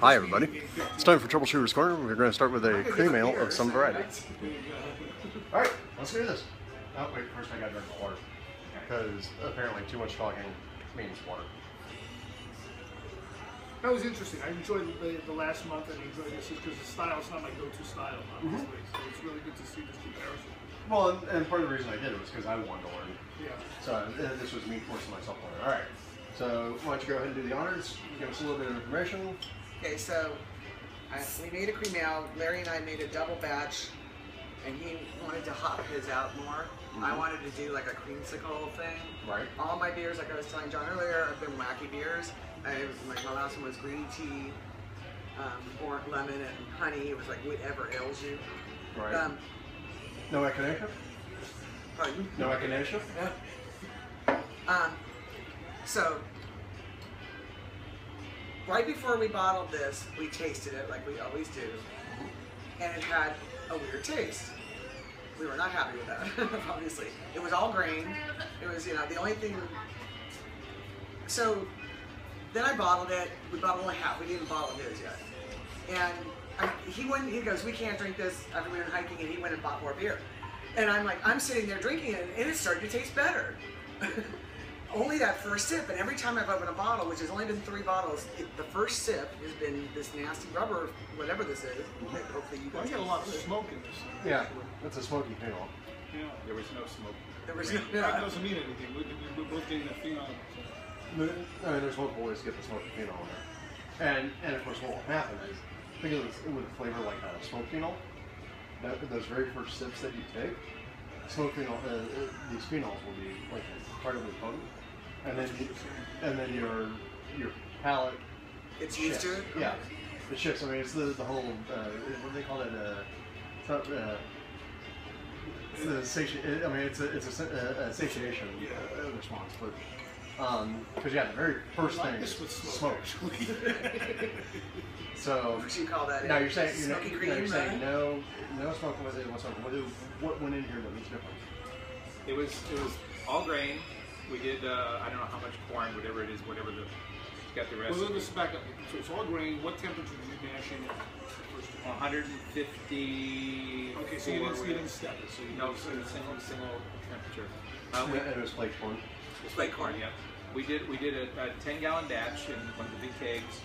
Hi everybody, it's time for Troubleshooter's Corner. We're going to start with a cream ale of some variety. Alright, let's do this. Oh wait, first I gotta drink the water. Because apparently too much talking means water. That was interesting. I enjoyed the last month and I enjoyed this because the style is not my go-to style, obviously. So it's really good to see this comparison. Well, and part of the reason I did it was because I wanted to learn. Yeah. So this was me forcing myself to learn. Alright, so why don't you go ahead and do the honors, give us a little bit of information. Okay, so we made a cream ale. Larry and I made a double batch, and he wanted to hop his out more. I wanted to do like a creamsicle thing. Right. All my beers, like I was telling John earlier, have been wacky beers. My last one was green tea, or lemon and honey. It was like whatever ails you. Right. No echinacea? Pardon? No echinacea? So, right before we bottled this, we tasted it like we always do, and it had a weird taste. We were not happy with that, obviously. It was all grain. It was, the only thing. So, then I bottled it. We bottled only half. We didn't bottle his yet. And he goes, we can't drink this after we were hiking, and he went and bought more beer. And I'm like, I'm sitting there drinking it, and it's starting to taste better. Only that first sip, and every time I've opened a bottle, which has only been 3 bottles, the first sip has been this nasty rubber, whatever this is. Hopefully you guys get a lot of smoke in this. Yeah, that's a smoky phenol. Yeah. There was no smoke. There was no. That doesn't mean anything. We're both getting the phenol. I mean, there's multiple ways to get the smoky phenol in there. And of course what will happen is, think of this with a flavor like a smoke phenol, those very first sips that you take, smoke phenol, these phenols will be like incredibly potent. And then your palate It's used to it? Yeah, it shifts. I mean, it's the whole, what do they call it? It's not, it's the satiation. I mean, it's a satiation response, but because yeah, the very first thing is smoke. So What you call that? now you're saying smoky cream, you're saying right? no smoke with it whatsoever. What went in here that was different? It was all grain. We did I don't know how much corn, whatever it is, whatever the got the rest. Well, let's back up. So it's all grain. What temperature did you mash in at? 150. Okay, so you didn't step it. So No, single temperature. And it was flake corn. Flake corn, yeah. We did a 10-gallon batch in one of the big kegs.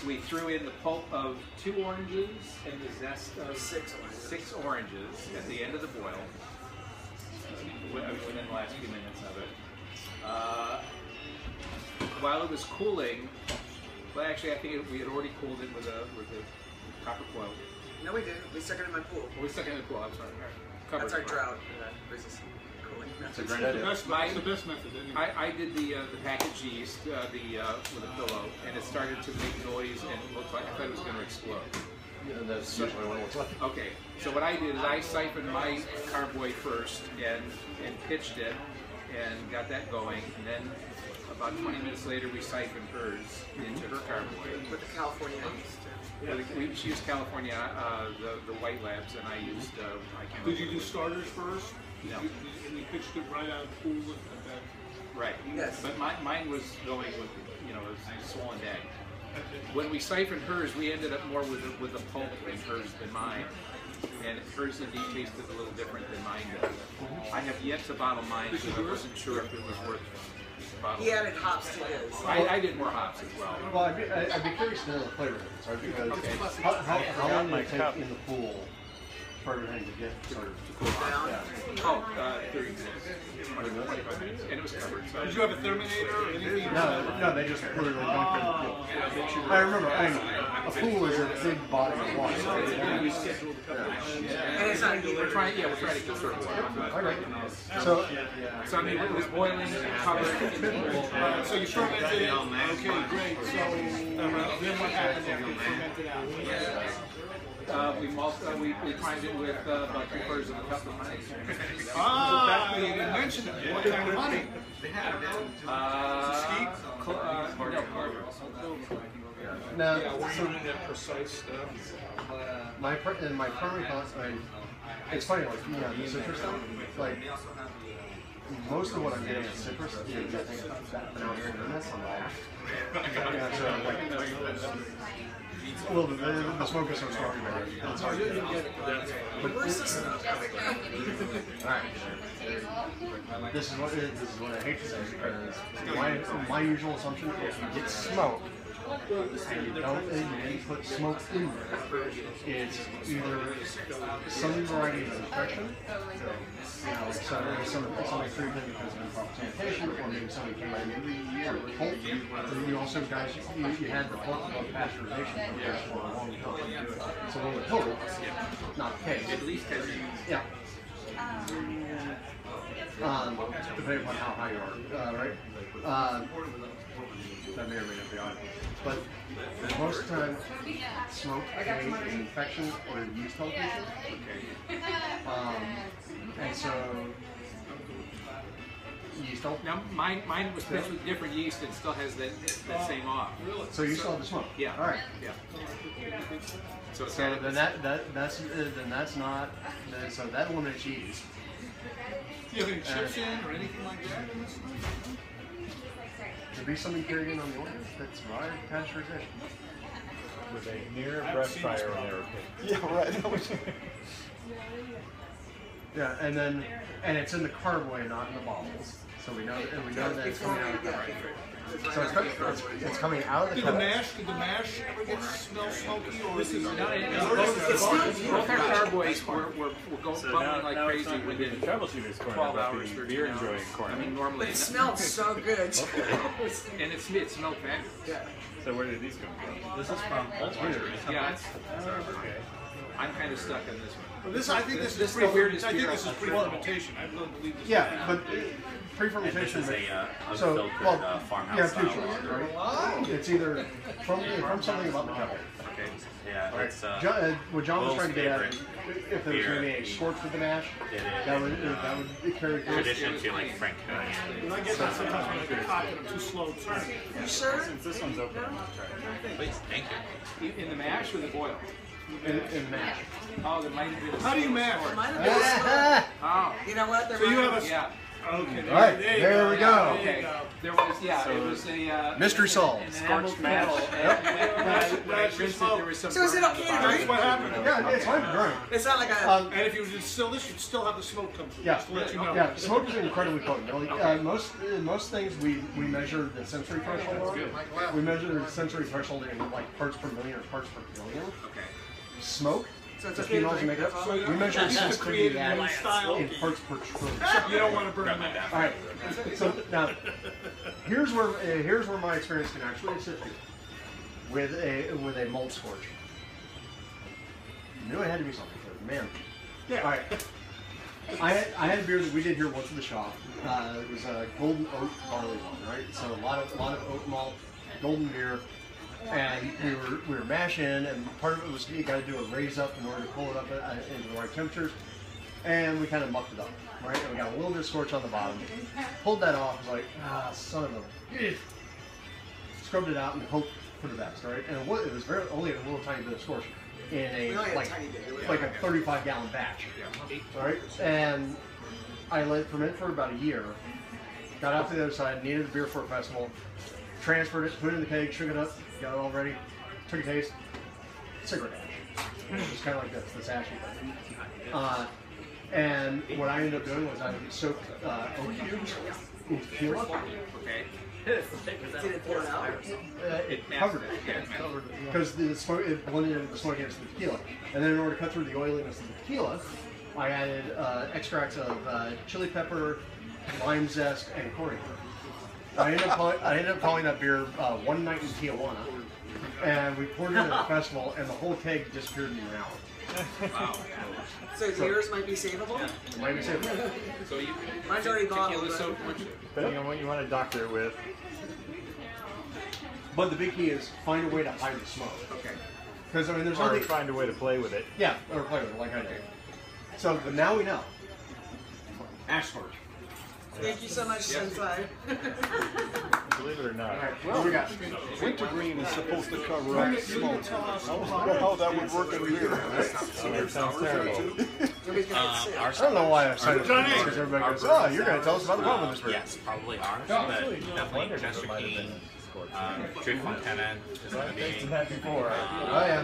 We threw in the pulp of 2 oranges and the zest of 6 oranges at the end of the boil. Within the last few minutes of it. While it was cooling, well, actually, I think we had already cooled it with a copper coil. No, we didn't. We stuck it in my pool. Well, we stuck it in the pool. I'm sorry. That's our drought resistant cooling. That's a great idea. That's the best method, isn't it? I did the packaged yeast with a pillow, and it started to make noise, and it looked like I thought it was going to explode. Yeah, that's usually what it looks like. Okay, so what I did is I siphoned my carboy first and pitched it and got that going, and then about 20 minutes later we siphoned hers into her carboy. With the California yeast. She used California, the White Labs, and I used I can't Did you remember do starters first? No. And you pitched it right out of the pool and then. Right. Yes. But mine was going with, it was swollen egg. When we siphoned hers, we ended up more with the pulp in hers than mine. And hers indeed tasted a little different than mine does. I have yet to bottle mine because I wasn't sure if it was worth bottling. He added hops to his. I did more hops as well. Well, I'd be curious to know the flavor difference, right? Because how long did it take in the pool for everything to get sort of Cool down. Yeah. Oh, 30 minutes. 25 minutes. And it was covered. So. Did you have a Therminator or anything? No, they just literally dunked in the pool. I remember, a pool is a big body of water. We scheduled a couple of And it's not We're trying to get sort of Okay. So I mean, it was boiling, covered in the pool. So you fermented it. Okay, great. So then what happened after you fermented out? We primed it with about 3/4 of a cup of honey. Ah, you didn't mention it. What kind of honey? now, We're using that precise stuff. my primary thoughts, it's funny, like the citrus stuff, like most of what I'm getting is citrus. I think that banana in this on the ash. Yeah, so like a little bit. The smoke is so strong. It's hard to get off. But all right. This is what I hate to say because my usual assumption is you get smoke and you didn't put smoke in there. It's either some variety of infection, somebody treated it because of improper sanitation, or maybe somebody came in and told you. You also guys, you had the pulp of pasteurization for a long time. So when we told it, not the case. At least has Yeah. Depending on how high you are, right? That may or may not be on. But most of the time, smoke is an infection or yeast cultivation. And so, yeast cultivation. Now, mine was mixed with different yeast and still has that same off. So you still have the smoke. Yeah. All right. Yeah. So then that's not. So that eliminates yeast. Do you have any chips in or anything like that? There be some ingredient on the order that's right pasteurization. With a near brush fire when they were picked. Yeah, right. Yeah, and it's in the carboy, not in the bottles. So we know that it's coming out of the carboy. So it's coming out of the carboy. Did the mash ever get smell smoky, or this is it? both our carboys were going bubbling like crazy when within the Troubleshooter's corner 12 about hours, the 13 beer hours. enjoying corner. I mean, normally. But it smelled so good. And it smelled fabulous. Yeah. So where did these come from? This is from Old Orange Brewing. Yeah, Okay. I'm kind of stuck on this one. Well, I think this is weirdest I think beer this is pre-fermentation. I really believe this. Yeah, but pre-fermentation. This is a So, unfiltered farmhouse two style choices, lager. right? It's either from something about the kettle. Okay. Yeah, it's What John was trying to get at, Will's if there was going to be a scorch with the mash, that would carry through. tradition to like Franconia. And I get that sometimes when I get cocked and I'm too slow turning. You sure? Since this one's open, I'm gonna try it. Please, thank you. In the mash or the boil? In mash. Oh, there might have been. How do you mash? Might have been smoke. Oh, You know what? So you have a yeah. okay. All right, there you there go. we go. Okay. There was, yeah, it was a Mystery solved. an enameled metal. And when I rinsed it, there was some. So is it burn on okay the to bottom. drink? What happened? Yeah, it's fine to drink. It's not like a. And if you distill this, you'd still have the smoke come through. Yeah, Just to let you know. yeah. Smoke is incredibly potent. Most things we measure the sensory threshold on. We measure the sensory threshold in like parts per million or parts per billion. Okay. Smoke. So it's The okay to phenols drink. make up. So We measure the you just sensitivity of created a new that style. in parts per trillion. You don't want to burn that. All right. So now, here's where my experience can actually assist you with a mold scorch. I knew it had to be something good, man. Yeah. All right. I had a beer that we did here once at the shop. It was a golden oat barley one, right? So a lot of oat malt, golden beer, and we were mashing, and part of it was you got to do a raise up in order to pull it up into the right temperatures, and we kind of mucked it up, right? And we got a little bit of scorch on the bottom. Pulled that off, was like, son of a. Scrubbed it out and hoped for the best, right? And it was only a little tiny bit of scorch in a We only had a tiny bit. like a 35-gallon batch, right? And I let it ferment for about a year. Got out to the other side, needed a beer for a festival, transferred it, put it in the keg, shook it up, got it all ready, took a taste, cigarette ash. Just kind of like this ashy thing. And what I ended up doing was I soaked oat cubes in tequila. Okay. Did it pour it out? It covered it. Because the smoke, it blended the smokiness of the tequila. And then in order to cut through the oiliness of the tequila, I added extracts of chili pepper, lime zest, and coriander. I ended up calling that beer One Night in Tijuana, and we poured it at the festival, and the whole keg disappeared in an hour. Wow. So yours might be savable? It might be safe. So you. Mine's already bottled, Tequila but- soaked which. Depending on what you want to doctor it with. But the big key is find a way to hide the smoke. Okay. Because I mean, there's Or nothing. find a way to play with it. Yeah, or play with it like I did. So but now we know. Ash scorch. Thank you so much, Sensei. believe it or not. What we got? Wintergreen is supposed to cover up smoke. I don't know how that would work in beer. That sounds terrible. Ours I don't know why I decided to because everybody goes, oh, you're going to tell us about the problem with this beer. Yes, probably ours, but definitely Chester King, Trick Fontana is going to be. Tasted that before. Oh, yeah.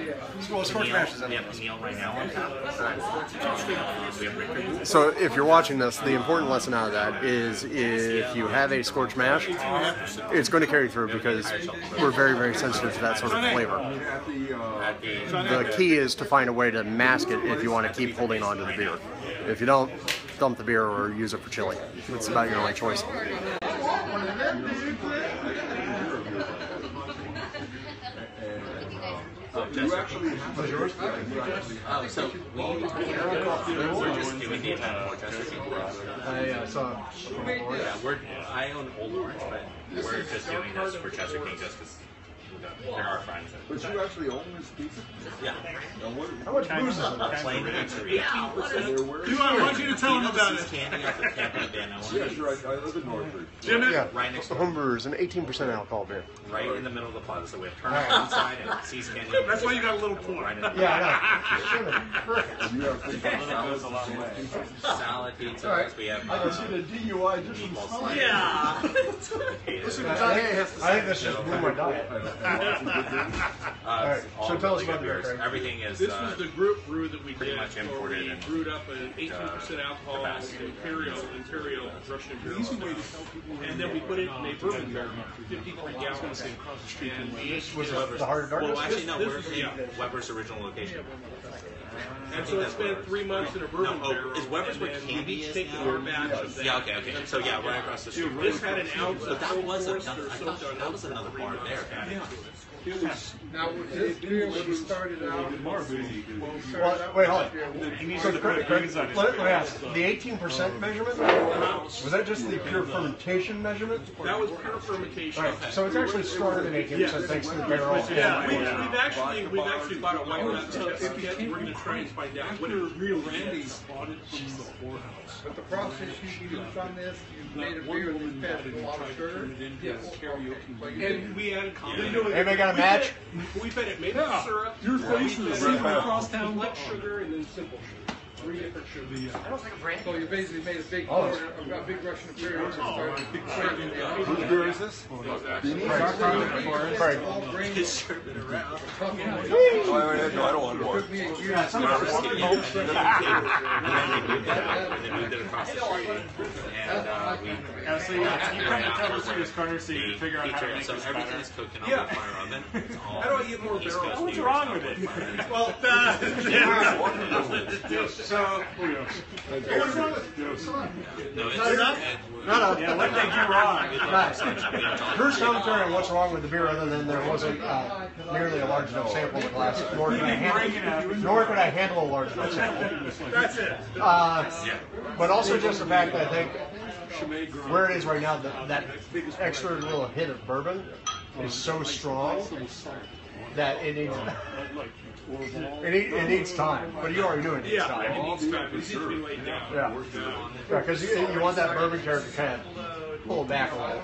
Well, Scorch Mash is in We it. have Peniel right now on tap. We have Rickard. So if you're watching this, the important lesson out of that is if you have a Scorch Mash, it's going to carry through because we're very, very sensitive to that sort of flavor. At the The key is to find a way to mask it if you want to keep holding on to the beer. If you don't, dump the beer or use it for chili. It's about your only choice. So we're just doing the event for Chester King. I saw. Yeah, I own Old Orange, but we're just doing this for Chester King just because they're our friends. But you actually own this pizza? Yeah. How much booze is in A plain pizzeria. I want you to tell him about This it. is candy off the Camp Urbana one. Yeah, sure. I live in Northridge. Jim, Yeah, Right next the door. homebrewers, an 18% alcohol beer. Right in the middle of the plaza. So we have turnout on one side and Seas Candy. on the that's why other you got a little pour. right in the Yeah, I You have things like salads and salad pizza. We have I can see the DUI just from meatball smelling. slices. know. I think this just blew my diet. Alright, so tell us about the beer, Craig. Everything is This was the group brew that we pretty did. much where imported we and, brewed up an 18% alcohol Tabasco. Imperial Russian Imperial. And then we put it in a bourbon barrel, 53 gallons. And we Was it the Heart of Darkness? well, actually, no, This we're was- in yeah. Weber's original location. And so it's been 3 months in a bourbon No, barrel. is Weber's and where then Candy we've is taken now? our batch of that. Yeah, okay. So yeah, right across the street. This had an ounce But of that was Forest another. or I thought soaked that was another bar there. Now, with this beer, when we started out, Wait, hold on. So, Craig, let me ask. The 18% measurement, was that just the pure fermentation measurement? That was pure fermentation. Right, so it's actually stronger than 18% thanks to the barrel. Yeah, we've actually bought a white nut test kit. We're going to try and find out what it really is. but the process you used on this, you made a beer that had a lot of sugar. And we added Anybody got a match? we fed it maple syrup. Your face is Crosstown light sugar and then simple sugar. 3 different sugars. So you basically made a big, Oh. a big Russian Imperial and started cranking it out. Whose beer is this? Craig. All grains His shirt been around. No, I don't want more. took me a year. And then we moved it across the street, and we. So you kind of tell us who's corner so you can figure out how to make So this everything better. is cooking on the fire oven. It's all How do I get more East barrels? Coast What's beer wrong stuff. with it? Well, So, No, it's Yeah, what did they do wrong? Bruce commentary on what's wrong with the beer other than there wasn't nearly a large enough sample in the glass, nor could I handle a large enough sample. that's it. But also just the fact that I think where it is right now, that extra little hit of bourbon is so strong that it needs it needs time. But you already knew it needs Yeah, time. it needs time. It needs to be laid down. Yeah, because you want that bourbon character to kind of pull back a little.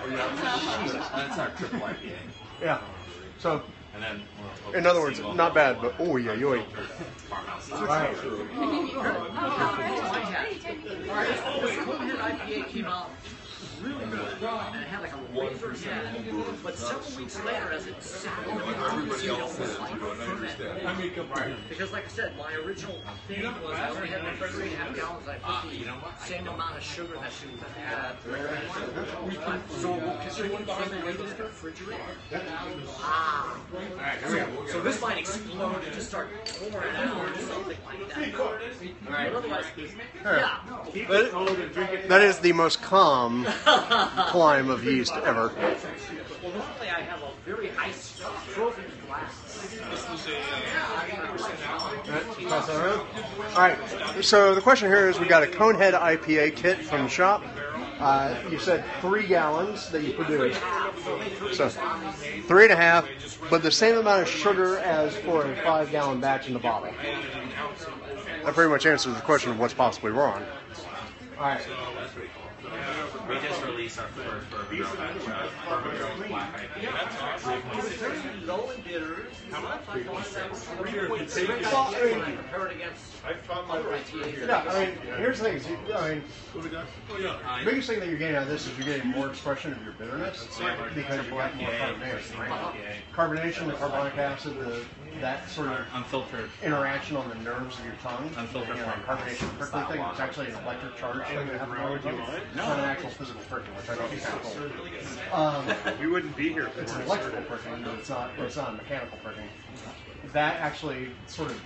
That's our triple IPA. Yeah. So, And then, in other words, not bad, but oh yeah, you farmhouse. All right. This Copenhagen IPA came out really good, and it had like a razor head. But several weeks later, as it sat on the ice, it almost like fermented. Because, like I said, my original thing was I only had my 3.5 gallons. I put the same amount of sugar that she was add. So we'll continue to find the way to the refrigerator. So this might explode and just start pouring out or something like that. But otherwise, yeah. That is the most calm climb of yeast ever. Well, luckily I have a very high trophy glass. Pass that around. All right. So the question here is, we got a Conehead IPA kit from the shop. You said 3 gallons that you produced. So 3.5, but the same amount of sugar as for a 5-gallon batch in the bottle. That pretty much answers the question of what's possibly wrong. All right. That's pretty cool. We just released our first bourbon batch of black IPA. Low in bitters. How much? 3.6. I've taught my wife through here. Yeah, I mean, here's the thing. The biggest thing that you're getting out of this is you're getting more expression of your bitterness because you got more carbonation, the carbonic acid, that sort of Unfiltered. interaction on the nerves of your tongue. Unfiltered You know, carbonation prickly thing. It's actually an electric charge thing that happens on your tongue. It's not an actual physical pricking, which I don't think is cool. We wouldn't be here if It's it an weren't. electrical pricking, but it's not a mechanical pricking. That actually sort of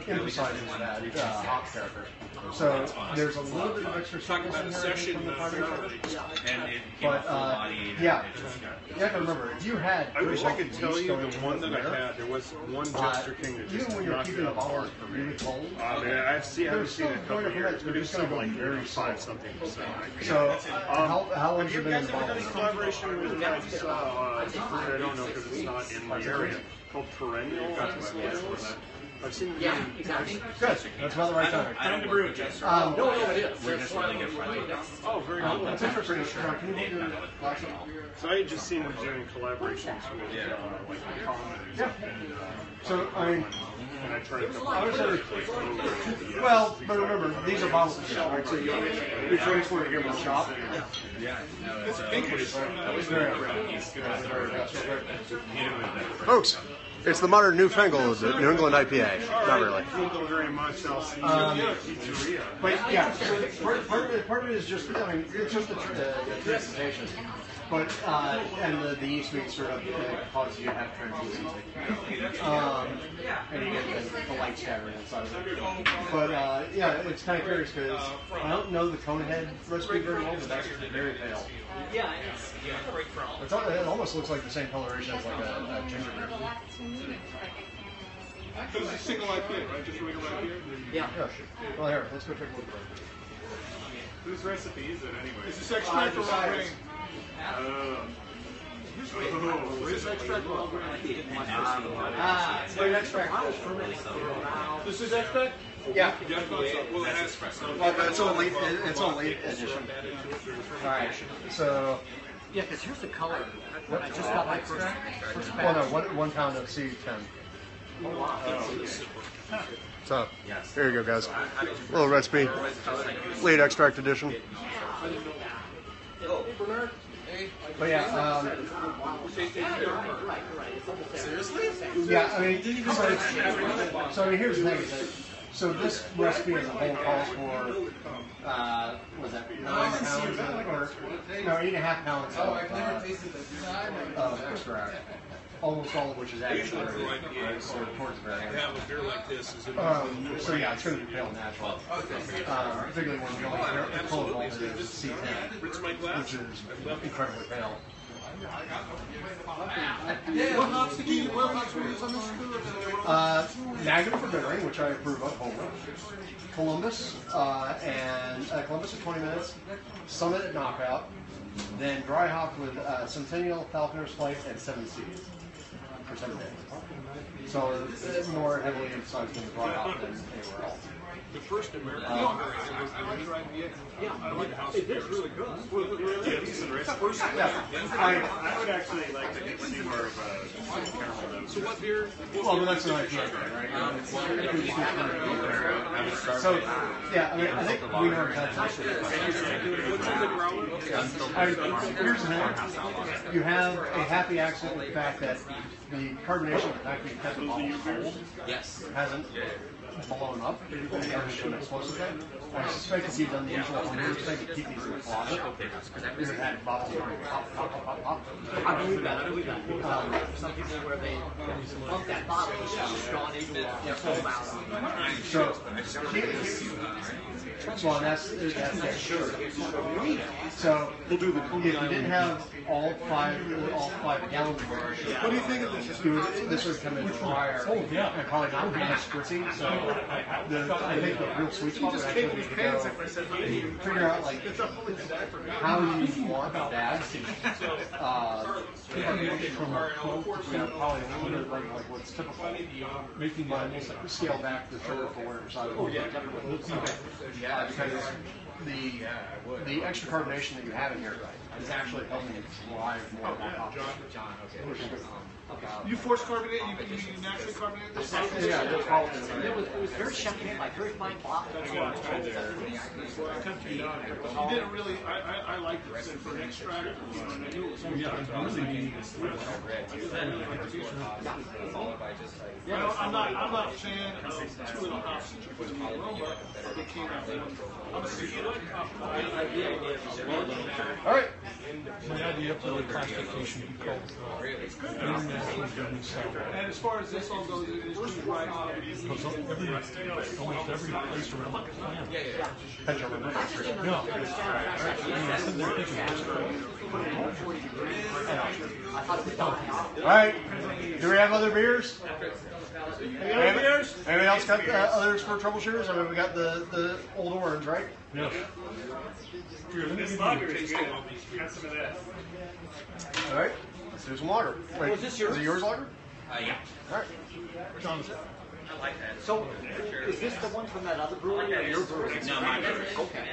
emphasizes that hop character. So there's a little bit of extra sweetness in here from the carbonation. And it came But out full bodied. yeah, you have to remember, if you had I wish I good could tell yeast you going the into one that I there, had. There was one Jester King that just even when you're knocked keeping it the out of the bottle park. really cold, I haven't seen it in a couple of years, but it's something like very 5 something percent. so how long Have has you it been guys in the ever done any bottle? collaboration with I don't know because it's not in my area, called Perennial? I've seen Yeah, exactly. Good, that's about the right time. I don't brew it, Jester. No, it is. We're just really good friends. Oh, very That's cool. interesting. Sean, can you hold your glass up? So I had just seen them doing collaborations with like Common Yeah. So, I mean, and I tried a couple I would say, of well, but remember, these are bottles of shop, right? So your choice were to give them a shop. Yeah. No, it's That was very Folks, it's the modern newfangled New England IPA. Not really. Thank you very much. I'll see you in the pizzeria. But yeah, so part of it is just, I mean, it's just the presentation. But, and the yeast sweet sort of causes you to have translucency. And you get the light scattering inside of it. But, yeah, it's kind of curious because I don't know the Conehead recipe very well, but that's very pale. It almost looks like the same coloration as like a ginger beer. It's a single IPA, right? Just regular IPA? Yeah. Yeah. Well, here, let's go take a look at it. Whose recipe is it anyway? Is this extract or raw grain? This extract or raw grain? It's extract. This is extract? Yeah. Well, it has Well, it's a late edition. All right. So, Yeah, because here's the color. When I just got my first well, batch. no, 1 pound of C10. Oh, wow. So, there you go, guys. Little recipe, late extract edition. But yeah, Seriously? yeah. I mean, so I mean, here's the thing. Is that, so this recipe as a whole calls for, was that 9 pounds or no, 8.5 pounds of extract. Almost all of which is actually towards variant. have a beer like this. Is it So yeah, it's going to be pale natural. Particularly when you only full of is C10, which is incredibly pale. what hops did you what hops were used on this? Magnum for bittering, which I approve of wholly. Columbus, and Columbus at 20 minutes. Summit at knockout. Then dry hop with Centennial, Falconer's Flight, and 7 Seeds for 7 days. So it's more heavily emphasized in the dry hop than anywhere else. The first American operator was the Winter IPA. Yeah, I like the house. It is really good. Yeah, this is the first. Yeah, I would actually like to get to see more of a caramel note. So what beer? well, but that's an IPA, right? So, yeah, I mean, I think we already had this. Here's the thing. You have a happy accident with the fact that the carbonation, the fact that you kept the bottle cold, hasn't blown up and turned into an explosive thing. I suspect if you've done the usual homebrew thing to keep these in the closet, you've had bottles going pop, pop, pop, pop, pop. I believe that. Some people where they pump that bottle, it's just gone into a full out. Well, that's sure. So if you didn't have all five gallons of beer, What do you think of this? this would come in drier and probably not as spritzy. So I think the real sweet spot would actually be to go figure out like how you want that from probably a little bit like what's typical. But scale back the sugar for whatever side of it. Because the extra carbonation that you have in here is actually helping you drive more of that hop. John, okay. You force carbonate, you naturally carbonate this? Yeah, that's probably It was very checking in, like very fine block. That's why I tried there. You didn't really, I like this for an extract. I knew it was I'm not a fan of two of the hops that you put in the aroma. They came out. I'm a tequila. all right. My idea for the classification would be called International German Style. And as far as this all goes, it is pretty dry hop. Because almost every place around the planet. All right. Do we have other beers? Anybody else got others for troubleshooters? I mean, we got the Old Orange, right? Yes. This lager is good. Got some of that. All right. Let's do some lager. Wait, Was this yours? Is it yours lager? Yeah. All right. Jonathan. I like that. So, is this the one from that other brewery or your brewery? No, my brewery. Okay.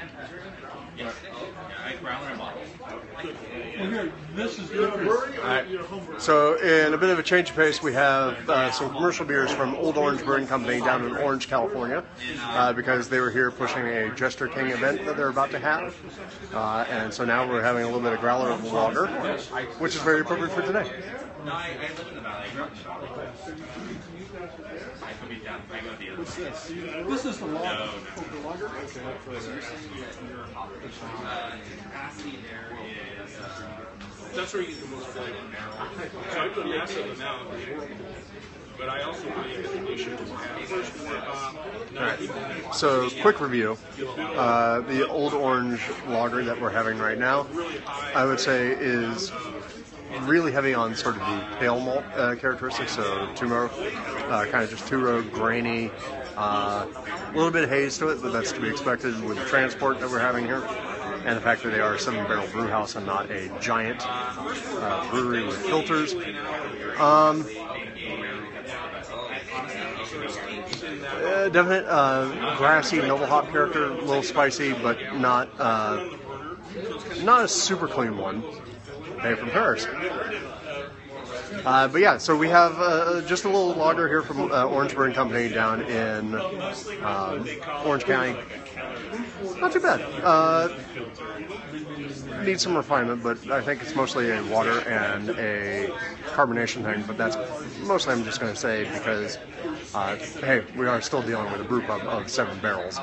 Yeah. I growler and bottle. Well, here, this is You're a different. brewery or Alright. you're a home brewer? So, in a bit of a change of pace, we have some commercial beers from Old Orange Brewing Company down in Orange, California, because they were here pushing a Jester King event that they're about to have. And so now we're having a little bit of growler of lager, which is very appropriate for today. No, I live in the valley. I grew up in the valley. I could be down. I go to the other side. This is the lager. No. The lager? Okay. Capacity there is. That's where you get the most flavor. So I put massive amount, but I also believe that the issue is first Alright. So, quick review. The Old Orange lager that we're having right now, I would say is really heavy on sort of the pale malt characteristics, so two-row, kind of just two-row, grainy, a little bit of haze to it, but that's to be expected with the transport that we're having here, and the fact that they are a 7-barrel brew house and not a giant brewery with filters. Definite grassy noble hop character, a little spicy, but not a super clean one. Made from Paris. But yeah, so we have just a little lager here from Orange Brewing Company down in Orange County. Not too bad. Needs some refinement, but I think it's mostly a water and a carbonation thing. But that's mostly, I'm just going to say, because hey, we are still dealing with a brew pub of 7 barrels,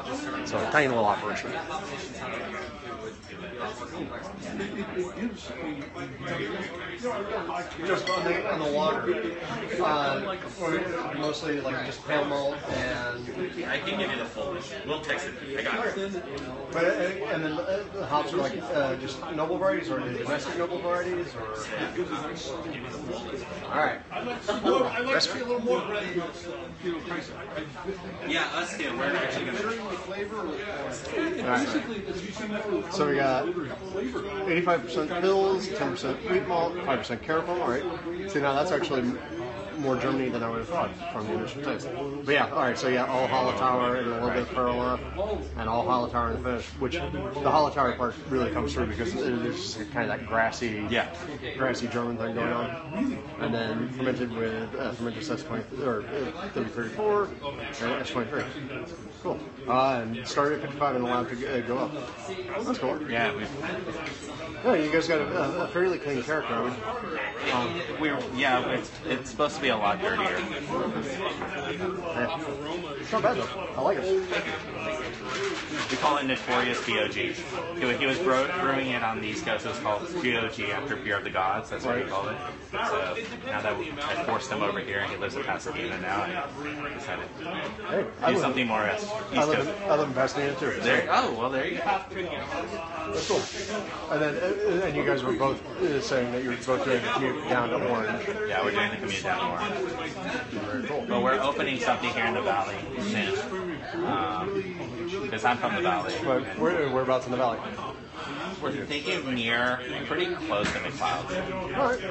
so a tiny little operation. Just on the lager, mostly like just pale malt and. I can give you the full. We'll text it. I got it. But and then the hops are like just noble varieties, or the domestic noble varieties, or. All right. I'd like to see a little more bread in this, price. Yeah, us too. We're actually going to. Right. So we got 85% pills, 10% wheat malt, 5% caramel. All right. See, now that's actually more Germany than I would have thought from the initial taste. But yeah, all right. So yeah, all Hallertauer and a little bit of Perla, and all Hallertauer in the finish. Which the Hallertauer part really comes through because there's kind of that grassy German thing going on. And then fermented with fermented S20 or 34 and S23. Cool. And started at 55 and allowed to go up. That's cool. Yeah. Yeah, you guys got a fairly clean character. It's supposed to be a lot dirtier. Yeah. It's not bad though. I like it. We call it Notorious BOG. He was brewing it on the East Coast. It was called BOG after Beer of the Gods. That's what we called it. So now that I forced him over here, and he lives in Pasadena now, I decided to do something more East Coast. I live in Pasadena too. There you go. That's cool. And you guys were both saying that you were both doing the commute down to Orange. Yeah, we're doing the commute down to Orange. Very cool. But we're opening something here in the valley soon. because I'm from the valley. Whereabouts in the valley? We're thinking near, pretty close to McLeod.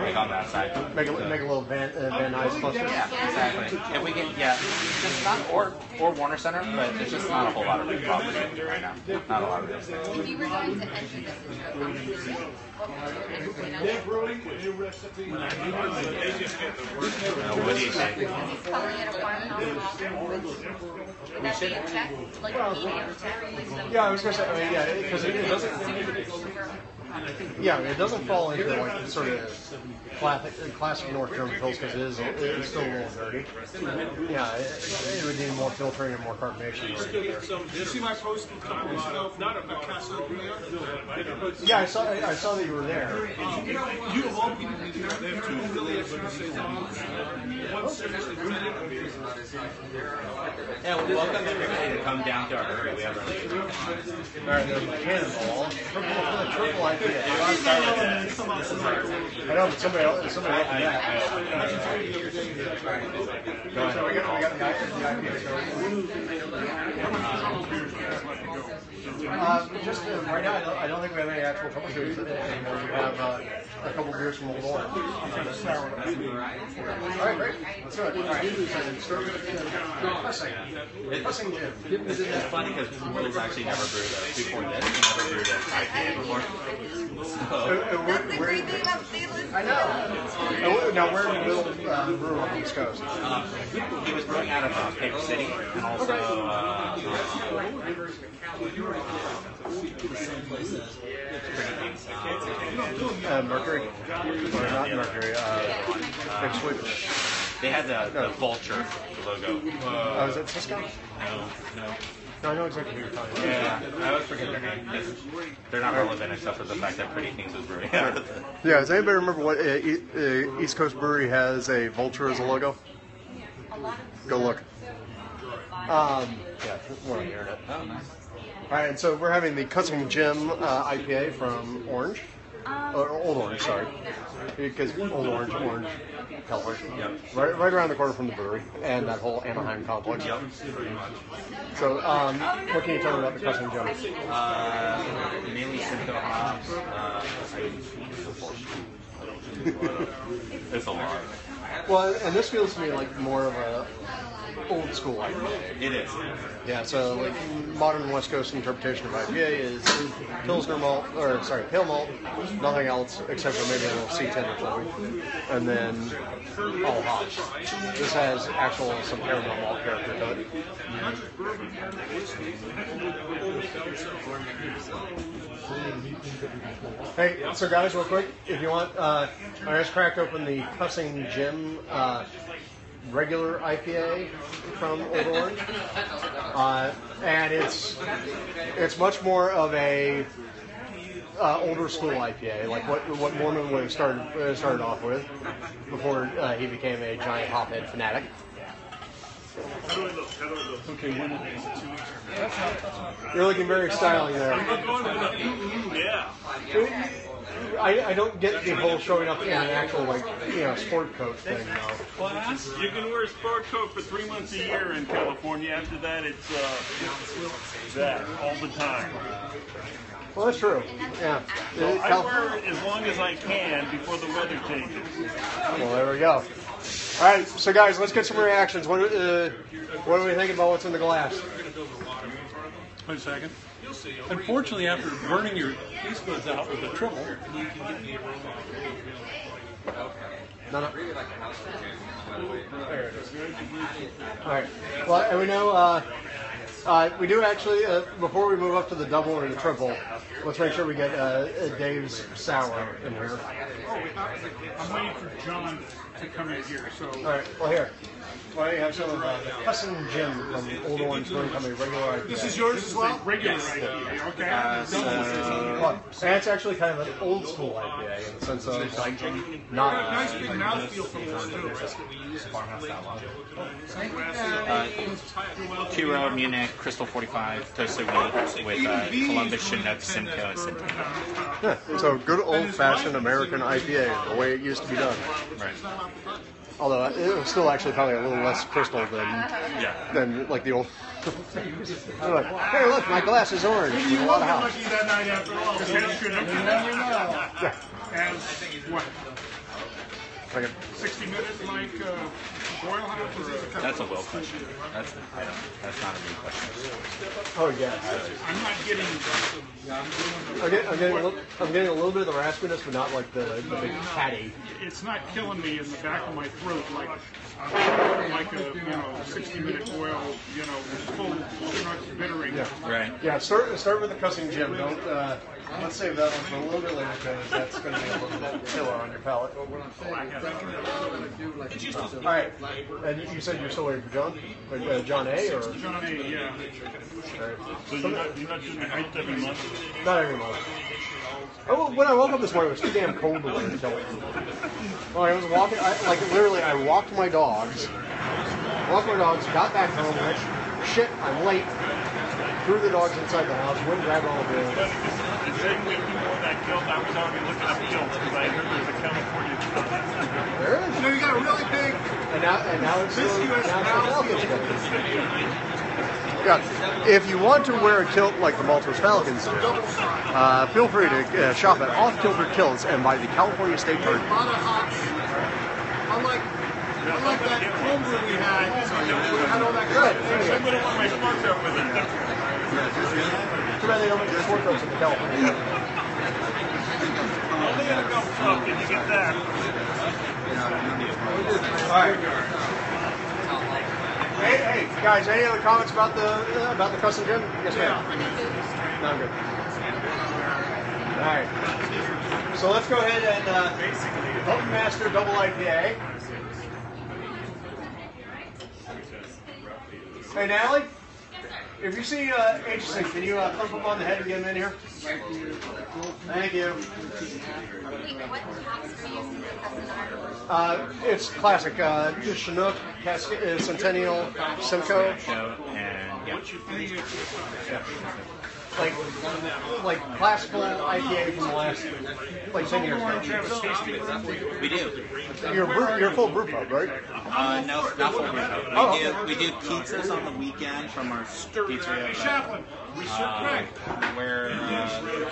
Like on that side. Make a little Van Nuys cluster. Yeah, exactly. If we can, just not or Warner Center, but it's just not a whole lot of big property right now. Not a lot of this. If you were going to enter this into a company, what would you entertain on it? What do you think? He's calling it a farmhouse. Would that be a check? Like a medium check? Yeah, I was gonna say, because it doesn't. Yeah, it doesn't fall into like sort of classic North German pills because it's still a little dirty. Yeah, it would need more filtering and more carbonation. Did you see my post in not about Castle? Yeah, I saw that you were there. You of all people, they have two really expensive Yeah, we welcome everybody to come down to our brewery. We have our Alright, there's Cannonball. Triple IPA. I know, but somebody else did that. So we got the IPA. Just right now, I don't think we have any actual troubleshooters anymore. We have a couple beers from Old Orange. Alright, great. Let's do it. Isn't that funny because Will's actually never brewed before this. He never brewed an IPA before. That's the great thing about St. Louis. I know. Now, where did Will brew on the East Coast? He was brewing out of Paper City and also Mercury? Or not Mercury, Big Sweep. they had the vulture logo. Oh, is it Cisco? No. No, I know exactly who you're talking about. Yeah, I always forget their name because they're not relevant except for the fact that Pretty Kings was brewing. Yeah, does anybody remember what East Coast Brewery has a vulture as a logo? Go look. Yeah, we're on the internet. Oh, nice. Alright, and so we're having the Custom Gym IPA from Orange. Old Orange, sorry. Because Old Orange, California. Yep. Right around the corner from the brewery and that whole Anaheim complex. Yep. So, what can you tell me about the Custom Gym? Mainly Simcoe hops. It's a lot. Well, and this feels to me like more of a old school IPA. It is. Yeah, so like modern West Coast interpretation of IPA is Pilsner malt, pale malt, nothing else except for maybe a little C10 or something, and then all hops. This has some caramel malt character to it. Hey, so guys, real quick, if you want, I just cracked open the Cussing Gym regular IPA from Old Orange, and it's much more of a older school IPA, like what Mormon would have started off with before he became a giant hophead fanatic. How do I look? Okay, when it is. You're looking very styling there. I'm not going for the yeah. I don't get the whole showing up in an actual sport coat thing though. Class? You can wear a sport coat for 3 months a year in California. After that, it's that all the time. Well, that's true. Yeah. So I wear it as long as I can before the weather changes. Well, there we go. All right, so guys, let's get some reactions. What are we thinking about what's in the glass? Wait a second. Unfortunately, after burning your taste buds out with the triple, No. There it is. All right. Well, and we know we do actually before we move up to the double or the triple, let's make sure we get Dave's sour in here. I'm waiting for John to come in here. So. All right. Well, here. Why don't you have some of the Custom Gym from Old Orange Brewing Company regular IPA? This is yours as well? Regular IPA, okay. And it's actually kind of an old school IPA in the sense of like not nice big mouthfeel from this too. 2-row Munich Crystal 45 toasted wheat with Columbus, Chinook, Simcoe, and Centennial. Yeah, so good old-fashioned American IPA, the way it used to be done. Right. Although it was still actually probably a little less crystal than like the old. They're like, hey, look, my glass is orange. You With a won't lot be of lucky hops. that night after all. You never know. As what? Like a, 60 minutes like boil house? Or is it That's a Will question. That's not a me question. oh yeah. I'm not getting. I'm getting a little bit of the raspiness, but not like the big catty. It's not killing me in the back of my throat like a 60-minute boil, full bittering. Yeah. Right. Yeah. Start with the cussing Jim. Don't. Let's save that one for a little bit later because that's going to be a little bit killer on your palate. All right. And you said you're still waiting for John? John A. or? John A. Yeah. All right. So you're not doing the height every month? Not every month. Oh, when I woke up this morning, it was too damn cold to wear. Well, I was walking, I walked my dogs, got back home, went, shit, I'm late, threw the dogs inside the house, went and grabbed all the bills. The same week you wore that kilt, I was already looking up kilts because I heard there's a California kilt. There is. You got a really big. And now it's Falcons. Yeah. If you want to wear a kilt like the Maltose Falcons do, feel free to shop at Off Kilter Kilts and buy the California State card. A lot of hops. I like that home brew we had. Had all that good. I'm going to want my sports up with it. Too bad they don't make the sport cups in the California. Only in a milk cup can you get that. All right. Hey, guys! Any other comments about the custom gym? Yes, ma'am. No, I'm good. All right. So let's go ahead and Open Master Double IPA. Hey, Natalie. If you see HC, can you thump up on the head and get him in here? Thank you. Wait, what hops are you using for custom? It's classic. Chinook, Centennial, Simcoe. And yeah. Like classical IPA from the last 10 years ago. We do. You're full brew pub, right? No, not full brew pub. We do pizzas on the weekend from our pizzeria. Chaplain. We're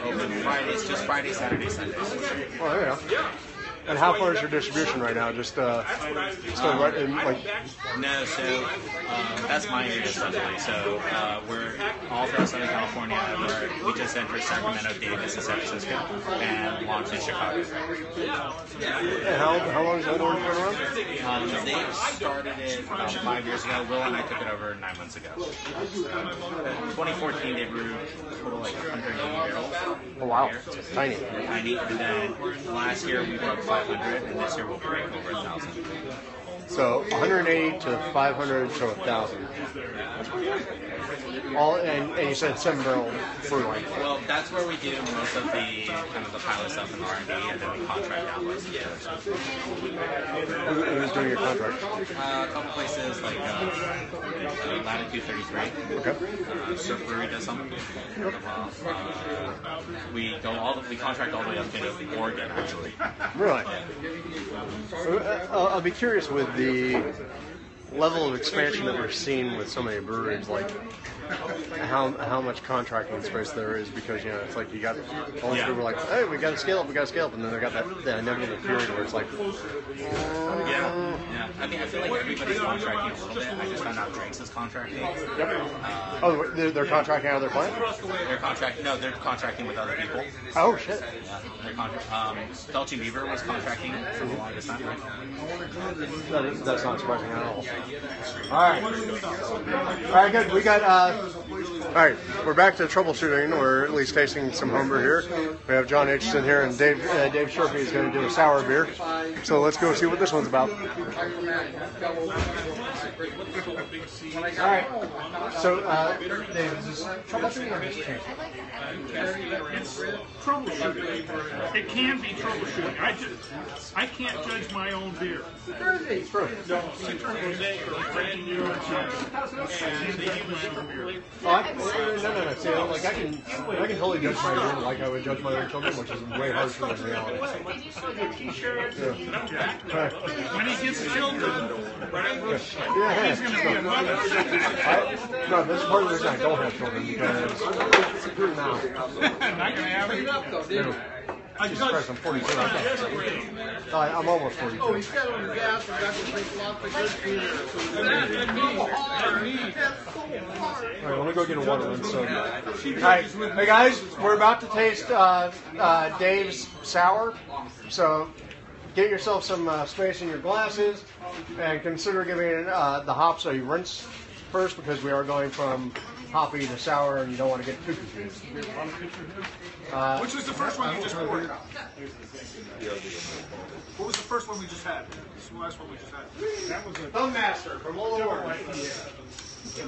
open Fridays, just Friday, Saturday, Sundays. Oh, there you go. And how far is your distribution right now? Just still right in No, so that's my area essentially. So we're all throughout Southern California. We just entered Sacramento, Davis, and San Francisco, and launched in Chicago. And how long has Old Orange been around? They started it about 5 years ago. Will and I took it over 9 months ago. 2014 they brewed a total like 180 barrels. Oh wow, tiny. Tiny. And then last year we broke 500, and this year we'll break over 1,000. So 180 to 500 to 1,000. All and you said 7-barrel brew line. Well, that's where we do most of the kind of the pilot stuff in R&D, and then we contract out most of the other stuff. Who's doing your contract? A couple places like Latitude 33. Okay. Surf Brewery does some. We contract all the way up to Oregon, actually. Really? I'll be curious with the level of expansion that we're seeing with so many breweries, like how much contracting space there is, because it's like you got all these people like, hey, we got to scale up, and then they got that inevitable period where it's like, yeah. I feel like everybody's contracting a little bit. I just found out Drake's is contracting. Yep. They're contracting out of their plant. They're contracting with other people. Oh shit. Yeah, they're Dolce Beaver was contracting for the longest time. That's not surprising at all. All right, good. We got. All right, we're back to troubleshooting, or at least tasting some homebrew here. We have John Aitchison here, and Dave Shorpy is going to do a sour beer. So let's go see what this one's about. All right. So, Dave, is this troubleshooting or just change? It's troubleshooting. It can be troubleshooting. I can't judge my own beer. It's true. No, brand new and No. See, like I can totally judge my beer like I would judge my own children, which is way harsher than reality. when he gets children, he's going to be a mother. No, this is part of the reason I don't have children because screw now. Not going to have it. Jesus Christ, I'm 42. I'm almost 42. Oh, he's got on the gas and got to drink lots of good beer. That's so hard. All right, let me go get a water and soda. All right, hey guys, we're about to taste Dave's sour. So get yourself some space in your glasses and consider giving it the hops a rinse first because we are going from hoppy to sour and you don't want to get too confused. Which was the first one you just poured? What was the first one we just had? This is the last one we just had. That was a Thumb Master from Old Orange. You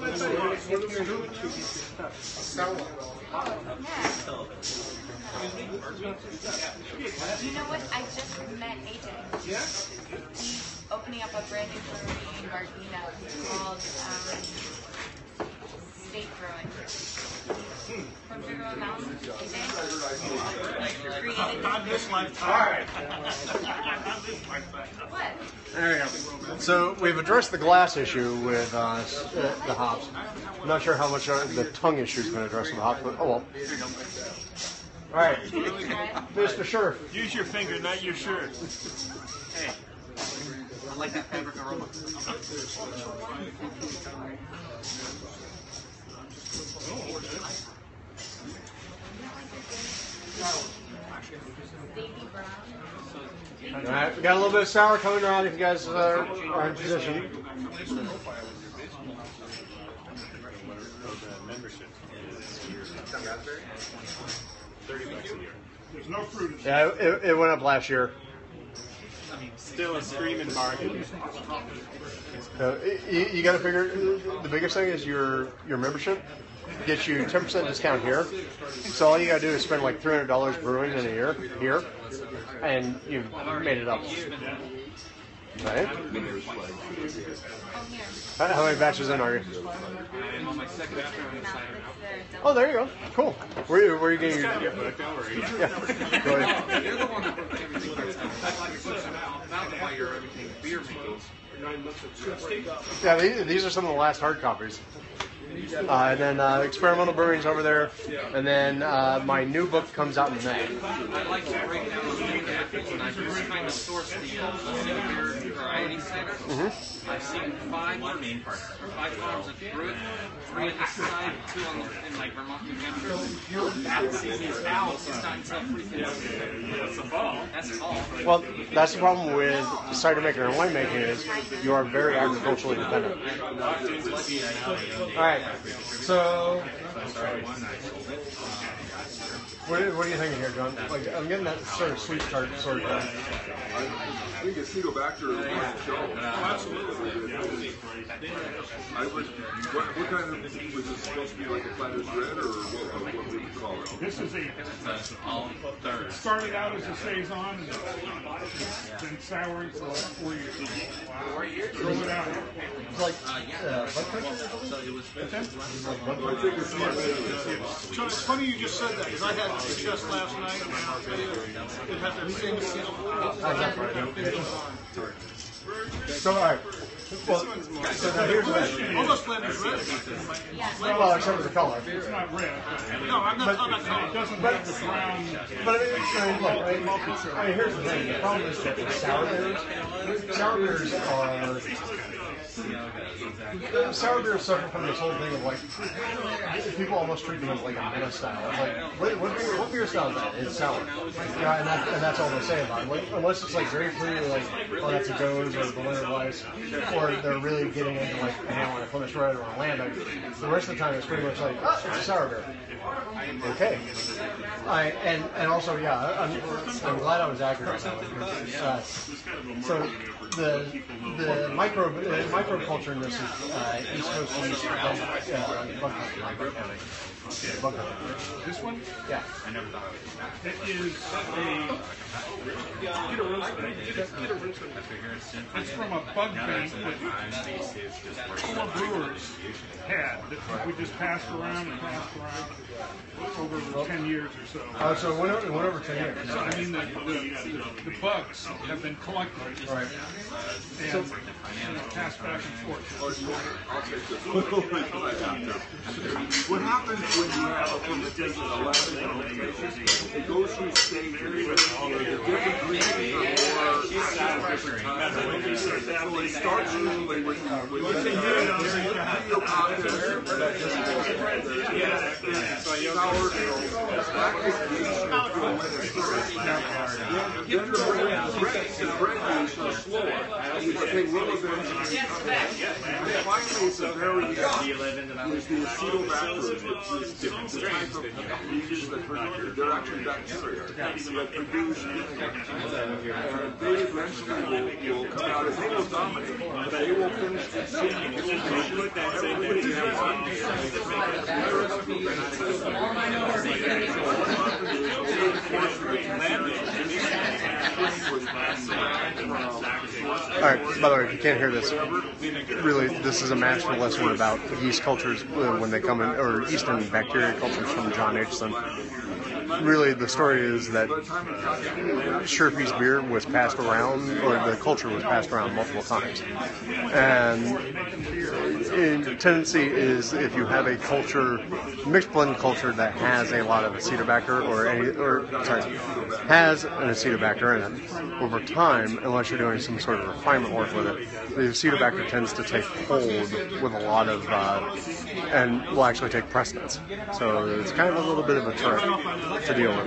know what? I just met AJ. Yeah? He's opening up a brand new brewery in Gardena called State Brewing. From Sugar Mountain, Not this lifetime. All right. What? There we go. So we've addressed the glass issue with the hops. I'm not sure how much the tongue issue has been addressed with the hops, but oh well. All right, Mr. Scherf. Use your finger, not your shirt. Hey, I like that fabric aroma. All right, we got a little bit of sour coming around if you guys are in position. There's no fruit. Yeah, it went up last year. Still a screaming bargain. You got to figure the biggest thing is your membership gets you 10% discount here. So all you got to do is spend like $300 brewing in a year here, and you've made it up. Right? How many batches in are you? I'm on my second term inside. Oh, there you go. Cool. Where are you getting your... Yeah, go ahead. You're the one that broke everything. Not the fire, everything beer making. Yeah, these are some of the last hard copies. And then Experimental Brewing's over there. And then my new book comes out in May. I like to break down the main methods, and I just kind of source the beer variety center. I've seen 5 main parts, 5 farms that brew it, 3 on the side, 2 in like Vermont, New Hampshire. That season is out. It's not until freaking that's the fall. That's fall. Well, that's the problem with cider making and winemaking is you are very agriculturally dependent. All right, so what are you thinking here, John? Like, I'm getting that sort of sweet tart sort of thing. I think Acetobacter is my show. Absolutely. What kind of, was it supposed to be like a Flanders Red, or what would you call it? This is it started out as a Saison and been souring for 4 years. 4 years? Throw it out. It's like So it's funny you just said that, because I had it just last night, and I'll tell you, it had that same feel. So, all right. Well, so now here's the thing. Almost Flanders Red. Well, except for the color. It's not red. No, I'm not talking about color. It doesn't have the brown. But I mean, here's the thing. The problem is that with sour beers are... Sour beers suffer from this whole thing of like people almost treat them as like a meta style. Like, what what beer style is that? It's sour. Yeah, and that's all they say about it. Unless it's like very clearly like, oh, that's a Goes or a Berliner Weiss, or they're really getting into like a Hamlin, a Flemish Red, or a Lambic. The rest of the time it's pretty much like, oh, it's a sour beer. Okay. And also, yeah, I'm glad I was accurate on that. So the micro culture in this is East Coast yeast Bug County. This one? Yeah. I never thought of it. It is it's from a bug bank that 4 brewers had that we just passed around over 10 years or so. Oh, so it went over 10 years. So, I mean, the bugs have been collected. Right. And passed back and forth. I'll take this. What happens when you have a fermentation, a lab fermentation? It goes through stages. The different greens are more different times. So it starts usually with the then the bread yeast are slower. You take little bit. Finally, it's a very is the acetobacter, which is the type of yeast that they're actually bacteria that produce. They eventually will come out, and they will dominate. They will finish the season. Alright, by the way, if you can't hear this, really, this is a master lesson about yeast cultures when they come in, or yeast and bacteria cultures from John Aitchison. Really, the story is that Sherpy's beer was passed around, or the culture was passed around multiple times. And the tendency is if you have a culture, mixed blend culture that has a lot of acetobacter, has an acetobacter in it, over time, unless you're doing some sort of refinement work with it, the acetobacter tends to take hold with a lot of, and will actually take precedence. So it's kind of a little bit of a trick to deal with.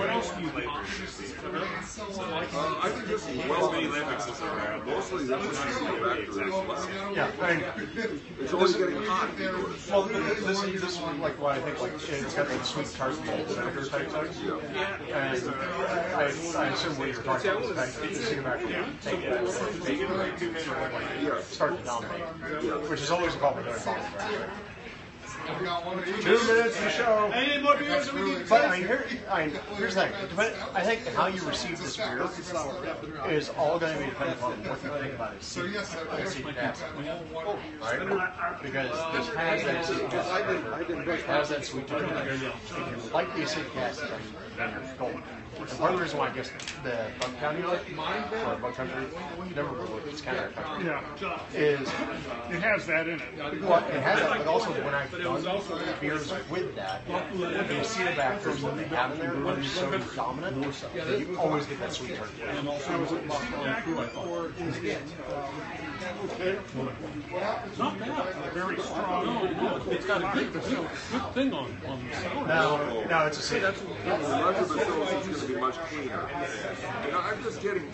I think this is well many Lambics around. Mostly this is acetobacter as well. Yeah, I mean, it's always getting hot. Well, this is like what I think, like it's got like sweet tart vinegar type things. Yeah. And I assume what you're talking about is the acetobacter take that start to dominate, which is always a problem with their right? 2 minutes to show. Any more beers? But here's the thing. I think how you receive this beer is all going to be dependent on what you think about its acetic acid, right? Because this has that sweet tart. If you like the acetic acid, then you're golden. And part of the reason why I guess the Bug County, or Bug Country, never it's kind of country, is it has that in it. Well, it has that, but also when I've done beers with that, the acetobacters that they have in there are so dominant that you always get that sweet tart. Not bad. Very strong. No, it's got a good thing on the sour. No, it's a C. It's going to be much cleaner. And I'm just getting,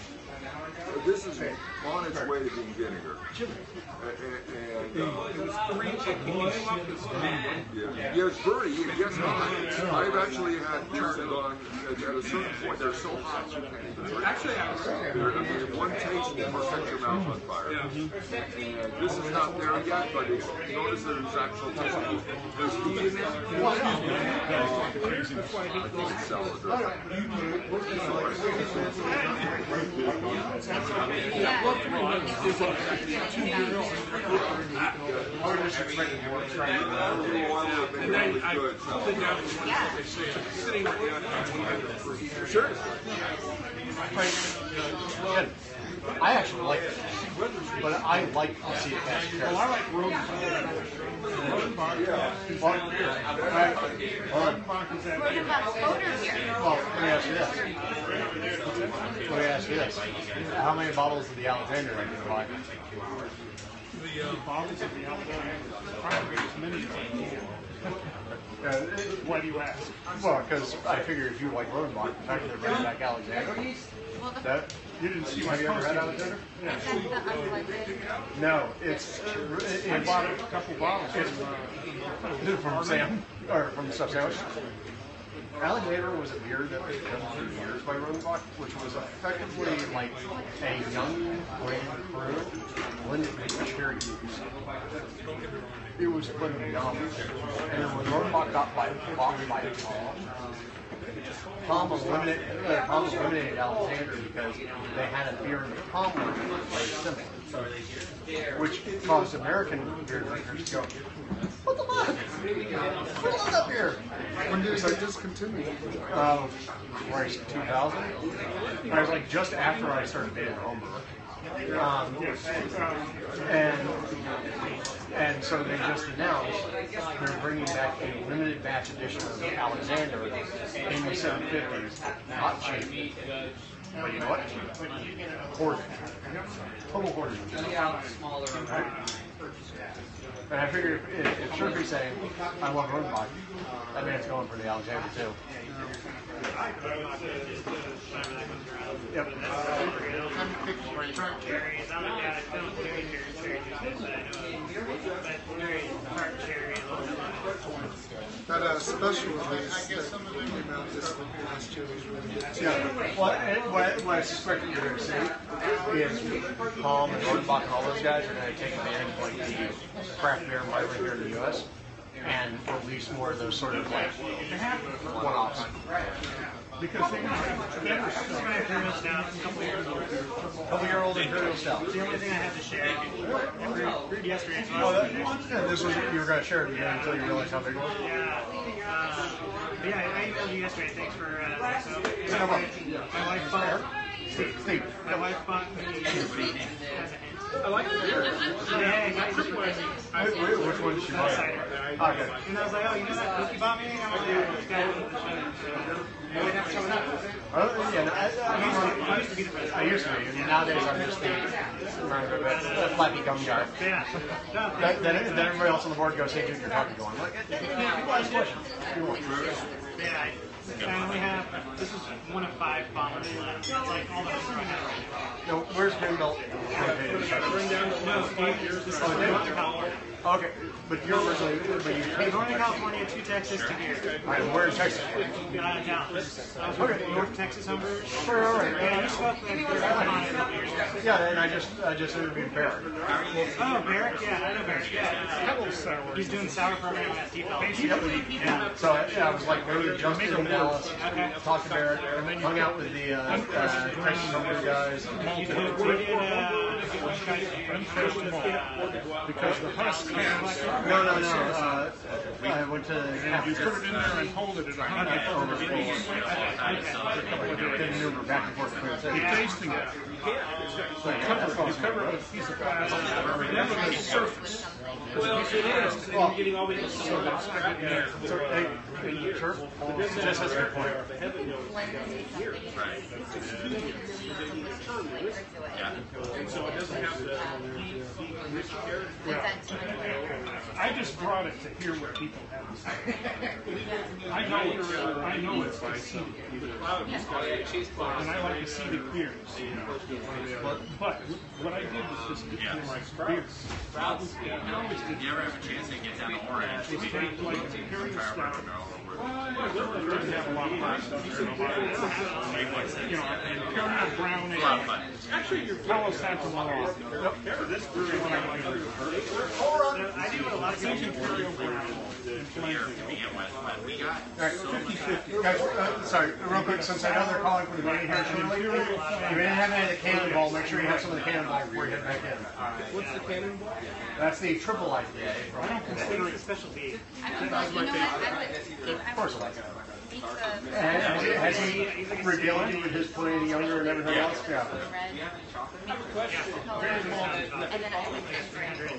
this is on its way to being vinegar. Yeah, it's dirty, it gets hot. I've actually had turned it on at a certain point. They're so hot you can't even drink. Actually, one taste will set your mouth on fire. And this is not there yet, but notice there's actual taste. There's heat in it. I think it's salad dressing. Sure. I actually like it, but I like acetic acid. Well, I like Rodenbach. Well, let me ask you this. How many bottles of the Alexander are you going to buy? The bottles of the Alexander, probably as many as I can. Why do you ask? Well, because I figured if you like Rodenbach, the fact that they're bringing back Alexander, that You didn't see my have you ever post. had Alexander? Is that the unblended? No, it's I bought a couple bottles from Sam or from Sub Sandwich. Alligator was a beer that was done through years by Rodenbach, which was effectively like a young brand brew blended with cherry juice. It was phenomenal. And then when Rodenbach got bought by Tom eliminated Alexander because they had a beer in the Tom line that was very similar, which caused American beer drinkers to go, what the fuck? What is that beer? When did they discontinue? Right, 2000. I was like just after I started being a homebrewer. And so they just announced they're bringing back a limited batch edition of Alexander in the 750s. Not cheap. But you know what? Hoarded. Total hoarded. And I figured if Shirky's saying, I love Rodenbach, that means it's going for the Alexander too. Yep. That special release that came out this last year was really good. Yeah. What I suspect that you're going to see is Palm and Rodenbach and all those guys are going to take advantage of like the craft beer environment here in the U.S. and release more of those sort of like one-offs. Because they never Stout, Couple-year-old Imperial Stout. The only thing I have to share, brewed yesterday. This was you were going to share it again until you realized how big it was. Yeah, I emailed you yesterday. Thanks for No problem. my wife bought. Steve. My wife bought me as a hint. I like the beer. Yeah, Which one did she buy? Okay. And I was like, oh, you know that book you bought me? I'm like, yeah, this guy wrote the show. So, that's coming up. I used to be. Nowadays I'm just the flappy gum guy. Yeah. Then everybody else on the board goes, hey dude, you're talking going. Like, Yeah, I only have, this is one of 5 bombers left. It's like all the rest of my house. No, where's Greenbelt? Okay, but you're originally, but you came Northern California, 2 Texas, 2 here. Alright, where in Texas? Dallas. I was working North Texas homebrewers. Alright. Yeah, you spoke with Yeah, and I just interviewed Barrett. Oh, Barrett? Yeah, I know Barrett. He's doing sour program at T-Bell. Yeah. So I was like, go to Justin in Dallas, talk to Barrett, and then hung out with the Texas homebrew guys. Because the husk has... No. I went to... You put it in there and hold it at 100 degrees. Maneuver back and forth between the You're tasting it. You cover it with a piece of plastic. Never the surface. Well, it is. And you're getting all these Sure. Jess has a good point. So it doesn't have to... I just brought it to hear what people have to say. I know it's seeded. And I like acidic beers. But what I did was just get like beers. I always did. You ever have a chance to get down to Orange? It's like Imperial Stout. Doesn't have a lot of high stuff. You know, Imperial Brown Ale. Actually, your Palo Santo Malone. This brewery one I like. I do a lot of things. Imperial Brown. Alright, 50-50. Guys, sorry, real quick, since I know they're calling for the meeting here shortly, if you didn't have any of the Cannonball, make sure you have some of the Cannonball before you head back in. What's the Cannonball? That's the triple IPA. I don't consider it a specialty. Of course I like it. Has he revealed you with his playing younger and everything else? Yeah. I have a question. And then I would as a regular.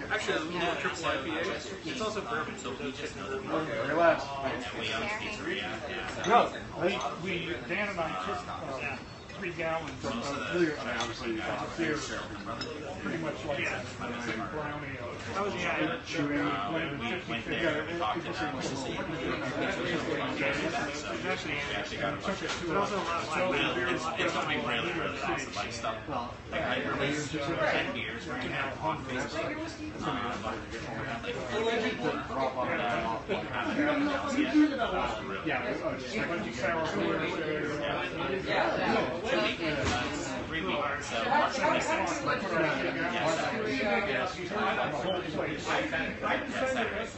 Actually, a little more triple IPA. It's also bourbon, so we just know that. Relax. No, Dan and I took 3 gallons of Obviously, beer, pretty much like a brownie. That was chewing, blended 50 It's something really, really awesome. Like stuff. Like I released 10 beers right now on Facebook.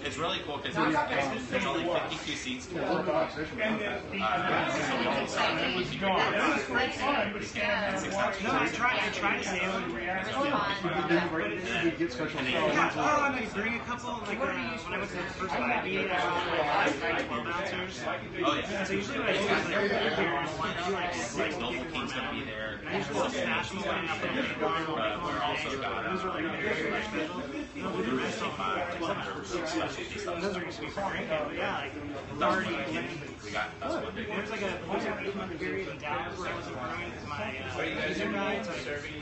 It's really cool because there's only 52 seats total. No, I tried to say it would bring a couple, like when I went to the first IB, I brought 12 ounces. Oh yeah. So usually when I do like Noble King's gonna be there. I usually just stash them away up in the bar. We're also got Those are like very special. You know, the rest of them, those are used to be great. Yeah, like already. We got that's one big one. There's like a 8-month period in Dallas where I wasn't brewing because my freezer died, so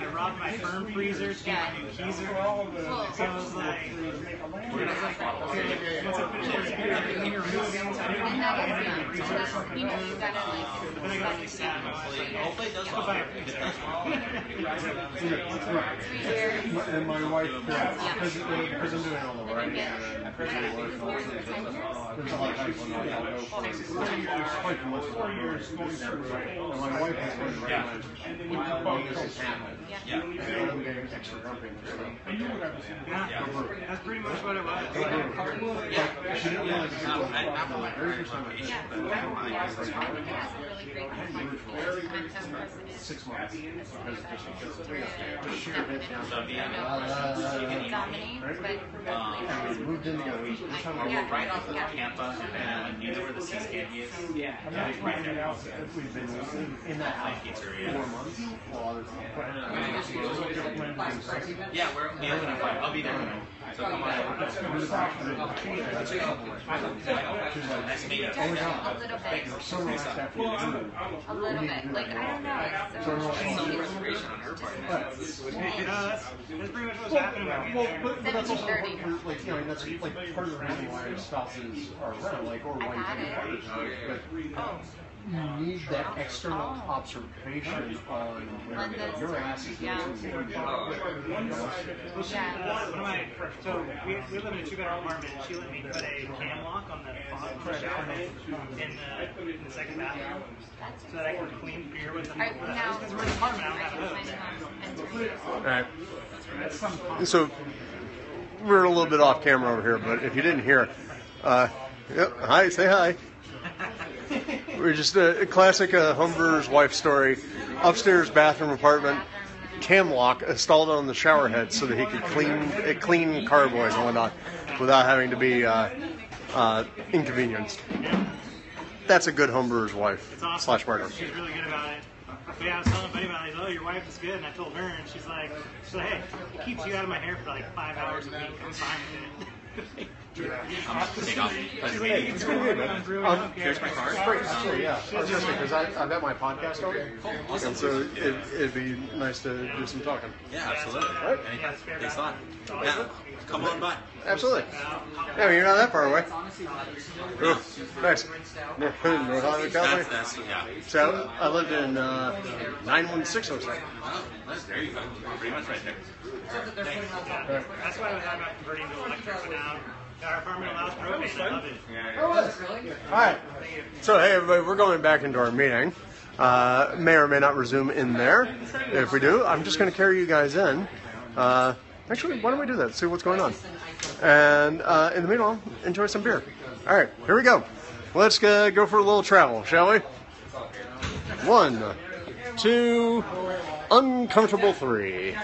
I robbed my firm freezer to get my new keyser. So I was like, okay, once I finish this beer, I can remove the inside of the freezer. You know, you gotta like. Then I got really sad. Hopefully it does well. And my wife, because I'm doing all the writing and there's a lot of times when I'll go for it's quite too much for years. And my wife has been when this happened. I'm getting extra grumpy and stuff. That's pretty much what it was. She didn't realize it was the very first time I 6 months. Just sheer head down. We moved in together. Right off of Tampa, and you know where the Seas Candy is? Yeah. Right there. We've been in that house for 4 months. Yeah, we're opening 5. I'll be there. So come on over. A little bit. A little bit. Like, I don't know. It's so reservation on her part. That's pretty much what's happening. But that's also like, you know, that's like part of the reason why spouses are around, like, or why you do partners. You need that external observation on where your ass is So we live in a 2-bedroom apartment, and she let me put a cam lock on the faucet on the shower head in the second bathroom, so that I can clean beer with them. Because we're in an apartment, I don't have a hose. Alright. So we're a little bit off camera over here, but if you didn't hear, hi, say hi. We're just a classic homebrewer's wife story. Upstairs bathroom apartment, cam lock installed on the shower head so that he could clean carboys and whatnot without having to be inconvenienced. That's a good homebrewer's wife slash partner. She's really good about it. But yeah, I was telling buddy about it. Oh, your wife is good, and I told her, and she's like, hey, it keeps you out of my hair for like 5 hours a week. I'm fine with it. Take off. It's been good, man. Here's my card. Great. Yeah. I was just because I've got my podcast already. Awesome. And so it'd be nice to do some talking. Yeah, absolutely. Right? Thanks a lot. Yeah, come on by. Absolutely. Yeah, you're not that far away. Oh, nice. North Hollywood, California. Yeah. So I lived in 91607. Oh, there you go. Pretty much right there. Thanks. That's why I was talking about converting to electric, but now our apartment allows propane. I love it. All right. So, hey, everybody, we're going back into our meeting. May or may not resume in there. If we do, I'm just going to carry you guys in. Actually, why don't we do that? See what's going on. And in the meanwhile, enjoy some beer. All right, here we go. Let's go for a little travel, shall we? 1, 2, uncomfortable 3.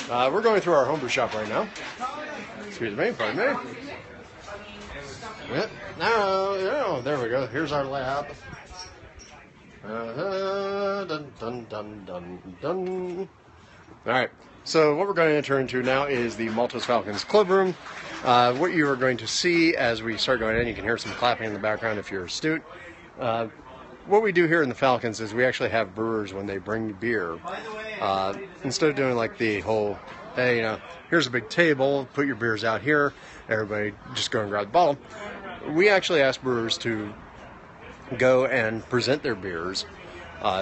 We're going through our homebrew shop right now. Excuse me, pardon me. Yeah. No, there we go. Here's our lab. Dun, dun, dun, dun, dun. All right. So what we're going to enter into now is the Maltose Falcons Club Room. What you are going to see as we start going in, you can hear some clapping in the background if you're astute. What we do here in the Falcons is we actually have brewers when they bring beer. Instead of doing like the whole, hey, you know, here's a big table, put your beers out here, everybody just go and grab the bottle. We actually ask brewers to go and present their beers.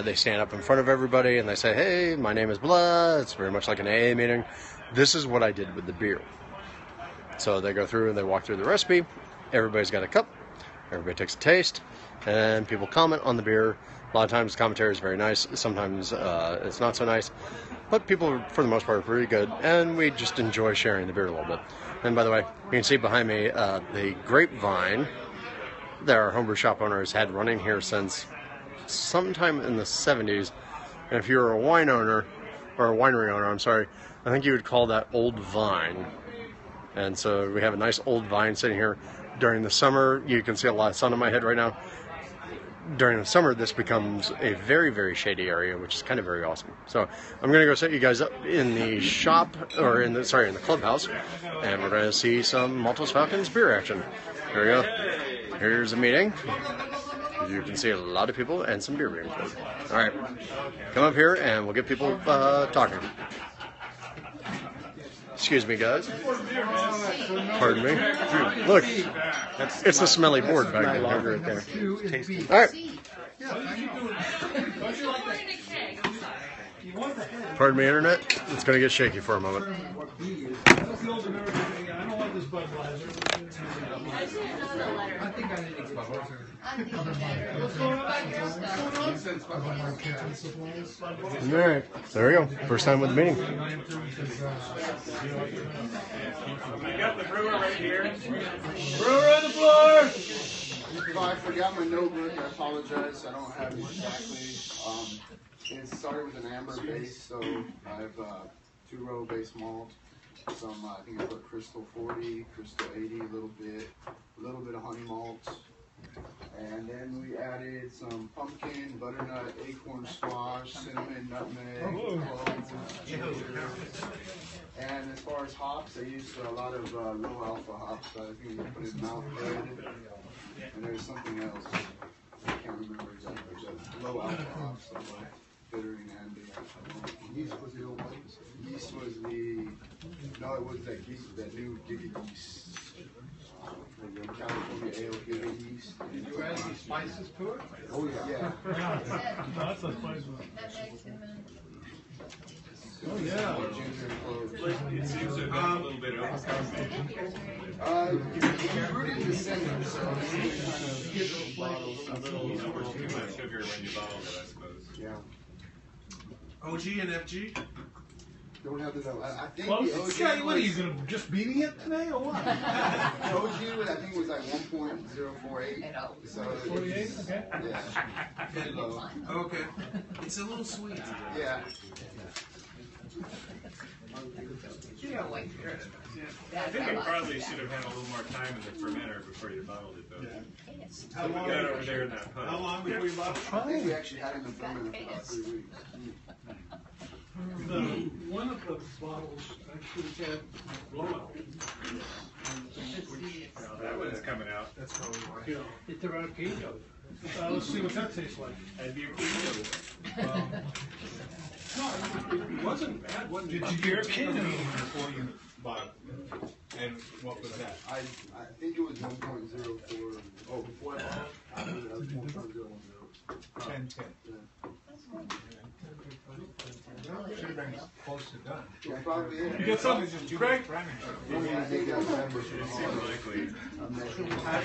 They stand up in front of everybody and they say, hey, my name is blah. It's very much like an AA meeting. This is what I did with the beer. So they go through and they walk through the recipe. Everybody's got a cup. Everybody takes a taste. And people comment on the beer. A lot of times commentary is very nice. Sometimes it's not so nice. But people, for the most part, are pretty good. And we just enjoy sharing the beer a little bit. And by the way, you can see behind me the grapevine that our homebrew shop owner has had running here since sometime in the 70s. And if you're a wine owner, or a winery owner, I'm sorry, I think you would call that old vine. And so we have a nice old vine sitting here. During the summer, you can see a lot of sun on my head right now. During the summer, this becomes a very, very shady area, which is kind of very awesome. So I'm going to go set you guys up in the shop, or in the clubhouse, and we're going to see some Maltose Falcons beer action. Here we go. Here's a meeting. You can see a lot of people and some beer being poured. All right, come up here and we'll get people talking. Excuse me, guys. Pardon me. Look, it's the smelly board back there. Right there. All right. Pardon me, Internet. It's going to get shaky for a moment. Alright, there we go. First time with the meeting. I got the brewer right here. Brewer on the floor! If I forgot my notebook, I apologize. I don't have it exactly. It started with an amber base, so I have 2-row base malt. Some, I think I put Crystal 40, Crystal 80, a little bit of honey malt. And then we added some pumpkin, butternut, acorn squash, cinnamon, nutmeg, cloves, ginger. And as far as hops, I used a lot of low alpha hops. I think we put in Mount Red. And there's something else. I can't remember exactly. Just low alpha hops. So bittering and the yeast was the old one. Yeast was the, no, it was that yeast, that new Giga yeast. The California ale Giga yeast. Did you add some spices to it? Oh yeah. That's a spice one. Oh yeah. It seems to have been a little bit you brewed it in December, so it's kind of get bottles. a little too much sugar when you bottle it, I suppose. Yeah. OG and FG? Don't have to know. I think Well, the OG Scotty, what are you going to just beating it today or what? OG was, I think, was like 1.048. So 48? Okay. Yeah. Low. Okay. It's a little sweet. Yeah. I think it probably should have had a little more time in the fermenter before you bottled it, though. How So we long got over there in that pub. How long before you bought I think we actually had it in the fermenter for about 3 weeks. One of the bottles actually had blowout. That one's coming out. That's probably why. Yeah, it's the Arcadio. Let's see what that tastes like. That'd be a cool No, it wasn't bad. Wasn't Did you get a kid before you bought it? And what was that? I think it was 1.04. Oh, before I bought it, I was 1.010. 10. Should have been close to done. Yeah, probably is. You get some, Greg? How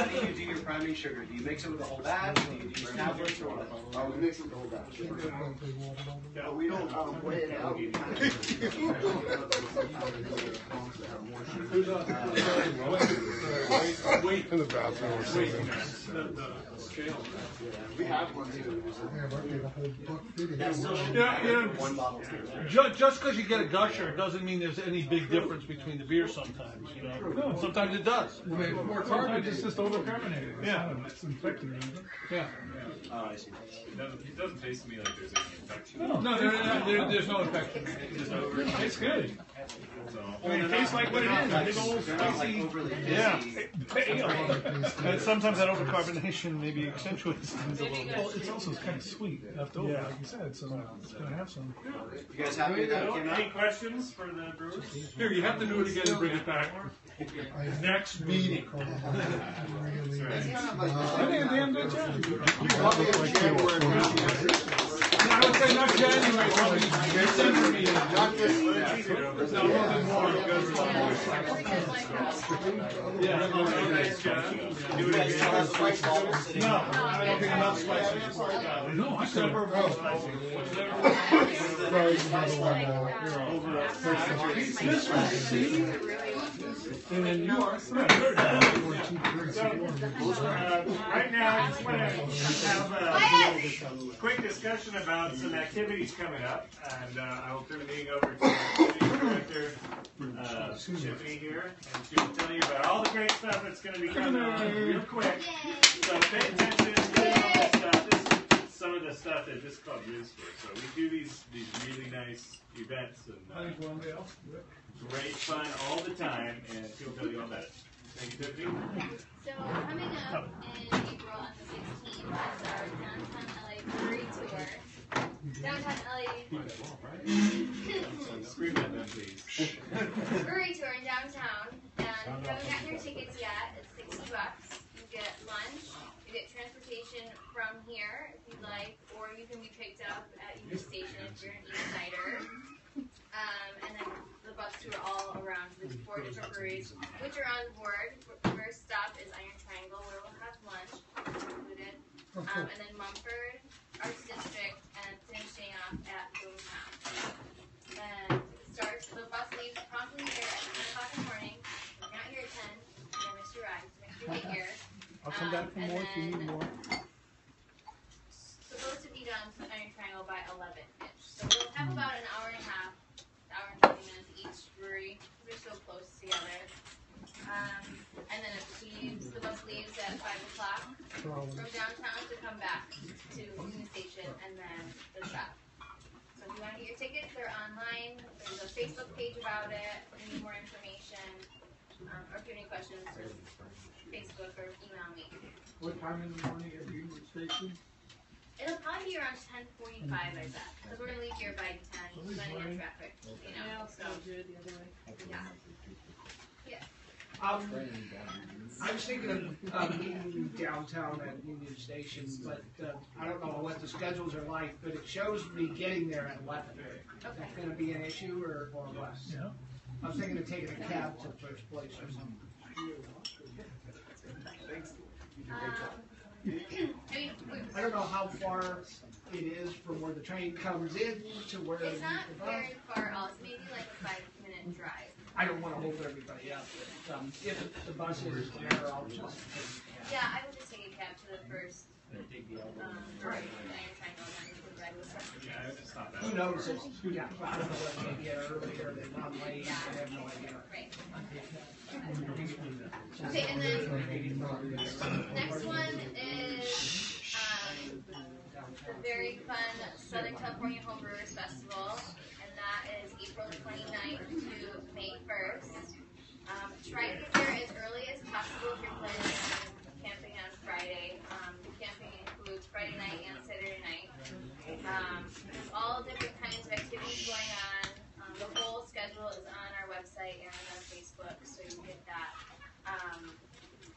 do you do your priming sugar? Do you mix it with the whole batch? Do you use tablets or what? Oh, we mix it with the whole batch. Yeah, we don't weigh it out. Wait in the bathroom. We have one too. Just because you get a gusher doesn't mean there's any big difference between the beers sometimes. You know? Sometimes it does. More carbon, it's just over-carbonated. Yeah. It's infected. Yeah. Oh, I see. It doesn't taste to me like there's any infection. No, there's no infection. It's good. I mean, it tastes like what it is. A big old spicy. Yeah. And sometimes that overcarbonation maybe accentuates things a little bit. Well, it's also kind of sweet left over, like you said, so it's going to have some. You guys happy with that? Any questions for the brewers? Here, you have to do it again and bring it back. Next meeting. You did a damn good job. I would say not January, probably December meeting. Yeah. Do you guys still have spice balls sitting? No, I don't think enough spices. No, I said And then you are Right now, I just want to have a quick discussion about some activities coming up, and I will turn the meeting over to our city director, Tiffany here, and she will tell you about all the great stuff that's going to be coming on real quick. So pay attention to all this stuff. This is some of the stuff that this club is for. So we do these really nice events and great fun all the time, and she'll tell you all about it. Thank you, Tiffany. So coming up in April on the 16th is our Downtown LA Brewery Tour. Downtown LA Scream at them, please. Brewery Tour in downtown. And if you haven't gotten your tickets yet, it's $60. You get lunch, you get transportation from here if you'd like, or you can be picked up at your station if you're an East-Sider. And then the bus tour all around the 4 different breweries, which are on board. The first stop is Iron Triangle, where we'll have lunch included. And then Mumford, Arts District, and finishing off at Boomtown. And the bus leaves promptly here at 10 o'clock in the morning. If you're not here at 10, you're going to miss your ride, so make sure you get here. I'll come back for more if you need more. Supposed to be done to Iron Triangle by 11-ish. So we'll have about an hour and a half, hour and 20 minutes each brewery. They're so close together. And then the bus leaves at 5 o'clock from downtown to come back to Union Station and then the shop. So if you want to get your tickets, they're online. There's a Facebook page about it. If you need more information, or if you have any questions, just Facebook or email me. What time in the morning at Union Station? It'll probably be around 10:45, I bet, because we're gonna leave here by 10, depending on traffic. You know, so good the other way. Yeah. I was thinking of meeting downtown at Union Station, but I don't know what the schedules are like, but it shows me getting there at 11. Is that going to be an issue or what? Yeah. I was thinking of taking a cab to the first place or something. I don't know how far it is from where the train comes in to where it's not very far off. It's maybe like a 5-minute drive. I don't want to hold everybody up. But, if the bus is there, I'll just yeah, I would just take a cab to the first. Right. Who knows if I don't know if they get early or they run late. I have no idea. Right. Okay, and then next one is the very fun Southern California Homebrewers Festival, and that is April 29th to May 1st. Try to get there as early as possible if you're planning on camping on Friday. Camping includes Friday night and Saturday night. There's all different kinds of activities going on. The whole schedule is on our website and on Facebook, so you can get that.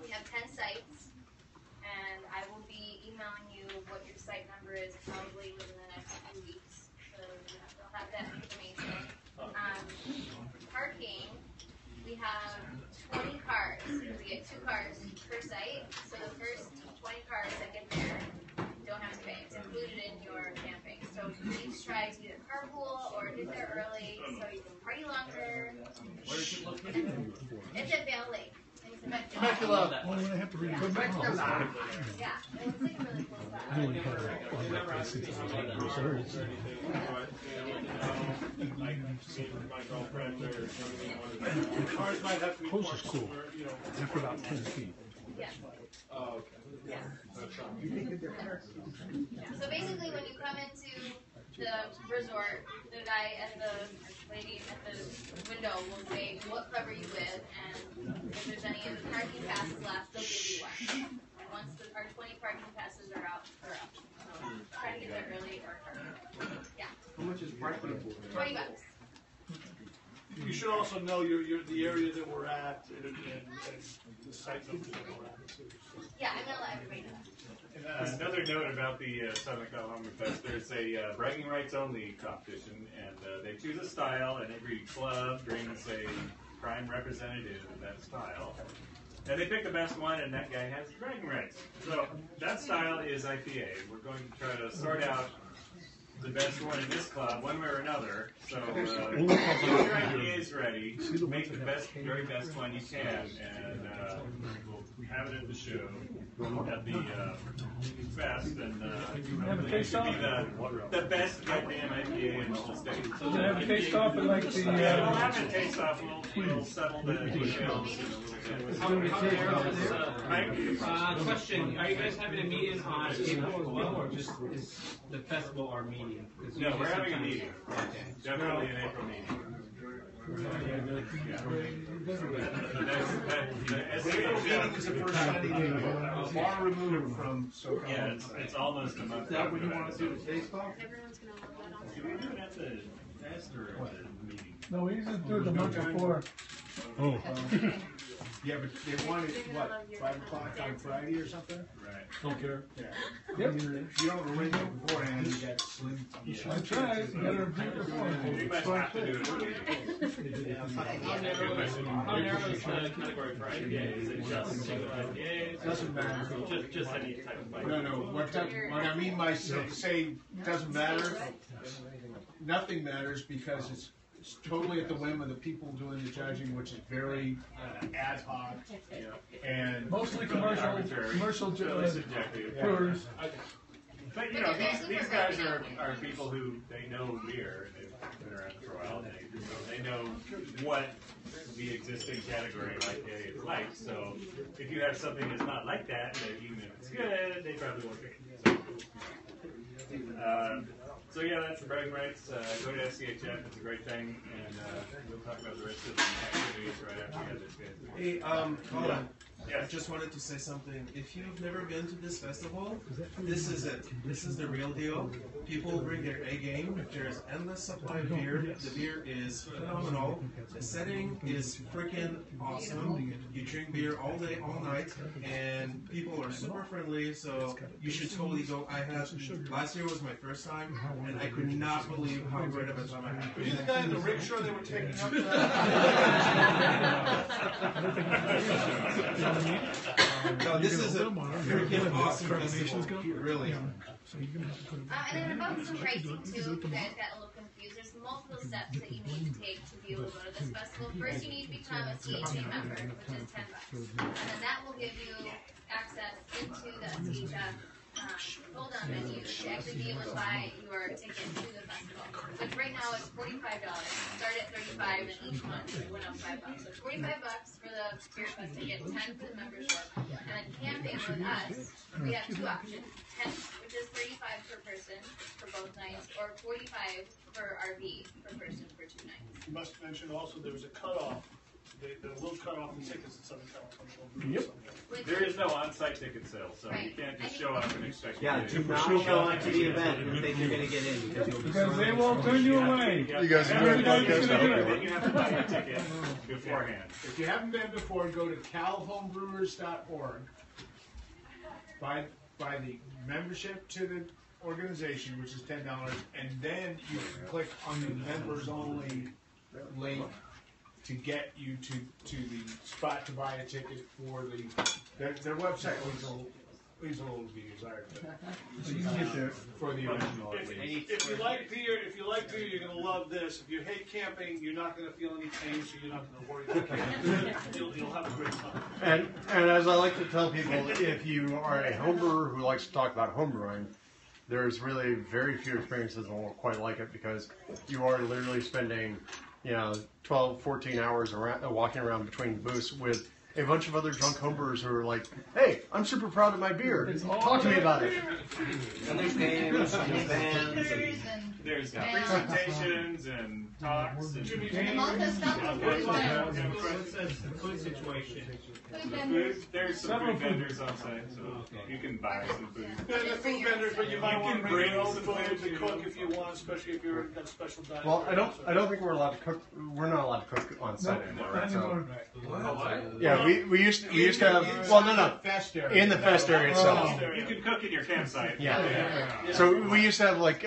We have 10 sites, and I will be emailing you what your site number is probably within the next few weeks. So you'll have that information. Parking, we have 20 cars. We get 2 cars per site. So the first 20 cars that get there don't have to pay. It's included in your camping. So please try to either carpool or get there early so you can party longer. Where is it located? It's at Vail Lake. Temecula. Well, I'm going to have to read it. Temecula. Yeah, it looks like a really cool spot. I only had on that basis. Hose is cool. After about 10 feet. Yeah. Oh, okay. Yeah. Yeah. So basically, when you come into the resort, the guy and the lady at the window will say what club are you with, and if there's any of the parking passes left, they'll give you one. Once our 20 parking passes are out, they're out. So try to get there early or yeah. How much is parking for? $20. You should also know the area that we're at and the site numbers that we're at. Yeah, I'm gonna let everybody know. And, another note about the Southern California Fest, there's a bragging rights only competition, and they choose a style, and every club brings a prime representative of that style. And they pick the best one, and that guy has bragging rights. So that style is IPA. We're going to try to sort out the best one in this club, one way or another. So if your IPA is ready, make the best, very best one you can, and we'll have it at the show at the fest, and it should be the best goddamn IPA in the whole state. So we'll have a taste off and like the. We'll have a taste off. We'll settle the details in a little bit. Question: are you guys having a meeting on April as well, or just is the festival our meeting? No, we're having a meeting. Okay. Definitely an April meeting. Far removed from SoCal. Yeah, it's almost a month. Is that when you want to do the taste off? Everyone's gonna love that on. Should we do it at the fest or at the meeting? No, we usually do it the month before. Oh. Yeah, but they want it, what, 5 o'clock on Friday or something? Right. Don't care. Yeah. Yep. If you don't arrange it beforehand, you got slim. I tried. You gotta do it beforehand. You might have to do it. How narrow is the category for IPA? Is it just single IPA? Doesn't matter. Just any type of IPA? No. What I mean by say doesn't matter, nothing matters because it's totally at the whim of the people doing the judging, which is very ad hoc and mostly commercial brewers. But you know, these guys are people who they know beer. They've been around for a while. They know what the existing category of IPA is like. So if you have something that's not like that, even if it's good, they probably won't pick it. So yeah, that's the bragging rights. Go to SCHF, it's a great thing, and we'll talk about the rest of the activities right after we have this guy. Hey, Colin, yeah. I just wanted to say something. If you've never been to this festival, this is it. This is the real deal. People bring their A game. There's endless supply of beer. The beer is phenomenal. The setting is freaking awesome. You drink beer all day, all night, and people are super friendly, so you should totally go. Last year was my first time, and I could not believe how great of a time I had. Were you the guy in the rickshaw they were taking up No, this is a freaking awesome festival. Really. And then about some pricing too, if you guys got a little confused, there's multiple steps that you need to take to be able to go to this festival. First, you need to become a CHA member, which is $10. And then that will give you access into the CHF hold-on menu to actually be able to buy your ticket to the festival. Which right now is $45. Start at $35, and each month it went up $5. So $45 for the Beer Fest ticket, $10 for the membership. And then camping with us, we have two options: $10, which is $35 per person for both nights, or $45 for RV per person for 2 nights. You must mention also there was a cutoff. They will cut off the tickets in Southern California. Yep. There is no on-site ticket sale, so you can't just show up and expect Yeah, to do not show up to the event and think you're going to get in because they won't turn you away. You guys are doing that. You have to buy your ticket beforehand. If you haven't been before, go to calhomebrewers.org. Buy the membership to the organization, which is $10, and then you click on the members only link to get you to the spot to buy a ticket for their website leaves a little to be desired. So you can get there for the original. If you like beer, you're going to love this. If you hate camping, you're not going to feel any pain, so you're not going to worry about camping. You'll have a great time. And as I like to tell people, if you are a home brewer who likes to talk about home brewing, there's really very few experiences that won't quite like it, because you are literally spending 12, 14 hours walking around between booths with a bunch of other drunk homebrewers who are like, "Hey, I'm super proud of my beer. Talk to me about it." And there's games, and there's bands, and there's presentations and talks. And food situation. There's some food vendors on site, so you can buy some food. Yeah, the food vendors, but you might want to bring your own some food to you cook know. if you want, especially if you're got a special diet. Well, I don't think we're allowed to cook. We're not allowed to cook on site anymore, right? So, yeah, we used to have. Well, no, in the fest area itself. You can cook in your campsite. Yeah. So we used to have like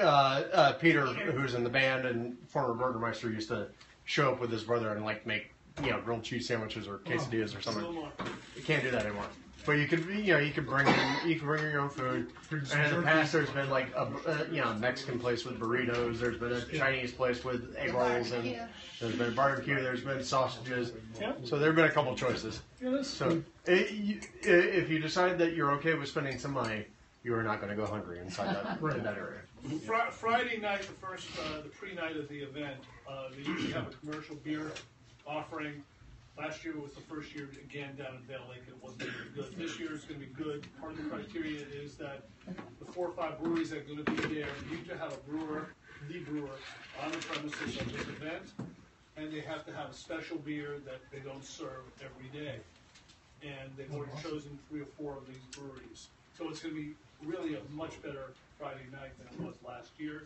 Peter, who's in the band and former Burgermeister, used to show up with his brother and like make grilled cheese sandwiches or quesadillas or something. You can't do that anymore. But you could you could bring your own food. And in the past, there's been like a Mexican place with burritos. There's been a Chinese place with egg rolls, and there's been barbecue. There's been sausages. So there have been a couple choices. So if you decide that you're okay with spending some money, you are not going to go hungry inside that area. Friday night, the pre-night of the event, they usually have a commercial beer offering. Last year was the first year, again, down in Vale Lake, it wasn't very good. This year is going to be good. Part of the criteria is that the 4 or 5 breweries that are going to be there need to have the brewer, on the premises of this event, and they have to have a special beer that they don't serve every day. And they've already chosen 3 or 4 of these breweries. So it's going to be really a much better Friday night than it was last year.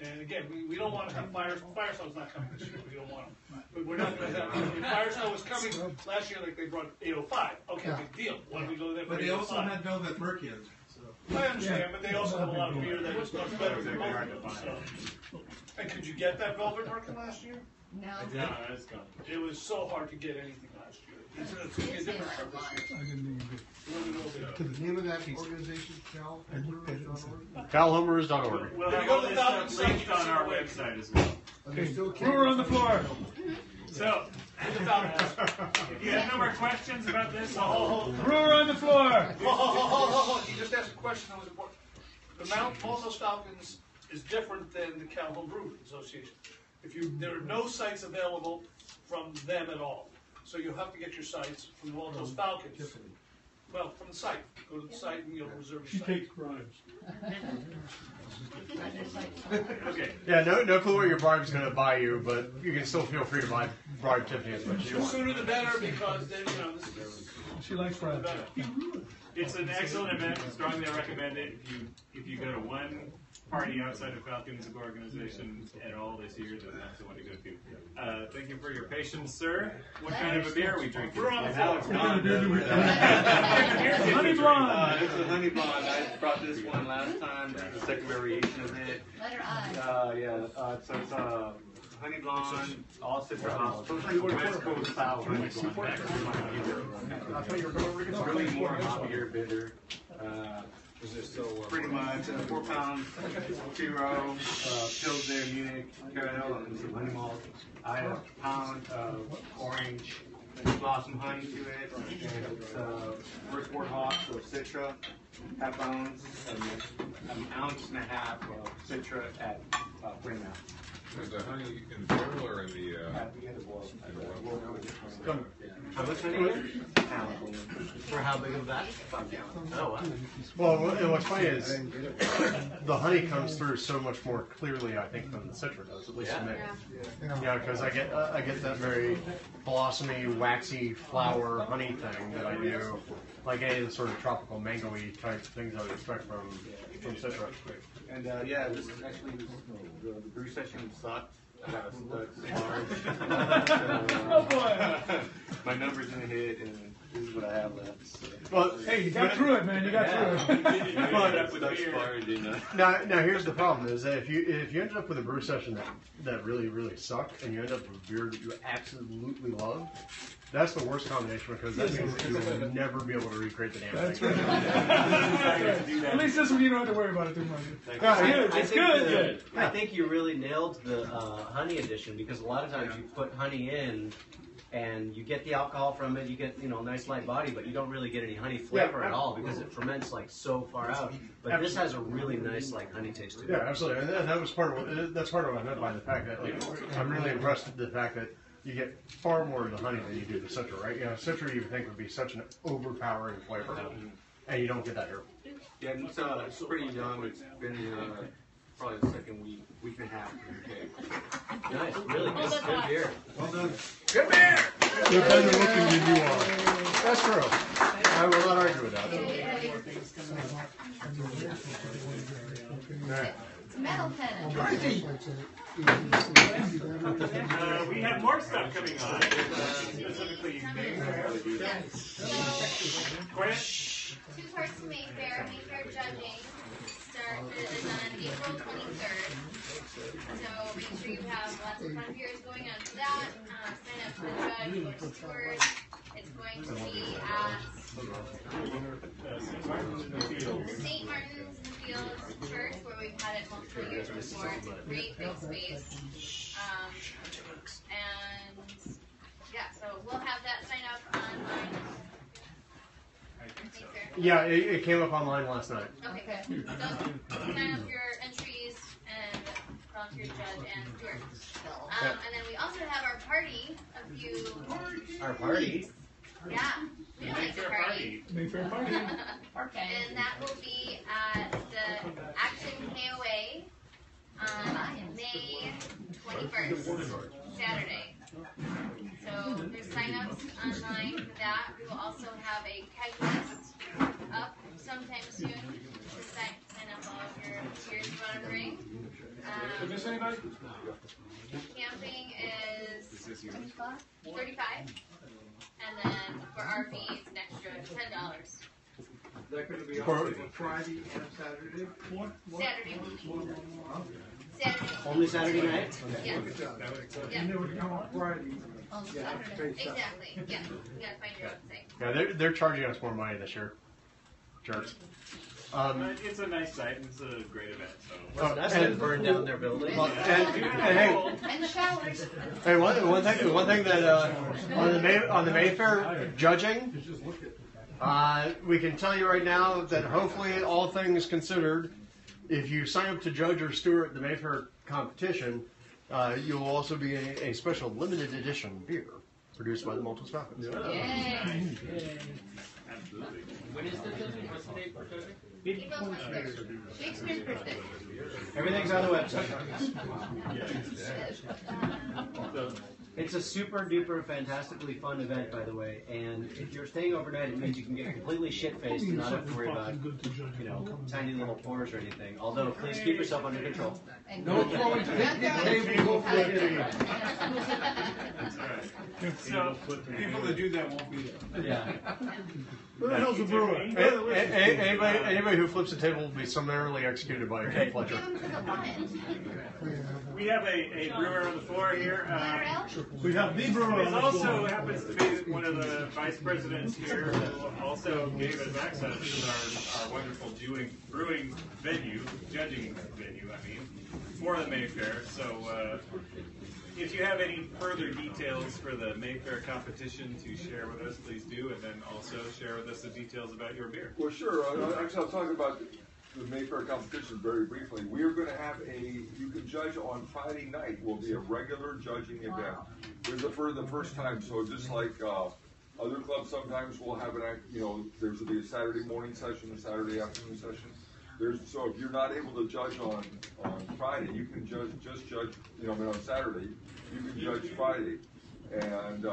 And again, we don't want to have Firestar's not coming this year. We don't want them. But we're not going to have. If Firestar was coming last year, like they brought 805. Okay, big deal. Why don't we go there for But they 805? also had Velvet Merkin. So. I understand, but they also have a lot of beer that was much better than both of them. So. And could you get that Velvet Merkin last year? No. No, it's gone. It was so hard to get anything last year. It's going to be a different trip this year. I didn't think you did. To the name of that organization, CalHomebrewers.org. We'll have all this stuff linked on our website as well. Brewer on the floor. So, if you have no more questions about this, Brewer on the floor. Hold. You just asked a question that was important. The Maltose Falcons is different than the Calhoun Brewing Association. There are no sites available from them at all. So you'll have to get your sites from the Maltose Falcons. Well, from the site. Go to the site and you'll reserve your site. She takes bribes. Okay. Yeah, no clue what your bribe's going to buy you, but you can still feel free to bribe Tiffany as much as you The want. sooner the better, because then, this is... She likes bribes. It's an excellent event. Strongly recommend it. If you go to one party outside of Falcons organization at all this year, then that's the one to go to. Thank you for your patience, sir. What kind of a beer are we drinking? Honey Honey blonde. This is honey blonde. I brought this one last time. This is the second variation of it. Letter I. So it's honey blonde, all citrus hops. So it's like West Coast style honey blonde. It's really more hoppier, bitter. Pretty much 4 pounds, 2-row, Pilsner, Munich, caramel, and some honey malt. I have a pound of orange blossom honey to it, and it's first wort hops, so Citra, half ounce, and an ounce and a half of Citra at Green Mountain. Is the honey in the barrel or in the... At the end of boil. How much honey? For how big of that? Oh, wow. Well, what's funny is the honey comes through so much more clearly, I think, than the Citra does, at least to me. Yeah, because I get that very blossomy, waxy flower honey thing that I do, like any of the sort of tropical mango-y type things I would expect from Citra. And this is actually the brew session sucked. I got a stud Oh boy! My number's gonna hit, and this is what I have left. So. Well, hey, you got through it, man. You got through it. Now here's the problem: is that if you ended up with a brew session that really really sucked, and you end up with beer that you absolutely love, that's the worst combination because that means that you will never be able to recreate the damn thing. That's right. At least this one you don't have to worry about it too much. It's good. I think you really nailed the honey addition because a lot of times you put honey in and you get the alcohol from it, you get nice light body, but you don't really get any honey flavor at all because it ferments like so far out. But this has a really nice like honey taste to it. Yeah, absolutely, and that was part of what I meant by the fact that I'm really impressed with the fact that you get far more of the honey than you do the citra, right? You know, citra you would think would be such an overpowering flavor, and you don't get that here. Yeah, it's pretty young. It's been probably the second week and a half. Okay. Nice, really good beer. Well done. Good beer! They're better looking than you are. That's true. I will not argue with that. It's metal pen. We have more stuff coming on, specifically Mayfair. Quinn? 2 parts of Mayfair. Mayfair judging is on April 23rd. So make sure you have lots of fun beers going on for that. Sign up for the judge or steward. It's going to be at the St. Martin's in the Fields Church, where we've had it multiple years before. It's a great big space. And yeah, so we'll have that sign up online. Yeah, it came up online last night. Okay, good. So sign up your entries and volunteer judge and steward. And then we also have our party a few. Our party? Yeah. We like the party. Mayfair party. And that will be at the Acton KOA on May 21st, Saturday. So there's sign-ups online for that. We will also have a keg list up sometime soon to sign up all of your beers you want to bring. Miss anybody? Camping is $35. And then for RV, it's an extra $10. That could be For Friday and Saturday. Saturday. Saturday. Only Saturday night? Yeah. And they would come on Friday. On Saturday. Exactly. Yeah. You gotta find your own thing. Yeah, they're charging us more money this year. Jerks. It's a nice site and it's a great event. So that's going to burn down their building. And hey, And the showers. hey, one thing that on the Mayfair judging, we can tell you right now that hopefully, all things considered, if you sign up to judge or steward at the Mayfair competition, you will also be a special limited edition beer produced by the Maltose Falcons. Yay. Absolutely. When is the judging? What's the date for judging? Shakespeare's birthday. Everything's on the website. It's a super duper fantastically fun event, by the way. And if you're staying overnight, it means you can get completely shit faced and not have to worry about, tiny little pores or anything. Although, please keep yourself under control. No throwing table. So people that do that won't be there. Yeah. Where the hell's the brewer? Anybody who flips a table will be summarily executed by a Ken Fletcher. We have a brewer on the floor here. We have the brewer on He the also floor. happens to be one of the vice presidents here who also gave us access to our wonderful brewing venue, judging venue, for the Mayfair. So if you have any further details for the Mayfair competition to share with us, please do, and then also share with us the details about your beer. Well, sure. Actually, I'll talk about the Mayfair competition very briefly. We are going to have you can judge on Friday night. Will be a regular judging event. This is for the first time, so just like other clubs, sometimes we'll have there's will be a Saturday morning session, a Saturday afternoon session. So if you're not able to judge on Friday, you can judge on Saturday, you can judge Friday. And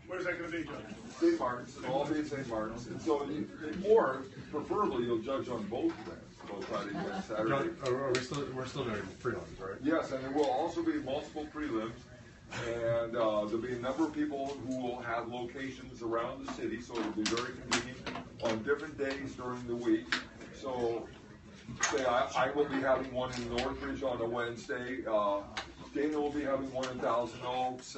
where's that going to be, John? St. Martin's. It'll all be at St. Martin's. And so, or preferably, you'll judge on both events, both Friday and Saturday. We're still doing prelims, right? Yes, and there will also be multiple prelims. And there'll be a number of people who will have locations around the city, so it'll be very convenient on different days during the week. So, say I will be having one in Northridge on a Wednesday. Dana will be having one in Thousand Oaks.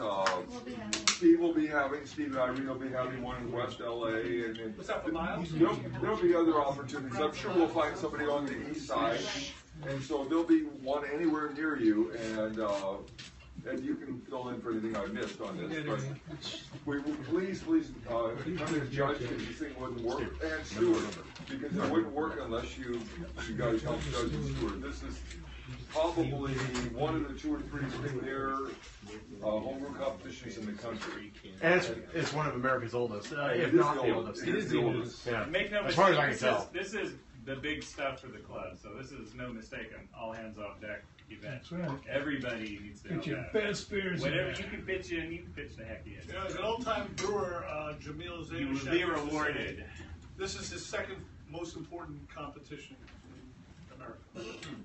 Steve and Irene will be having one in West LA. And then, what's up with Miles? There'll be other opportunities. I'm sure we'll find somebody on the east side. And so there'll be one anywhere near you. And and you can fill in for anything I missed on this, but please, come and judge because this thing wouldn't work, and Stewart, because it wouldn't work unless you guys help judge and Stewart. This is probably one of the 2 or 3 premier homebrew competitions in the country. And it's one of America's oldest, if not the oldest. It is the oldest. Yeah. Make no as far as I mistake, can tell. this is the big stuff for the club. So this is no mistake an all hands off deck event. That's right. Everybody needs to Get help your out. best beers in Whatever there. you can pitch in, you can pitch the heck in. Yeah, as an old-time brewer, Jamil You will Zaydeh be rewarded. This is his second most important competition in America.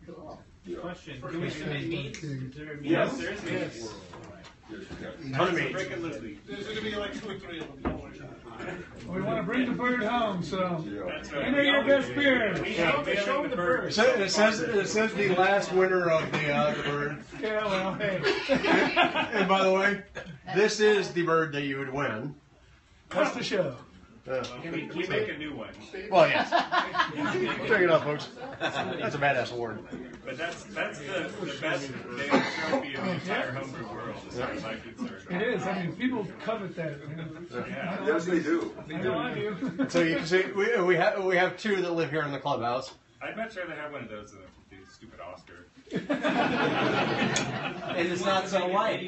Cool. Question: do we submit meats? Is there a meat? Yes, there's meats. Yes. Ton of meats. There's going to be like 2 or 3 of them. We want to bring the bird home, so That's right. enter your best beer. Show them the bird. It says the last winner of the bird. Yeah, well, hey. And by the way, this is the bird that you would win. That's the show. We make a new one. Well, yes. Check it out, folks. That's a badass award. But that's the best damn trophy in the entire homebrew world, as far as I'm concerned. It is. I mean, people covet that. Yes, they do. I know I do. So you can see we have 2 that live here in the clubhouse. I'd much rather have one of those than the stupid Oscar. And it's not so white.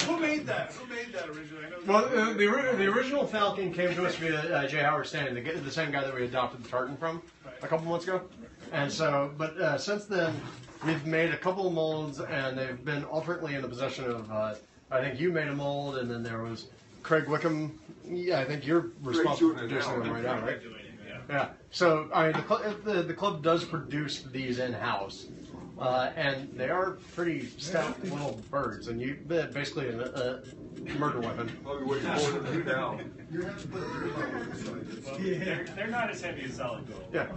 Who made that? Who made that originally? I know Well, the original Falcon came to us via Jay Howard Stanley, the same guy that we adopted the tartan from a couple months ago. And so, but since then, we've made a couple of molds, and they've been alternately in the possession of, I think you made a mold, and then there was Craig Wickham. Yeah, I think you're responsible for producing them right now, right? Yeah. So, I mean, the club does produce these in-house. And they are pretty stout little birds, and you basically a murder weapon. Probably what you're holding to do now. They're not as heavy as solid gold. Yeah,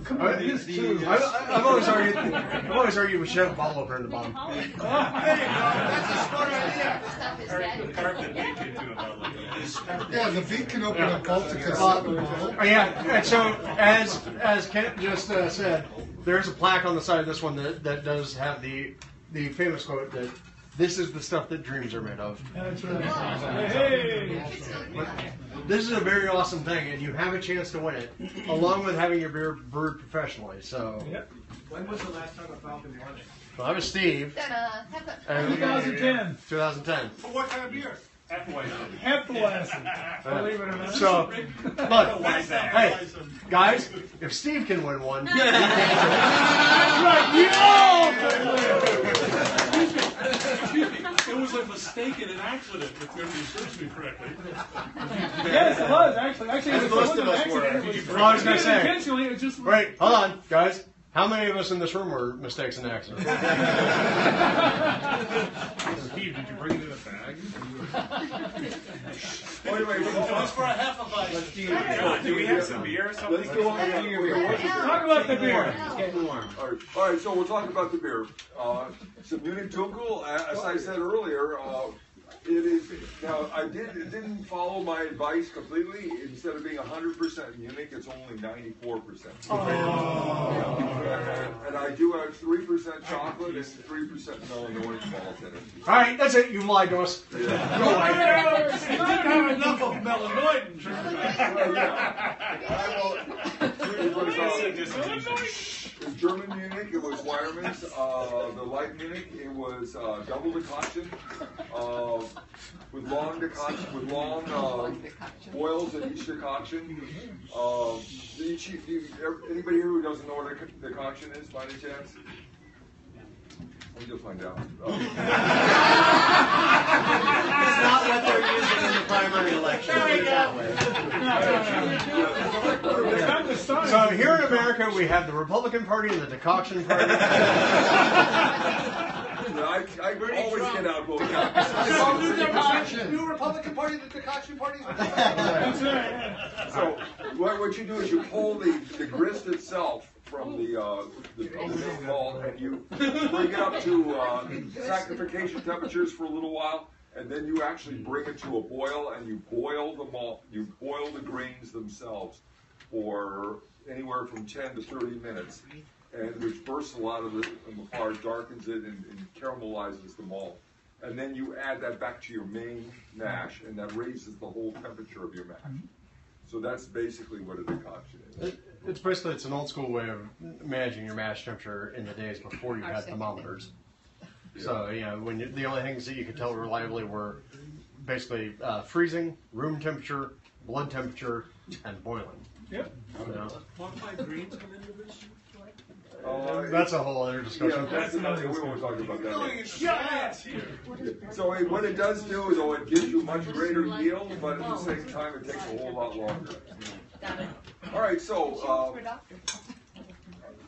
I've always argued we should have a bottle opener in the bottom. That's a smart idea. Carve the beak into a bottle of gold. Yeah, the beak can open up both the Yeah, and so as Kent just said, there's a plaque on the side of this one that does have the famous quote that this is the stuff that dreams are made of. That's right. Hey! But this is a very awesome thing, and you have a chance to win it, along with having your beer brewed professionally. So, Yep. When was the last time a Falcon won it? well, I was Steve. And 2010. 2010. For what kind of beer? Hefeweizen. Believe it or not. So, look, hey, guys, if Steve can win one, you can. It was a mistake and an accident, if memory serves me correctly. Yes, it was actually. Actually, As it most wasn't of an us were. accident. It was I was going to say. intentionally. It just Wait, hold on, guys. How many of us in this room were mistakes and accidents? Steve, did you bring it in a bag? Wait, That's for a half a bite. Do we have some beer or something? Let's go on to the beer. Talk about the beer. It's getting warm. All right, so we'll talk about the beer. Some Munich Dunkel, as I said earlier, it is, now it didn't follow my advice completely. Instead of being 100% Munich, it's only 94%. And I do have 3% chocolate and 3% melon orange balls in it. All right, that's it. You've lied to us. You didn't have enough of melanoid in Germany. It was German Munich, it was Weiermann's, the light Munich, it was double decoction, with long decoction, with long boils in each decoction. Anybody here who doesn't know what a decoction is, by any chance? I think you'll find out. It's not what they're using in the primary election. Put it that way. So here in America, we have the Republican Party and the Decoction Party. I always get out both New Republican Party, the Decoction Party. So what you do is you pull the grist itself from the malt and you bring it up to sanctification temperatures for a little while, and then you actually bring it to a boil and you boil the malt, you boil the grains themselves for anywhere from 10 to 30 minutes. and which bursts a lot of the flour, darkens it, and caramelizes the malt. And then you add that back to your main mash, and that raises the whole temperature of your mash. So that's basically what a decoction is. It's an old school way of managing your mash temperature in the days before you had thermometers. So the only things that you could tell reliably were basically freezing, room temperature, blood temperature, and boiling. Yep. Quantified grains come into this? That's a whole other discussion. Yeah, that's another. We won't talk about that. Shots here. So what it does do, though, it gives you much greater yield, but at the same time, it takes a whole lot longer. All right, so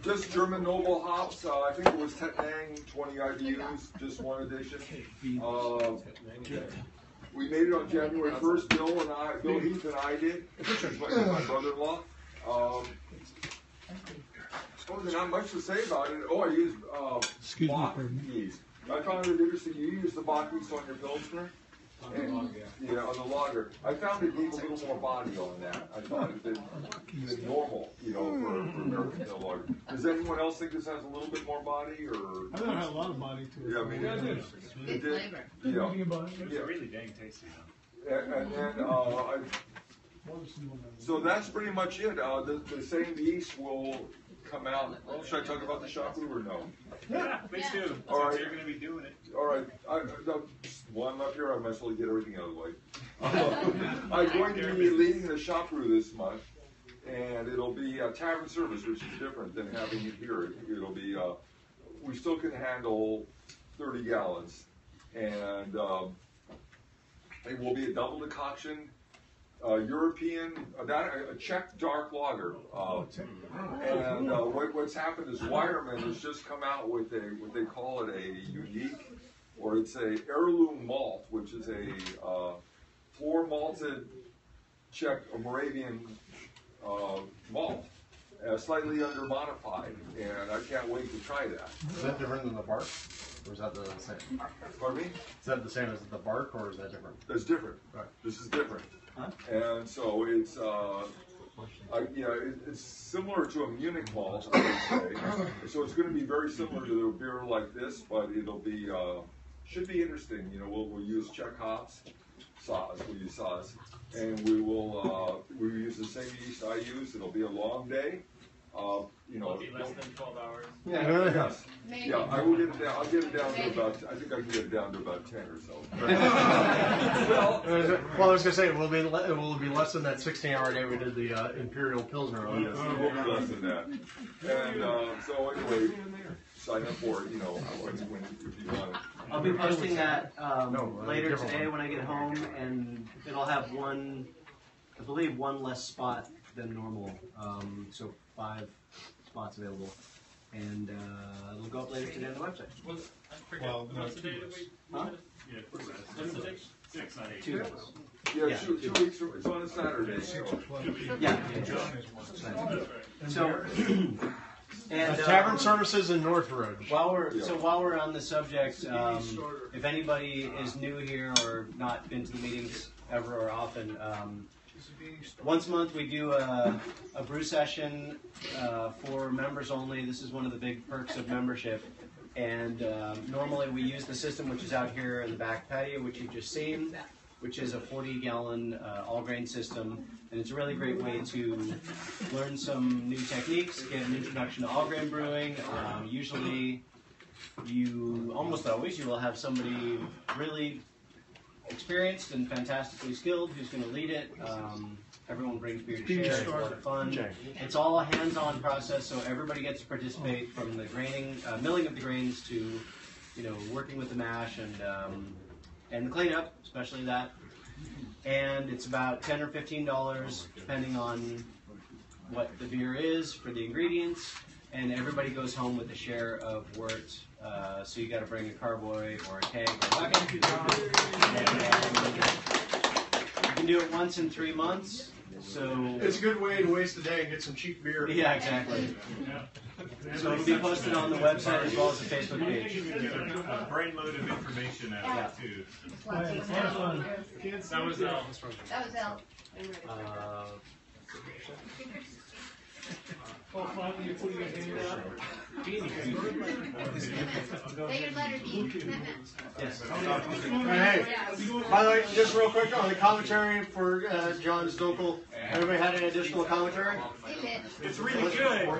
just German noble hops. I think it was Tettnang, 20 IBUs, just one edition. We made it on January 1st. Bill Heath and I did. My brother-in-law. There's not much to say about it. I used Bach yeast. I found it interesting. You use the Bach yeast on your Pilsner. On the lager. I found it needs a little more body on that. I thought it than normal, for American Pale lager. Does anyone else think this has a little bit more body, or? I thought it had a lot of body to it. Yeah, I mean, it did. It's really dang tasty, though. And then so that's pretty much it. The same yeast will come out. Well, should I talk about the shop brew or no? Yeah, please do. All right. You're going to be doing it. All right. While I'm up here, I might as well get everything out of the way. I'm going to be leading the shop brew this month, and it'll be a tavern service, which is different than having it here. It'll be, we still can handle 30 gallons, and it will be a double decoction. European, a Czech dark lager, and what's happened is Wireman has just come out with what they call it a unique, or it's a heirloom malt, which is a floor malted Czech or Moravian malt, slightly under modified, and I can't wait to try that. Is that different than the bark? Or is that the same? Pardon me? Is that the same as the bark, or is that different? That's different. Right. This is different. Huh? And so it's it's similar to a Munich malt, I would say. So it's going to be very similar to a beer like this, but it'll be should be interesting. We'll use Czech hops, we'll use sauce, and we will use the same yeast I use. It'll be a long day. It'll be less than 12 hours. Yeah, yes. Maybe. Yeah, I will get it down. I'll get it down to about. I think I can get it down to about 10 or so. well, I was gonna say it will be less than that 16-hour day we did the Imperial Pilsner on. Yes, it will be less than that. And so anyway, sign up for it. If you want it. I'll be posting that later today when I get home, and it'll have I believe one less spot than normal. So 5 spots available, and it'll go up later today on the website. What's the date of the week? Huh? Yeah, what's the date? 6, not 8. 2 days. Yeah, 2 weeks. It's on a Saturday. Yeah. So. And tavern services in North Road. While we're on the subject, if anybody is new here or not been to the meetings ever or often, once a month we do a brew session for members only. This is one of the big perks of membership. And normally we use the system which is out here in the back patio, which you've just seen, which is a 40-gallon all-grain system. And it's a really great way to learn some new techniques, get an introduction to all-grain brewing. Usually, almost always, you will have somebody really experienced and fantastically skilled who's going to lead it. Everyone brings beer to share. It's a lot of fun. It's all a hands-on process, so everybody gets to participate from the graining, milling of the grains to, working with the mash and the cleanup, especially that. And it's about $10 or $15, depending on what the beer is for the ingredients. And everybody goes home with a share of wort. So you got to bring a carboy or a keg or a bucket. You can do it once in 3 months. So it's a good way to waste the day and get some cheap beer. Yeah, exactly. So it'll be posted on the website as well as the Facebook page. A brain load of information out too. That was Elle. Oh, finally you're putting your hand out. They your letter D, commitment. Yes. Hey, by the way, just real quick on the commentary for John's Dunkel. Anybody had any additional commentary? It's really good. Or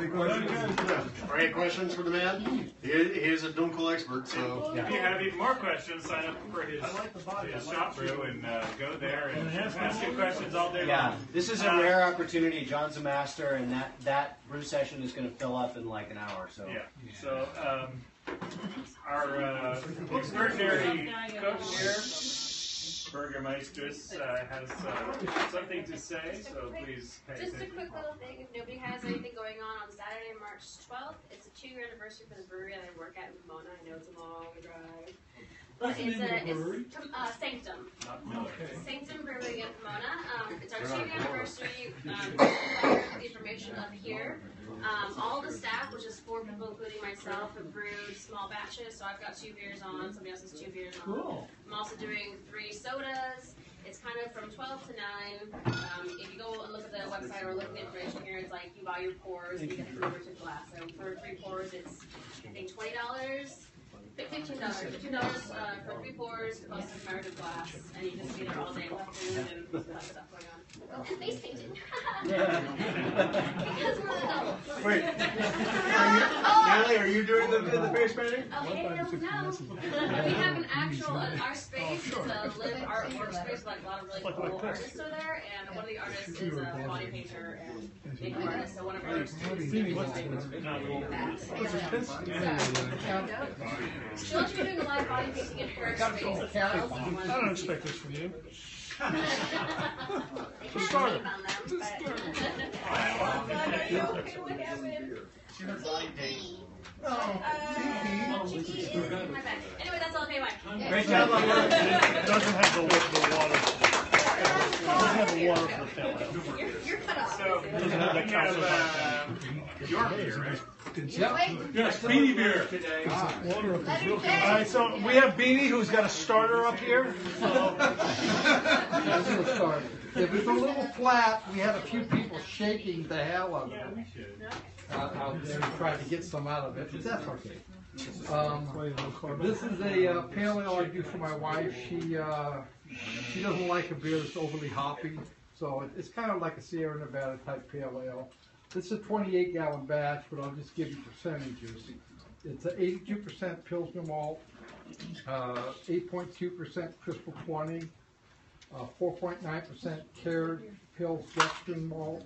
any questions for the man? He is a Dunkel expert, so. If you have even more questions, sign up for his shop brew and go there and ask him questions all day long. Yeah, this is a rare opportunity. John's a master, and that brew session is going to fill up in like an hour. So yeah. So our extraordinary cook here, Burgermeistress, has something to say. So please pay Just a attention. quick little thing, if nobody has anything going on Saturday, March 12th, it's a 2-year anniversary for the brewery that I work at in Pomona. I know it's a long drive. But What's the name of the brewery? Sanctum. Okay. Sanctum Brewing in Pomona. It's our 2-year anniversary. The information up here. All the staff, which is 4 people, including myself, have brewed small batches. So I've got 2 beers on. Somebody else has 2 beers on. Cool. I'm also doing 3 sodas. It's kind of from 12 to 9. If you go and look at the website or look at the information here, it's like you buy your pours and you get a commemorative glass. So for 3 pours, it's I think $20. $15 for 3 pours plus a commemorative glass, and you just be there all day with food and all that stuff going on. Oh, and face painting. Because we're adults. Wait, Natalie, are you doing the face painting? Oh, hell no. We have an actual, our space is a live art workspace, like a lot of really cool artists are there, and one of the artists is a body painter and makeup artist, so one of our students she'll actually be doing a live body painting in her space. I don't expect this from you. Just start it. Anyway, that's all I pay my. Great job on that. It doesn't have the water. It doesn't have the water for the pale. You're cut off. So Doesn't have that your beer, right? Yes, Beanie beer today. All right, so we have Beanie, who's got a starter up here. If it's a little flat, we had a few people shaking the hell out of it. Out there trying to get some out of it, but that's okay. This is a pale ale I do for my wife. She doesn't like a beer that's overly hoppy, so it's kind of like a Sierra Nevada type pale ale. This is a 28-gallon batch, but I'll just give you percentages. It's an 82% Pilsner malt, 8.2% Crystal 20, 4.9% Carrot Pills Dextrin malt,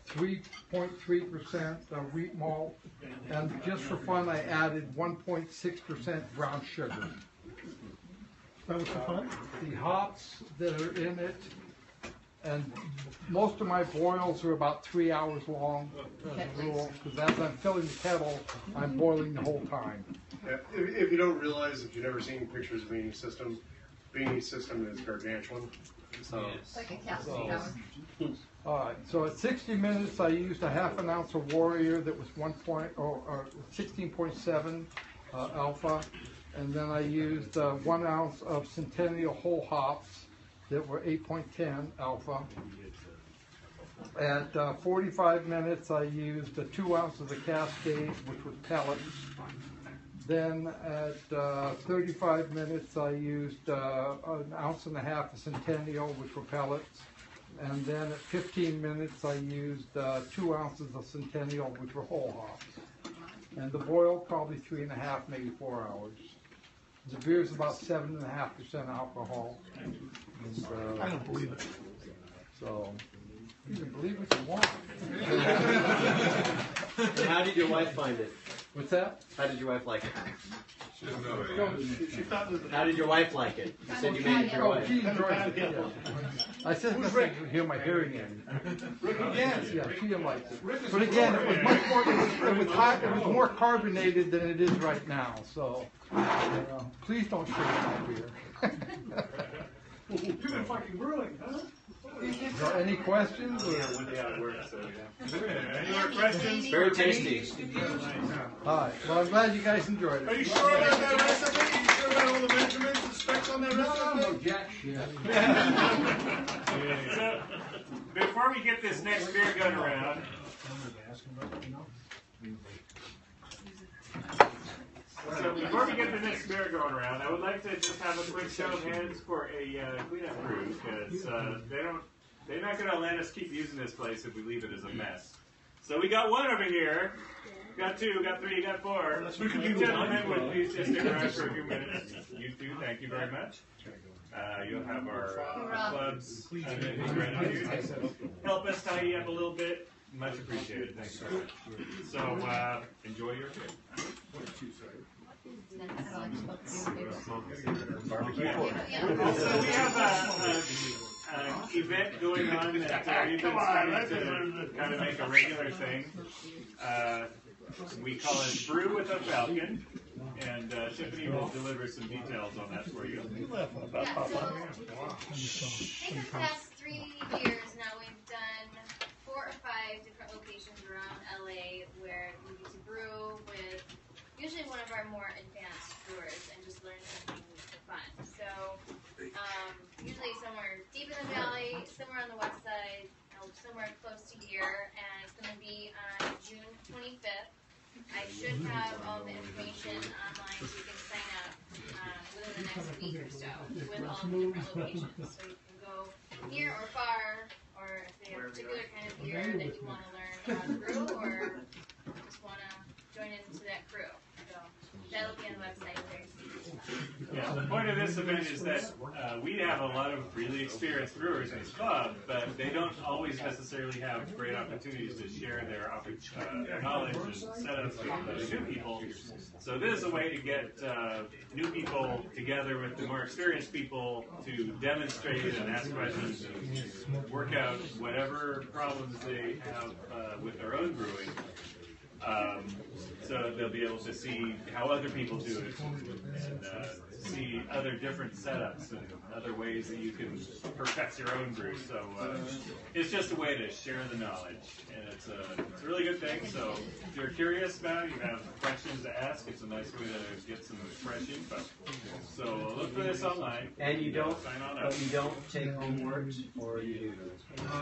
3.3% wheat malt, and just for fun I added 1.6% brown sugar. That was for fun? The hops that are in it, and most of my boils are about 3 hours long as a rule, because as I'm filling the kettle, I'm boiling the whole time. Yeah, if you don't realize, if you've never seen pictures of Beanie's system is gargantuan. So, It's like a calcium tower. Alright, so at 60 minutes I used a half an ounce of Warrior that was 16.7 alpha, and then I used 1 ounce of Centennial whole hops that were 8.10 alpha. At 45 minutes I used 2 ounces of Cascade, which was pellets. Then at 35 minutes I used 1.5 ounces of Centennial, which were pellets. And then at 15 minutes I used 2 ounces of Centennial, which were whole hops. And the boil probably 3.5, maybe 4 hours. The beer is about 7.5% alcohol. And, I don't believe it. So, you can believe what you want. And how did your wife find it? What's that? How did your wife like it? She thought it was How did your wife like it? You said you made it for your wife. She enjoyed it. I said this to hear my hearing aid. Yes, yeah, she likes it. But again, it was much more. It was more carbonated than it is right now. So, please don't shake my beer. You've been fucking brewing, huh? Any questions? Any more questions? Very tasty. All right. Well, I'm glad you guys enjoyed it. Are you sure about that recipe? Are you sure about all the measurements and specs on that recipe? No, jack shit. So, before we get this next beer going around, asking about, you know. So before we get the next beer going around, I would like to just have a quick show of hands for a cleanup crew, because they're not going to let us keep using this place if we leave it as a mess. So we got one over here, got two, got three, got four. You gentlemen would please just stick around for a few minutes. You two, thank you very much. You'll have our clubs help us tidy up a little bit. Much appreciated. Thanks very much. So enjoy your beer. Barbecue. Also, we have an event going on that we've been starting to kind of make a regular thing. We call it Brew with a Falcon, and Tiffany will deliver some details on that for you. Yeah, so in the past 3 years now, we've done 4 or 5 different locations around LA where we get to brew with usually one of our more advanced brewers and just learn something for fun. So usually somewhere deep in the valley, somewhere on the west side, somewhere close to here, and it's going to be on June 25th. I should have all the information online so you can sign up within the next week or so with all the different locations. So you can go near or far, or if they have a particular kind of beer that you want to learn how to brew, or just want to join into that crew. So that'll be on the website there. Yeah, the point of this event is that we have a lot of really experienced brewers in this club, but they don't always necessarily have great opportunities to share their knowledge and setups with new people. So this is a way to get new people together with the more experienced people to demonstrate and ask questions and work out whatever problems they have with their own brewing. So they'll be able to see how other people do it and see other different setups and other ways that you can perfect your own brew. So it's just a way to share the knowledge, and it's a really good thing. So if you're curious about it, you have questions to ask, it's a nice way to get some fresh info. So look for this online. And you don't, sign on up. you don't take homework, or you do?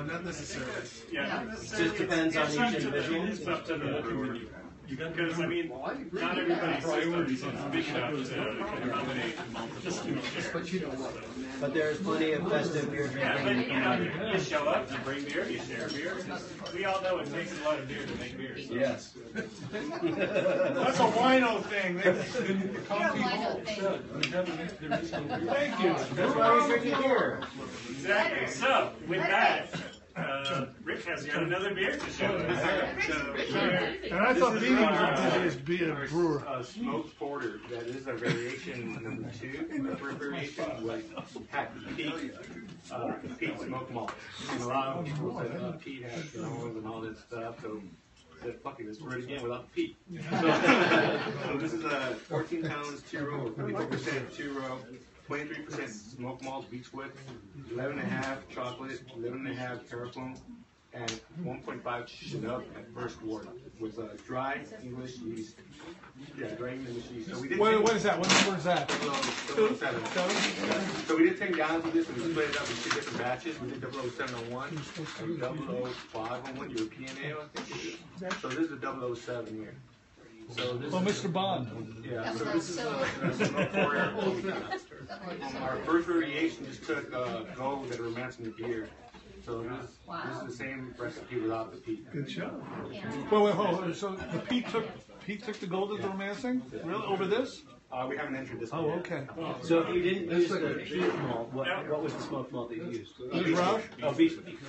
Not necessarily. Yeah, not It necessarily. just depends on each individual. It's up to the brewer. Because, I mean, not everybody's system is big enough to accommodate multiple shares. But there's plenty of festive beer Yeah, but drinking. you know, you show up, you bring beer, you share beer. We all know it takes a lot of beer to make beer. So. Yes. That's a wino thing. Thank you. That's why we drink it here. Exactly. So, with that, Rick has got another beer to show us. And I thought Beanie was going to be a brewer. Smoked porter. That is a variation number 2. The first variation was had peat smoked malt. And a lot of people said peat has pheromones and all this stuff. So I said, fuck it, let's brew it again without the peat. So this is a 14 pounds 2-row or 44% 2-row. 23% smoked malt beechwood, 11.5 chocolate, 11.5 terraplume, and 1.5 Chinook at first wort with dry English yeast. Yeah, dry English yeast. So we did. What is that? What number is that? 007. So we did 10 gallons of this, and we split it up in 2 different batches. We did 00701 and 00501 European ale, I think it is. So this is a 007 here. So this Mr. Bond. Yeah, so this is smoke porter. Our first variation just took gold that romancing the beer. So this is the same recipe without the peat. Good job. Well, wait, hold on. So the Pete took the gold of the romancing? Really? Over this? We haven't entered this. Oh, okay. So if you didn't use the peat malt, what was the smoked malt that you used?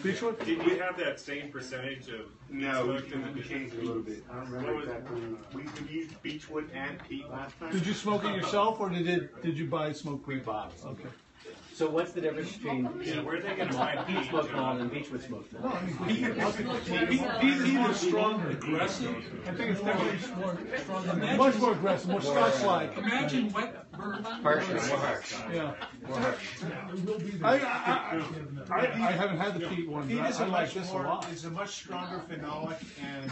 Beechwood? Did you have that same percentage of? No, we changed it a little bit. I don't remember exactly. We used beechwood and peat last time. Did you smoke it yourself, or did you buy smoked peat? Okay. So what's the difference between where are they going to find peat smoked malt and beechwood smoked malt? Peat is strong and aggressive. I think it's definitely much more aggressive, more Scotch-like. Imagine wet burn. Harsher, more harsh. Yeah. More harsh. I haven't had the peat one, Peat but is I like this a lot. It's a much stronger phenolic and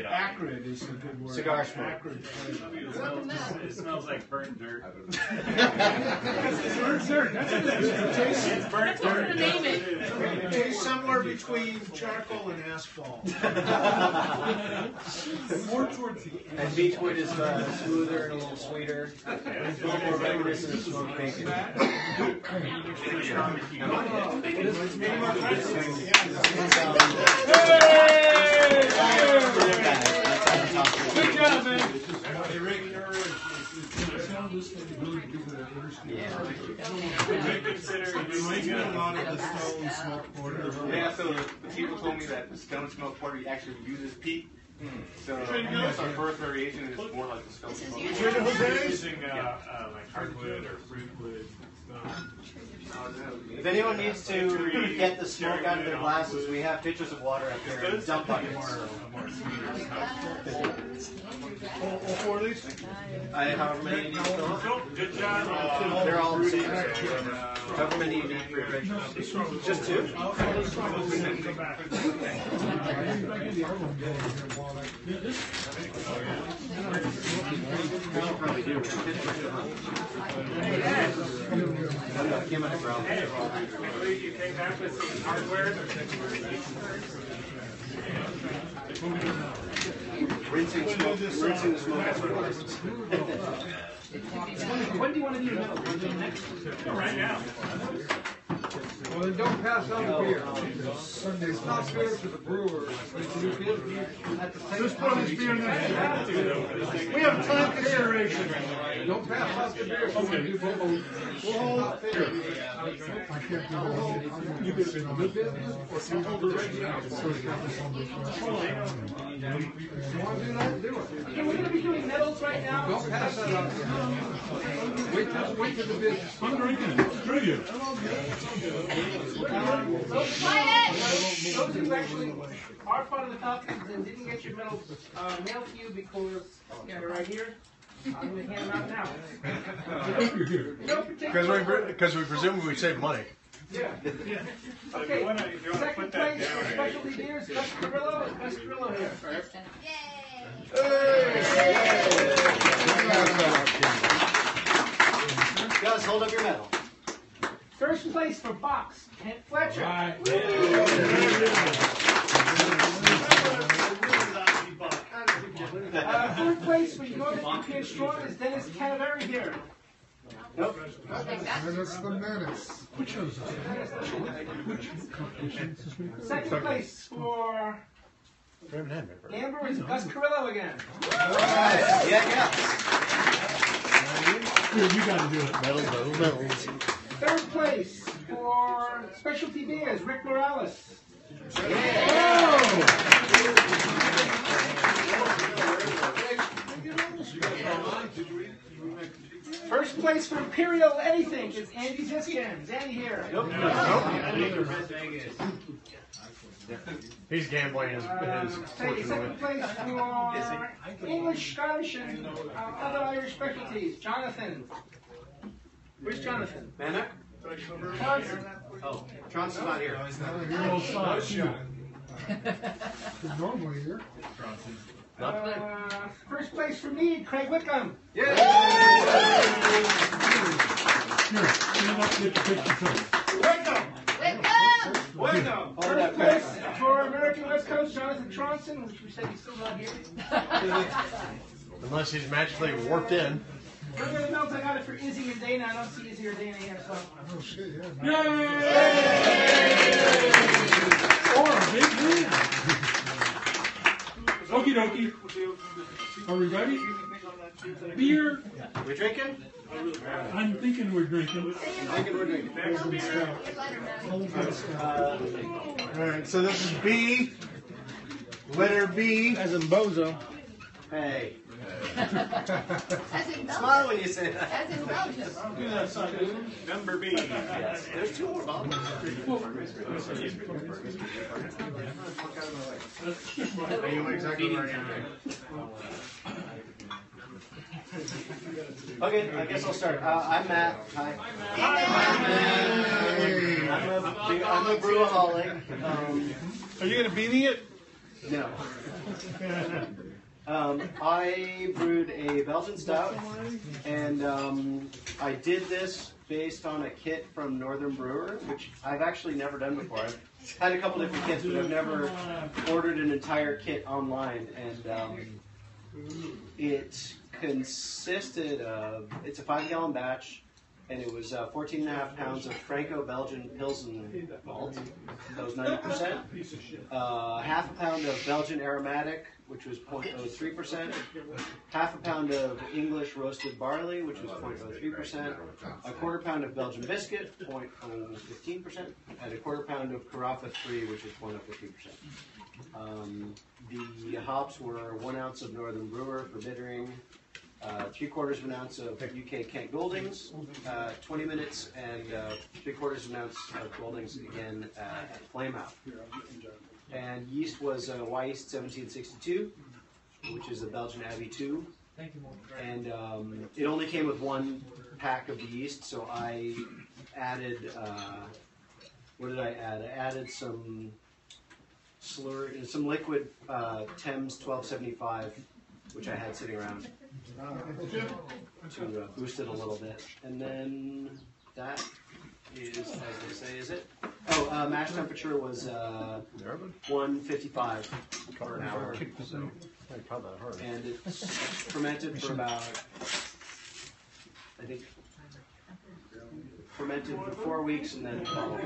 acrid is a good word. Cigar smoke. Acrid. It smells like burnt dirt. It's burnt dirt. That's what it is. It's burnt dirt. It tastes somewhere between charcoal and asphalt. More towards the end. And beechwood is smoother and a little sweeter. It's a little more reminiscent of smoked bacon. Good job, man. Yeah, so the people told me that the stone smoke porter actually uses peat. So that's our first variation is more like the stone smoke. Using like hardwood or fruit wood. If anyone needs to get the smoke out of their glasses, we have pitchers of water up there and dump buckets. All four of these? However many you need to fill up. Good job. They're all the same. However many you need for your pitcher. Just two? Probably do. Hey, I believe you came back with some hardware. Rinsing the smoke out of the When do you want to do the next? Right now. Well, then don't pass out the beer. It's not fair to the brewers. Just put this beer in there. We have time consideration. Don't pass out the beer. Okay. We'll hold it there. I can't do it. You could have been good business or you hold it right now. You want to do that? Do it. Okay, we're going to be doing metals right now. Don't pass that out. Wait till the business. I'm drinking it. Screw you. Those who actually are part of the Falcons and didn't get your medals mailed to you because they're right here, I'm going to hand them out now. Because we presume we save money. Yeah. Okay, second place for specialty beers, Gus Carrillo. Is Gus Carrillo here? Gus, hold up your medal. First place for Box, Kent Fletcher. Third place for Northern European Strong is Dennis Canaveri here. Nope. Menace the Menace. Which is Second place for Amber is Gus Carrillo again. Yeah. You got to do it. Medals. Third place for specialty beers, Rick Morales. First place for Imperial anything is Andy Ziskins. Andy here. Nope. He's gambling his fortune Second away. place for English, Scottish, and other Irish specialties, Jonathan. Where's Jonathan? Manak? Oh, Tronson's not here. normally here. First place for me, Craig Wickham. Here, stand up and get the picture taken. Wickham! First place for American West Coast, Jonathan Tronson, which we said he's still not here. Unless he's magically warped in. For the medals, I got it for Izzy and Dana. I don't see Izzy or Dana here, so. Oh, shit, yeah. Yay! Or a big win. Okie dokie. Are we ready? Beer. We drinking? I'm thinking we're drinking. Alright, so this is B. Letter B. As in Bozo. Hey. Smile when you say that. As in Belgium. Do that, son. Number B. Yes. There's two more bottles. Are you exactly right? Okay, I guess I'll start. I'm Matt. Hi. I'm a brewaholic. Are you going to beanie it? No. I brewed a Belgian stout, and I did this based on a kit from Northern Brewer, which I've actually never done before. I've had a couple different kits, but I've never ordered an entire kit online. And it consisted of, it's a 5-gallon batch, and it was 14.5 pounds of Franco-Belgian Pilsen malt. That was 90%. Half a pound of Belgian aromatic, which was 0.03%. Half a pound of English roasted barley, which was 0.03%. A quarter pound of Belgian biscuit, 0.15%. And a quarter pound of Carafa 3, which is 0.03%. The hops were 1 ounce of Northern Brewer for bittering, 3/4 of an ounce of UK Kent Goldings, 20 minutes, and 3/4 of an ounce of Goldings again at flame out. And yeast was Y-yeast 1762, which is a Belgian Abbey 2. And it only came with 1 pack of the yeast, so I added, what did I add? I added some liquid Thames 1275, which I had sitting around to boost it a little bit. And then that is, as they say, is it? Oh, mash temperature was 155 for an hour. And it's fermented for about, I think, fermented for 4 weeks and then followed.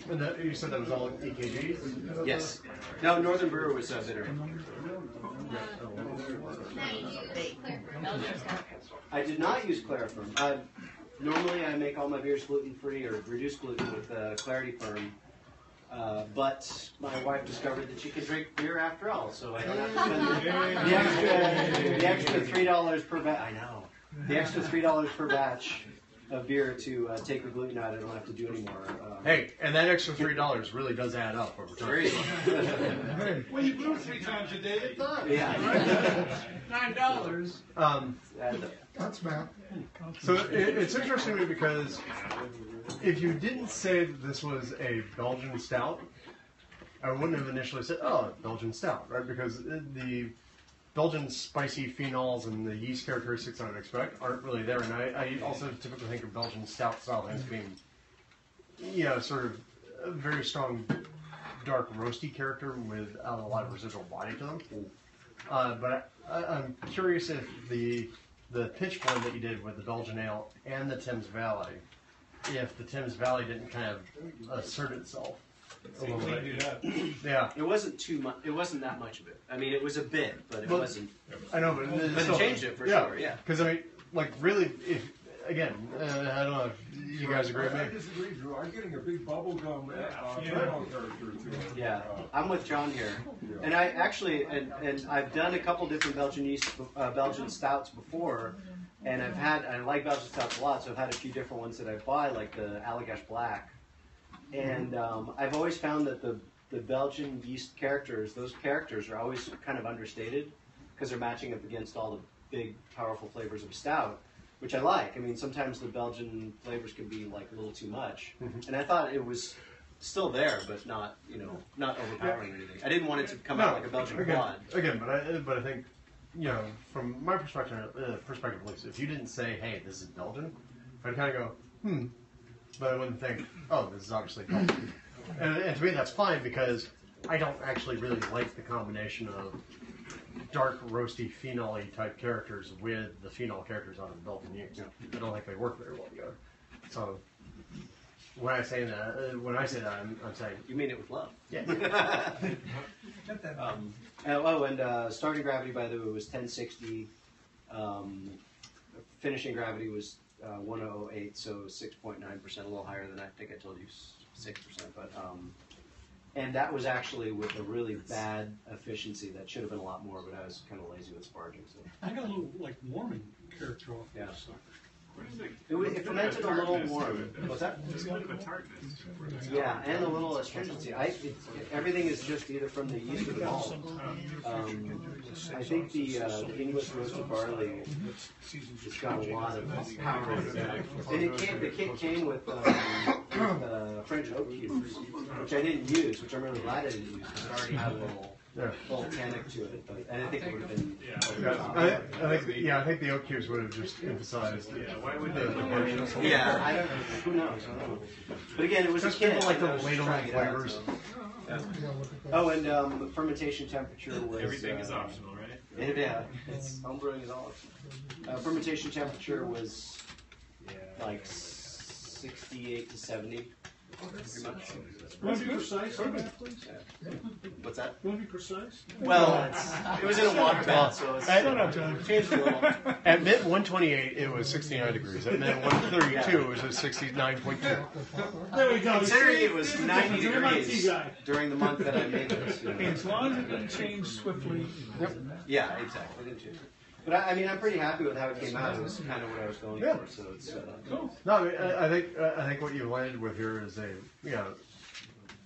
And that, you said that was all EKGs? Yes. No, Northern Brewer was bitter. I did not use Clarifirm. Normally I make all my beers gluten-free or reduced gluten with Clarity Firm. But my wife discovered that she can drink beer after all, so I don't have to spend the extra $3 per batch. I know. The extra $3 per batch of beer to take the gluten out. I don't have to do anymore. Hey, and that extra $3 really does add up over time. When you brew 3 times a day, it does. Yeah. $9. That's math. So it's interesting to me because if you didn't say that this was a Belgian stout, I wouldn't have initially said, oh, Belgian stout, right? Because the Belgian spicy phenols and the yeast characteristics I would expect aren't really there. And I also typically think of Belgian stout style as being, sort of a very strong, dark, roasty character with a lot of residual body to them. But I'm curious if the pitch blend that you did with the Belgian ale and the Thames Valley, if the Thames Valley didn't kind of assert itself a little bit. Yeah. It wasn't too much. It wasn't that much of it. I mean, it was a bit, but it wasn't. I know, but it changed it for sure. Yeah. Because I mean, like really, if again, I don't know if you guys agree with me. I disagree, Drew. I'm getting a big bubblegum character to it. Yeah, I'm with John here, and I actually, and I've done a couple different Belgian stouts before, and I like Belgian stouts a lot, so I've had a few different ones that I buy, like the Allagash Black, and I've always found that the Belgian yeast characters, those characters are always kind of understated because they're matching up against all the big, powerful flavors of a stout, which I like. I mean, sometimes the Belgian flavors can be like a little too much, and I thought it was still there, but not, not overpowering or anything. I didn't want it to come out like a Belgian quad. Again, but I think, from my perspective at least, if you didn't say, hey, this is Belgian, I'd kind of go, but I wouldn't think, oh, this is obviously Belgian. And to me, that's fine because I don't actually really like the combination of dark, roasty, phenol-y type characters with the phenol characters out of the Belgian yeast. I don't think they work very well together. So when I say that, I'm saying you mean it with love. Yeah. Starting gravity, by the way, was 1060. Finishing gravity was 1008, so 6.9%, a little higher than I think I told you, 6%. But and that was actually with a really bad efficiency. That should have been a lot more, but I was kind of lazy with sparging. So. I got a little like warming character off yeah. this sucker. It fermented a little warm. What's that? It's a little bit of tartness. Yeah, and a little astringency. Everything is just either from the yeast or the malt. I think the English roasted barley, it's got a lot of power in it. And the kit came with French oak cubes, which I didn't use, which I'm really glad I didn't use because it already had a little little tannic to it, but and I think it would have been. I think the oak cubes would have just emphasized. Yeah, why would they? Yeah, I don't know. Who knows? I don't know. But again, it was a kid. People like the ladle flavors. Oh, and the fermentation temperature was. Everything is optional, right? Yeah, it's homebrewing is all. Fermentation temperature was like 68 to 70. Pretty much. Want to be precise on that, please? What's that? Want to be precise? Well, it was in a water bath, so it's changed a little. At mint 128, it was 69 degrees. At mint 132, it was at 69.2. There we go. Considering it was 90 degrees during the month that I made this. As long as it didn't change swiftly. Yeah, exactly. It didn't change. But I'm pretty happy with how it came out. It was kind of what I was going for. So it's cool. No, I mean, I think what you landed with here is a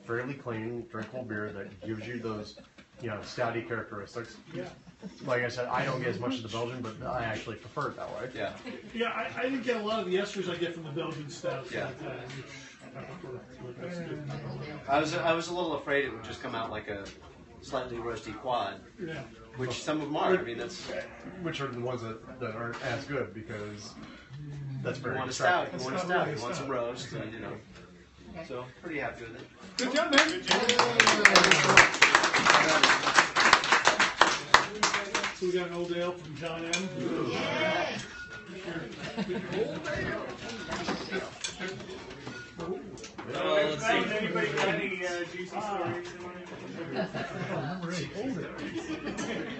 fairly clean, drinkable beer that gives you those stouty characteristics. Yeah. Like I said, I don't get as much of the Belgian, but I actually prefer it that way. Yeah. Yeah, I didn't get a lot of the esters I get from the Belgian stout. Yeah. I was a little afraid it would just come out like a slightly roasty quad. Yeah. Which some of them are. I mean, that's which are the ones that aren't as good because that's very. You want a stout. You want a stout. You want some roast, and So pretty happy with it. Good job, man. Good job. So we got an old ale from John M. Yay. Let's see. Anybody got any juicy stories?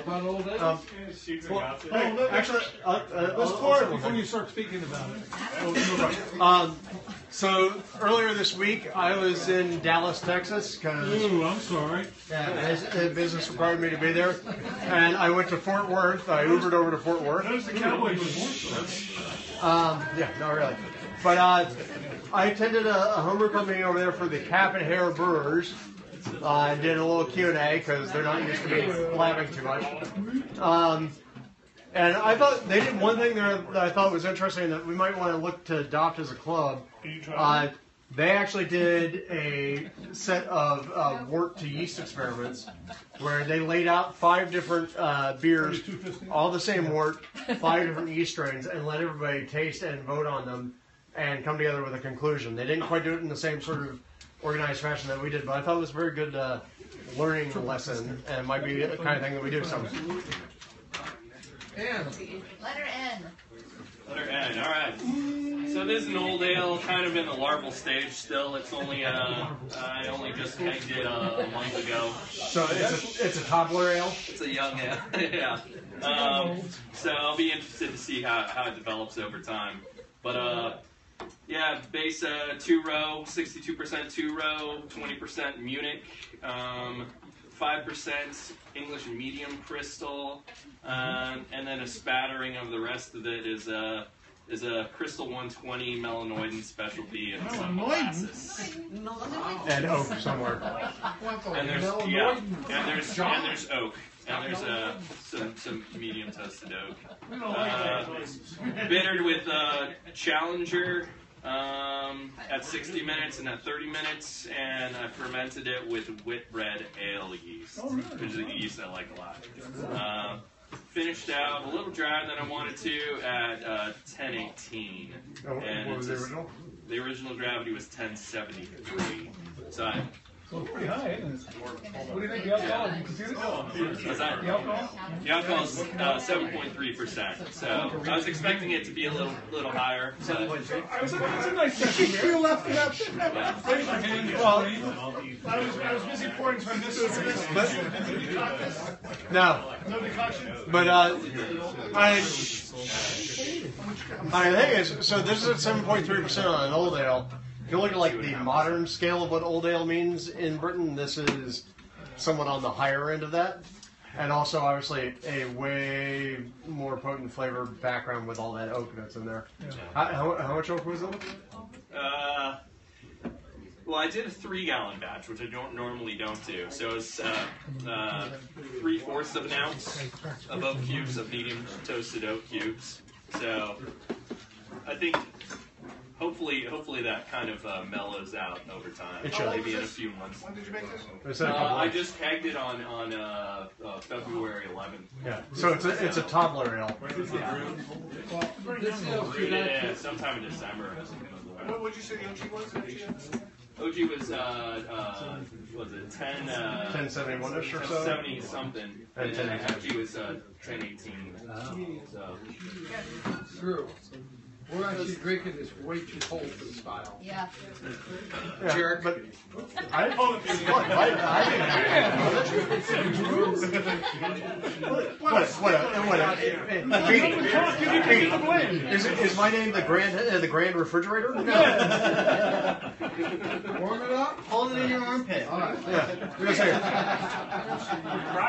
About old ale? Actually, let's pour it before you start speaking about it. So earlier this week, I was in Dallas, Texas. Ooh, I'm sorry. The business required me to be there, and I went to Fort Worth. I Ubered over to Fort Worth. Notice the Cowboys was Yeah, not really. But I attended a homebrew company over there for the Cap and Hair Brewers. I did a little Q&A because they're not used to me blabbing too much. And I thought they did one thing there that I thought was interesting that we might want to look to adopt as a club. They actually did a set of wort to yeast experiments where they laid out 5 different beers, all the same wort, 5 different yeast strains, and let everybody taste and vote on them and come together with a conclusion. They didn't quite do it in the same sort of organized fashion that we did, but I thought it was a very good learning lesson, and it might be the kind of thing that we do some. N. Letter N. Letter N, alright. So this is an old ale, kind of in the larval stage still. It's only, I only just pegged it a month ago. So it's a toddler ale? It's a young ale, yeah. So I'll be interested to see how it develops over time. But, yeah, base 2-row, 62% 2-row, 20% Munich, 5% English medium crystal, and then a spattering of the rest of it is a Crystal 120 Melanoidin specialty and some molasses. And oak somewhere. And there's oak. And there's some medium toasted oak. Bittered with Challenger at 60 minutes and at 30 minutes, and I fermented it with Whitbread ale yeast, which is a yeast I like a lot. Finished out a little drier than I wanted to at 1018. And what was the original? The original gravity was 1073. So pretty high, isn't it? What do you think the alcohol is? You compute it? What's that? The alcohol? The alcohol is 7.3%. So I was expecting it to be a little higher. 7.3. I was like, that's a nice section. You left it up. Well, I was busy pouring from this over this. No. No decoction? But I think it's, so this is at 7.3% on an old ale. If you look at like the modern scale of what old ale means in Britain, this is somewhat on the higher end of that. And also, obviously, a way more potent flavor background with all that oak that's in there. How much oak was it? Well, I did a 3-gallon batch, which I normally don't do. So it's 3/4 of an ounce of oak cubes, of medium toasted oak cubes. So I think hopefully that kind of mellows out over time. It should. Maybe in a few months. When did you make this? I just kegged it on February 11th. Yeah. So it's a toddler ale. Yeah, sometime in December. What would you say the OG was? OG was was it 1071-ish or so? 70 something, and then FG was 1018. So. True. We're actually drinking this way too cold for the style. Yeah. Jerk. But Is my name the Grand Refrigerator? Warm it up. Hold it in your armpit. All right. Yeah.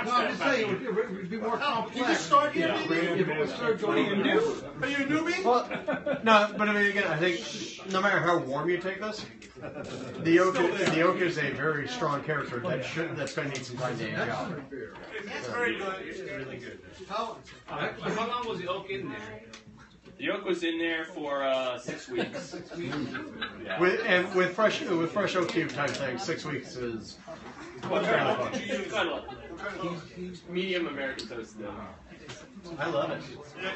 No, I'm just saying it would be more complex. You just start if it was started going in. Are you a newbie? Well, no, but I mean, again, I think no matter how warm you take this, the oak is a very strong character that's going to need some time to age out. It's very good. It's really good. How long was the oak in there? The oak was in there for 6 weeks. 6 weeks. Yeah. With fresh oak cube type thing, 6 weeks is. What kind of oak? Medium American toasted. I love it.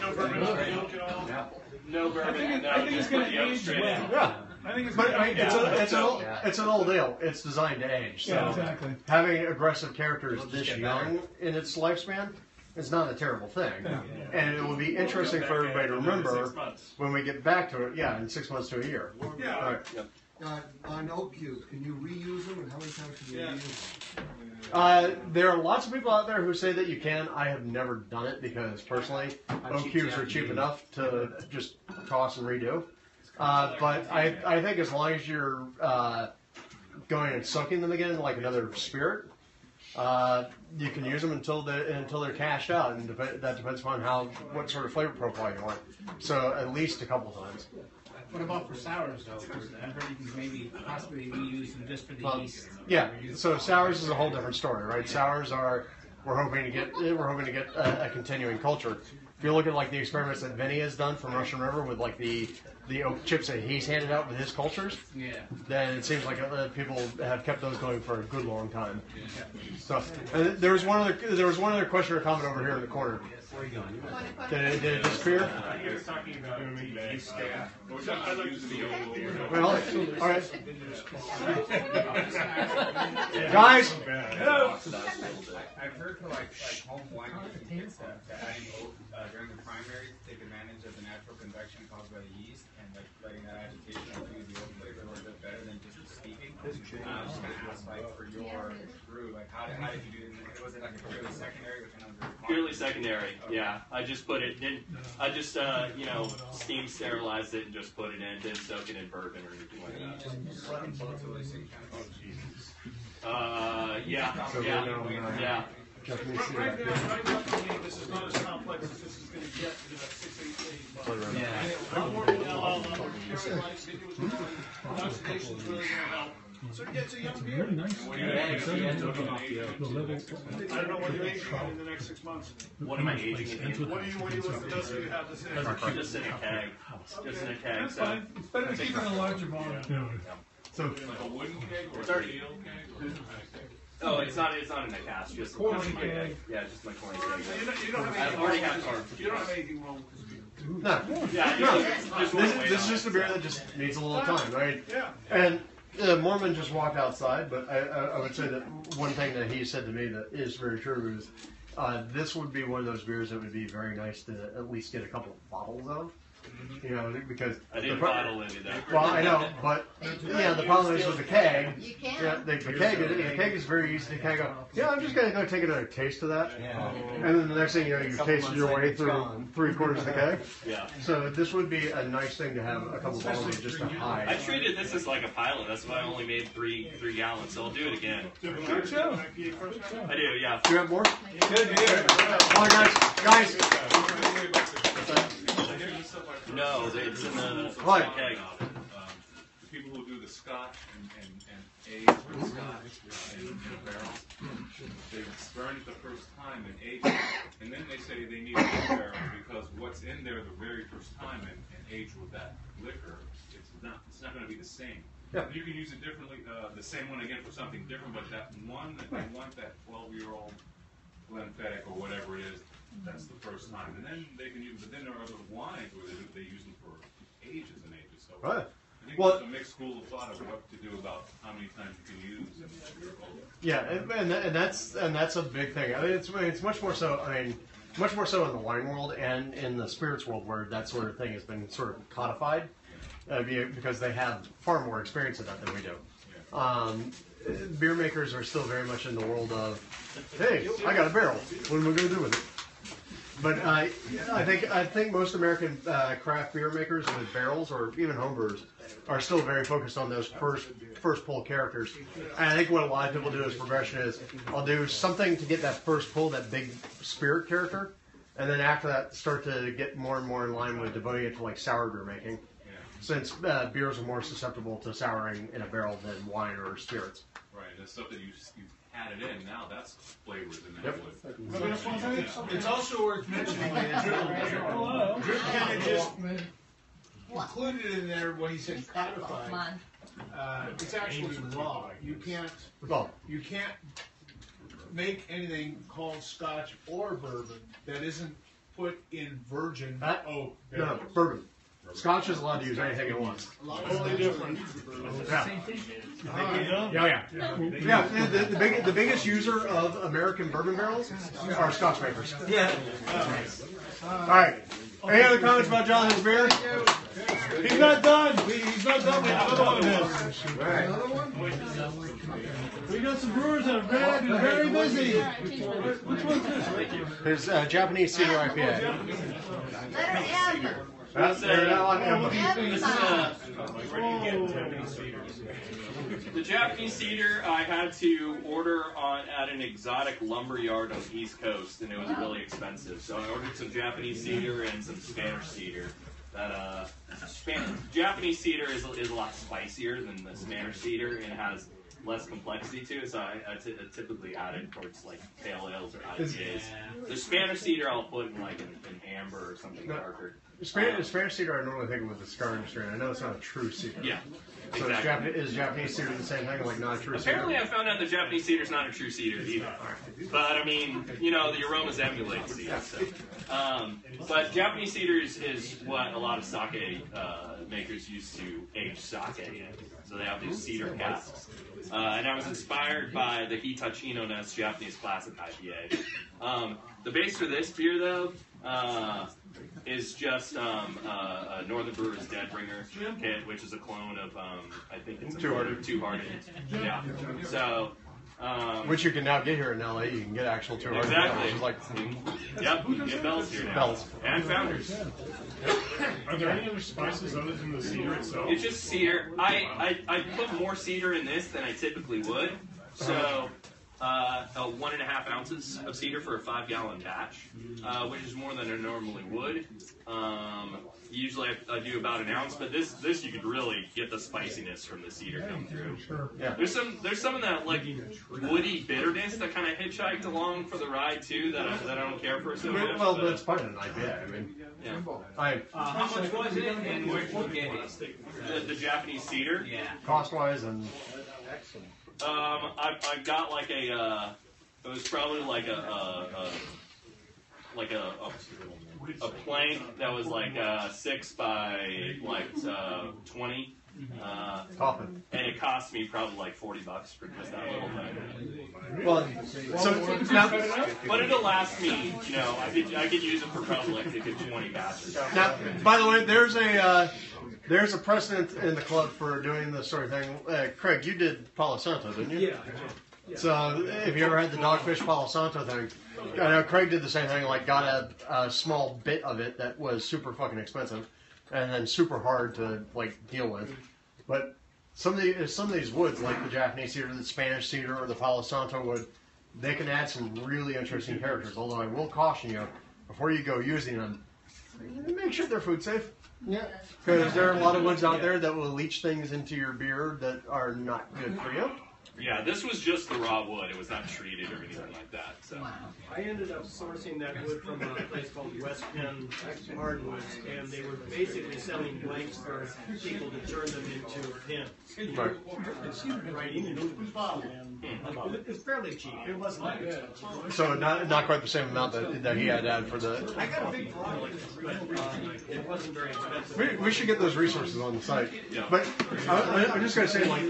No bourbon, no oak at all. Yeah. No bourbon. I think it's going to age straight well. in. Yeah. I think it's But going to age well. it's an old ale. It's designed to age. So Yeah, exactly. having aggressive characters this young in its lifespan is not a terrible thing. Yeah. And it will be interesting for everybody to remember when we get back to it. Yeah, in 6 months to a year. Yeah. All right. On oak cubes, can you reuse them, and how many times can you reuse them? There are lots of people out there who say that you can. I have never done it because personally, oak cubes are cheap enough to just toss and redo. But I think as long as you're going and soaking them again like another spirit, you can use them until they're cashed out, and that depends upon what sort of flavor profile you want. So at least a couple times. What about for sours though? Because I've heard you can maybe possibly reuse them just for the yeast. Yeah. So sours is a whole different story, right? Sours are we're hoping to get a continuing culture. If you look at like the experiments that Vinny has done from Russian River with like the oak chips that he's handed out with his cultures, then it seems like people have kept those going for a good long time. So there was one other question or comment over here in the corner. Where are you going? Did it disappear? He was talking about staff. Well, all right. Guys! I've heard for like home wine certificates that adding oak during the primary to take advantage of the natural convection caused by the yeast and like letting that agitation infuse the oak flavor a little bit better than just steeping. I was just going to ask like for your brew, like how did you do it? Was it like a purely secondary, which I know is very Purely secondary, yeah. I just put it in. I just steam sterilized it and just put it in. Didn't soak it in bourbon or anything like that. Yeah. Right now, for me, this is not as complex as this is going to get in about 6, 8 days. I'm working now on Imperial oxidation is really going to help. So yeah, it's a young beer. I don't know what you're aging in the next 6 months. What am I aging in? What do you have this in? Just in a keg. Just in a keg. That's fine. It's better to keep it in a larger volume. So, like a wooden keg or a steel keg? Oh, it's not in a cask. Just corny my keg. Yeah, just my corny keg. You don't have I already have carbs. You don't have anything wrong with this beer. No. Yeah, This is just a beer that just needs a little time, right? Yeah. And Mormon just walked outside, but I would say that one thing that he said to me that is very true is this would be one of those beers that would be very nice to at least get a couple of bottles of. You know, because I didn't bottle any of that. Well, I know, but yeah, the problem is with the keg. You can. Yeah, the keg is very easy to kind of go. Yeah, I'm just gonna go take another taste of that. Yeah. And then the next thing you know, you've tasted your way through 3/4 of the keg. Yeah. So this would be a nice thing to have a couple bottles of just to hide. I treated this as like a pilot. That's why I only made three gallons. So I'll do it again. I do, yeah. Do you have more? Good beer. Come on, guys. No, it's in the What? keg. People who do the Scotch and age the Scotch in a barrel. They burn it the first time and age it, and then they say they need a new barrel because what's in there the very first time and age with that liquor, it's not going to be the same. Yeah. You can use it differently, the same one again for something different, but that one that they want, that 12-year-old Glenfiddich or whatever it is, that's the first time, and then they can use. But then there are other wines where they use them for ages and ages. So right. I think Well, there's a mixed school of thought of what to do about how many times you can use. yeah, and that's a big thing. I mean, it's much more so. I mean, much more so in the wine world and in the spirits world, where that sort of thing has been sort of codified, because they have far more experience of that than we do. Beer makers are still very much in the world of, hey, I got a barrel. What am I going to do with it? But I think most American craft beer makers with barrels or even homebrewers are still very focused on those first pull characters. And I think what a lot of people do as progression is I'll do something to get that first pull, that big spirit character, and then after that start to get more and more in line with devoting it to like sour beer making, since beers are more susceptible to souring in a barrel than wine or spirits. Right, the stuff that you added in, now that's flavors in that Yep. wood. It's also worth mentioning that Drew kind of just included in there when he said codified. It's actually law. You can't make anything called Scotch or bourbon that isn't put in virgin oak. No, bourbon. Scotch is allowed to use anything it wants. Totally different. Yeah. The biggest user of American bourbon barrels are Scotch makers. Yeah. All right. Any other comments about Jonathan's beer? He's not done. He's not done. We have another one of his. Another one? We got some brewers that are very busy. Which one's this? There's Japanese cedar IPA. Letter M. The Japanese cedar I had to order at an exotic lumber yard on the East Coast, and it was really expensive. So I ordered some Japanese cedar and some Spanish cedar. Japanese cedar is a lot spicier than the Spanish cedar, and it has less complexity to it, so I typically add it towards like pale ales or IPAs. The Spanish cedar I'll put in like an amber or something darker. Spanish cedar I normally think of with the Scarlet strain. I know it's not a true cedar. Yeah. So Exactly. is Japanese cedar the same thing, like not a true Apparently cedar? I found out the Japanese cedar is not a true cedar either. But I mean, the aromas emulate cedar. So. But Japanese cedar is what a lot of sake makers used to age sake in. So they have these cedar casks. And I was inspired by the Hitachino Nest Japanese Classic IPA. The base for this beer, though, is just Northern Brewer's Deadbringer kit, which is a clone of, I think it's Two Hearted. Two Hearted. Yeah. So. Which you can now get here in LA. You can get actual 2 Hearted. Exactly. Like, yep, you can get bells here now. Bells. And Founders. Are there any other spices other than the cedar itself? It's just cedar. I put more cedar in this than I typically would. So, 1.5 ounces of cedar for a 5-gallon batch, which is more than I normally would. Usually I do about an ounce, but this you could really get the spiciness from the cedar come through. Yeah. There's some of that like woody bitterness that kind of hitchhiked along for the ride too that I don't care for so much. Well, but it's part of an IPA. I mean, yeah. How much was it, and where did you get it? The Japanese cedar. Yeah. Cost-wise and I got like it was probably like a plank that was like 6 by like 20. Coffin. And it cost me probably like $40 for just that little thing. Well, so now, but it'll last me, I could use it for probably like a good 20 batches. Now, by the way, there's a precedent in the club for doing this sort of thing. Craig, you did Palo Santo, didn't you? Yeah. So, if you ever had the Dogfish Palo Santo thing, I know Craig did the same thing. Like, got a small bit of it that was super fucking expensive, and then super hard to like deal with. But some of these woods, like the Japanese cedar, the Spanish cedar, or the Palo Santo wood, they can add some really interesting characters. Although I will caution you, before you go using them, make sure they're food safe. Yeah. Because there are a lot of woods out there that will leach things into your beer that are not good for you. Yeah, this was just the raw wood. It was not treated or anything like that. So. I ended up sourcing that wood from a place called West Penn Hardwoods, and they were basically selling blanks for people to turn them into pins. Right. It's fairly cheap. It wasn't that expensive. So not quite the same amount that he had to add for the. I got a big product. It wasn't very expensive. We should get those resources on the site. Yeah. But I'm just going to say, like,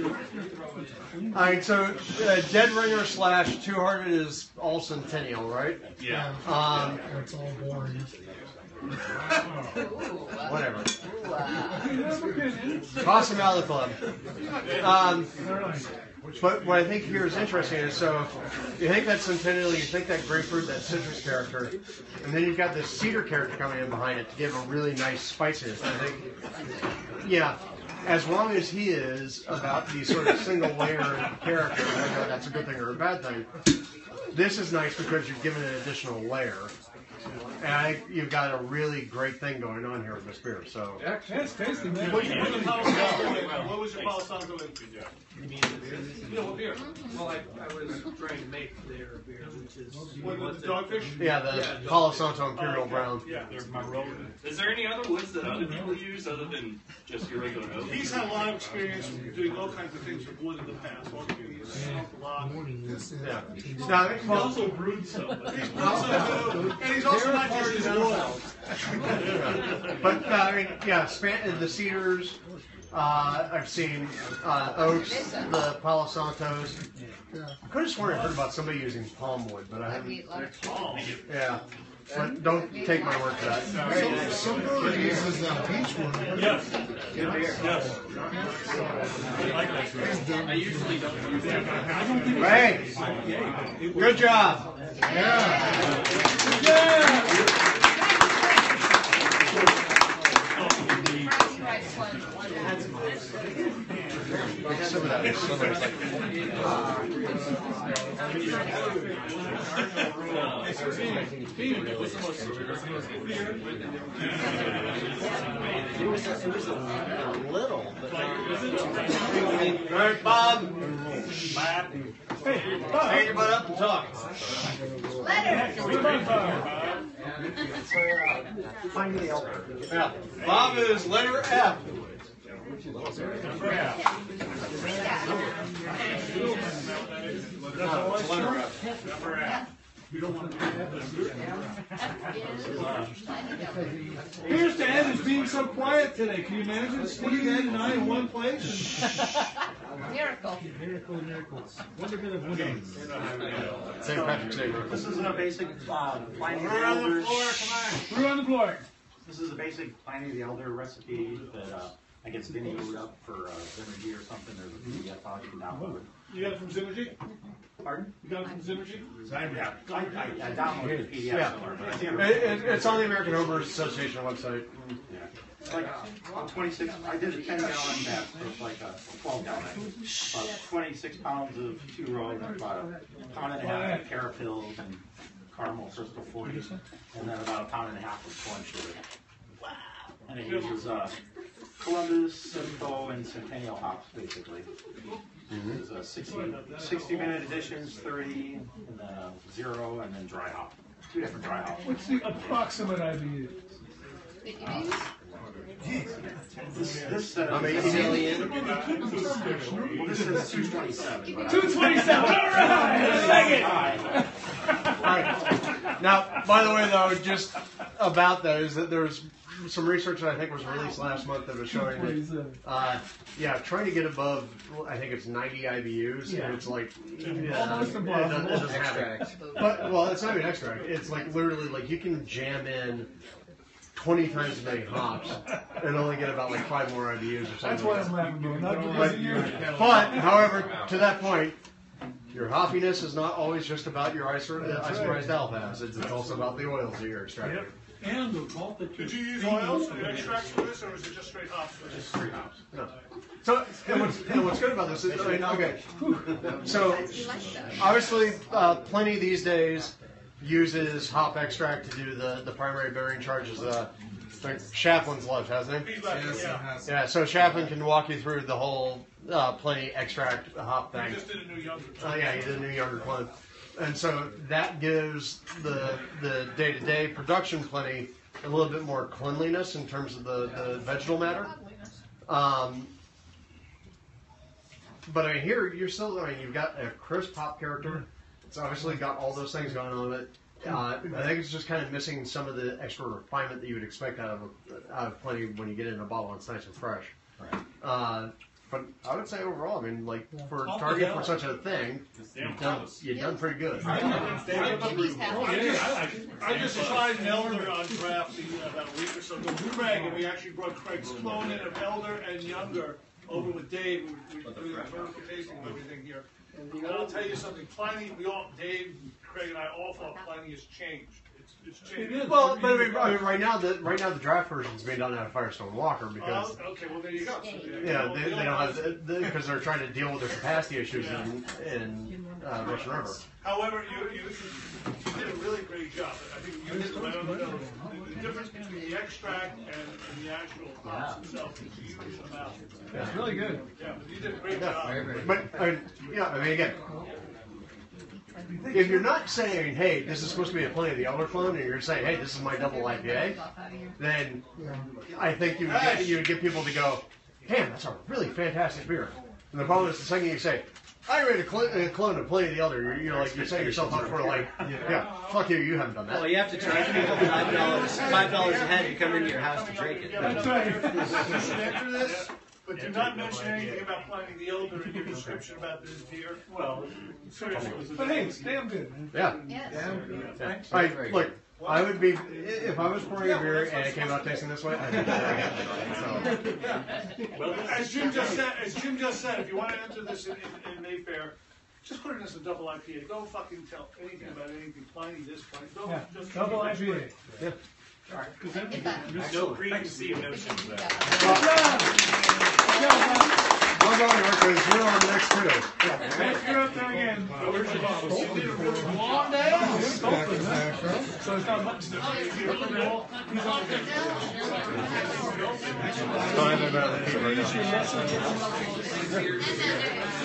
all right, so Dead Ringer / Two Hearted is all Centennial, right? Yeah. It's all boring. Whatever. Toss him out of the club. But what I think here is interesting is, so you think that Centennial, you think that grapefruit, that citrus character, and then you've got this cedar character coming in behind it to give a really nice spiciness. I think, yeah, as long as he is about these sort of single layer characters, I know that's a good thing or a bad thing. This is nice because you've given an additional layer. And I think you've got a really great thing going on here with this beer. So That's tasty, man. What was your Palo Santo into, Jeff? You mean the beer? You know what beer? Well, I was trying to make their beer, which is... What, the dogfish? yeah, the Palo Santo Imperial Brown. Yeah, there's my roller. Is there any other woods that other people use other than just your regular oak? He's had a lot of experience doing all kinds of things with wood in the past. He's smoked a lot. Yeah. Now, he's also brewed some. He's brewed some, and he's also not just his oil. But I mean, yeah, the cedars. I've seen oaks, the Palo Santos. I could have sworn I heard about somebody using palm wood, but I haven't. Yeah. But don't take my word for that. Somebody uses peach wood. Yes. Yes. I like that. I usually don't use that. Hey, good job. Some of that is somebody's like. It was a little, but not. All right, Bob. Hey, you butt up and talk. Find the elder. Yeah. Bob is letter F. Number F. Number F. You don't want to do Here's to Ed is being so quiet today. Can you imagine Steve, Ed, and I in one place? Miracle. Miracles. Wonderment of winning. St. Patrick's Day. This is a basic Pliny the on the Elder. floor, come on. We're on the floor. This is a basic Pliny the Elder recipe that I get Vinny wrote up for Synergy or something. There's a PDF file you can download. You got it from Synergy? Pardon? You got it from Synergy? Yeah, I downloaded the PDF Yeah. somewhere. But It's on the American Homebrewers Association website. Yeah. It's like on 26, I did a 10-gallon batch, so it's like a 12-gallon. About 26 pounds of 2-row, and about a pound and a half of carapils and caramel crystal 40, and then about a pound and a half of corn sugar. And it uses Columbus, Simcoe, and Centennial hops, basically. There's a 60-minute additions, 30, and then 0, and then dry hop. 2 different dry hops. What's the approximate IBU? This I mean, well, this is 227. 227. All right. All right. Now, by the way, though, just about that is that there's some research that I think was released last month that was showing that, trying to get above, I think it's 90 IBUs, and it's like, Almost above. it doesn't have it. But, well, it's not even extract. It's like literally, like you can jam in 20 times as many hops and only get about like 5 more IBUs or something. That's why I'm laughing, bro. Not because of you. But, however, to that point, your hoppiness is not always just about your isomerized alpha acids. It's also about the oils that you're extracting. And the malt that Did you use oils and extracts for this, or was it just straight hops for this? Just straight hops. No. So, and what's good about this is, I mean, okay. So, obviously, plenty these days uses hop extract to do the primary bearing charges. Shaplin's left, hasn't he? Yeah, so Shaplin can walk you through the whole plenty extract hop thing. He just did a new younger. Yeah, he did a new younger clone. And so that gives the day-to-day production plenty a little bit more cleanliness in terms of the vegetal matter. But I mean, here you're still, I mean, you've got a crisp hop character. It's obviously got all those things going on with it. I think it's just kind of missing some of the extra refinement that you would expect out of plenty when you get it in a bottle and it's nice and fresh. Right. But I would say overall, I mean, like for Target for such a thing, you've done pretty good. I just tried an Elder on draft about a week or so ago with Craig, and we actually brought Craig's clone in of Elder and Younger over with Dave. We did a vertical tasting of everything here. And I'll tell you something, Pliny, Dave, Craig, and I all thought Pliny has changed. It's changed. Well, but I mean, right now the draft version's being done out of Firestone Walker because. Okay, well there you go. So yeah, they don't have because they're trying to deal with their capacity issues in Russian River. However, you did a really great job. I think you hit the difference between the extract and the actual hops itself is a huge amount. Yeah, it's really good. Yeah, but you did a great job. But I mean, again. If you're not saying, hey, this is supposed to be a Plenty of the Elder clone, and you're saying, hey, this is my double IPA, then I think you would get people to go, damn, that's a really fantastic beer. And the problem is the second you say, I made a clone of Plenty of the Elder, you're setting yourself up for like, yeah, fuck you, you haven't done that. Well, you have to charge people $5 a head to come into your house to drink it. After this, but do not mention anything about Pliny the Elder in your description about this beer. Well, seriously, it was but hey, it's damn good. Yeah. Look, I would be, if I was pouring a beer and it came out tasting this way, I'd be very happy. Well, as Jim just said, if you want to enter this in Mayfair, just put it as a double IPA. Don't fucking tell anything about anything. Pliny this, Pliny. Don't just double IPA. Yeah. All right. There's no preconceived notions there. I'll go anywhere because we're on the next two. If you're up there again. Where's your bottle? You did a really long day. So it's not much.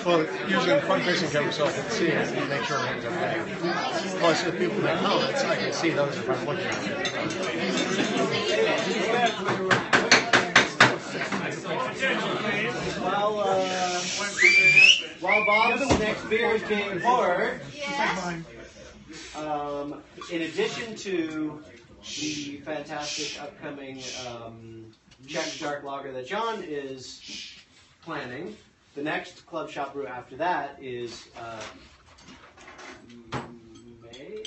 Well, using front-facing camera so I can see it and make sure everything's okay. Plus, if people make comments, I can see those if I'm looking at it. While Bob's next beer is being poured, in addition to the fantastic upcoming Czech dark lager that John is planning, the next club shop brew after that is May?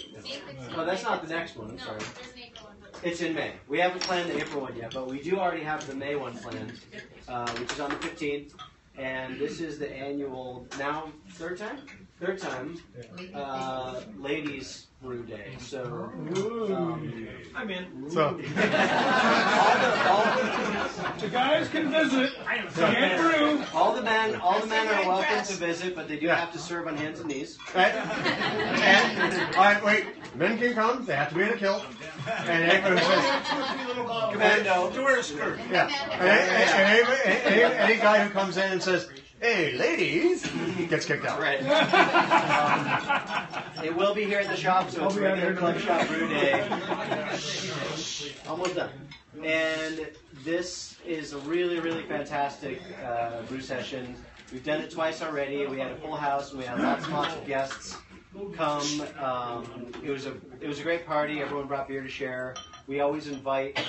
Oh, that's not the next one, I'm sorry. It's in May. We haven't planned the April one yet, but we do already have the May one planned, which is on the 15th. And this is the annual, now third time, ladies brew day. So I'm in. So the guys can visit. Can't brew. All the men are welcome to visit, but they do have to serve on hands and knees. All right, wait. Men can come. They have to be in a kilt. And anybody who says commando, to wear a skirt. Yeah. And any guy who comes in and says, "Hey, ladies," gets kicked out. Right. It will be here at the shop, so it's regular club shop brew day. Almost done. And this is a really, really fantastic brew session. We've done it twice already. We had a full house, and we had lots of guests come. It was a great party. Everyone brought beer to share. We always invite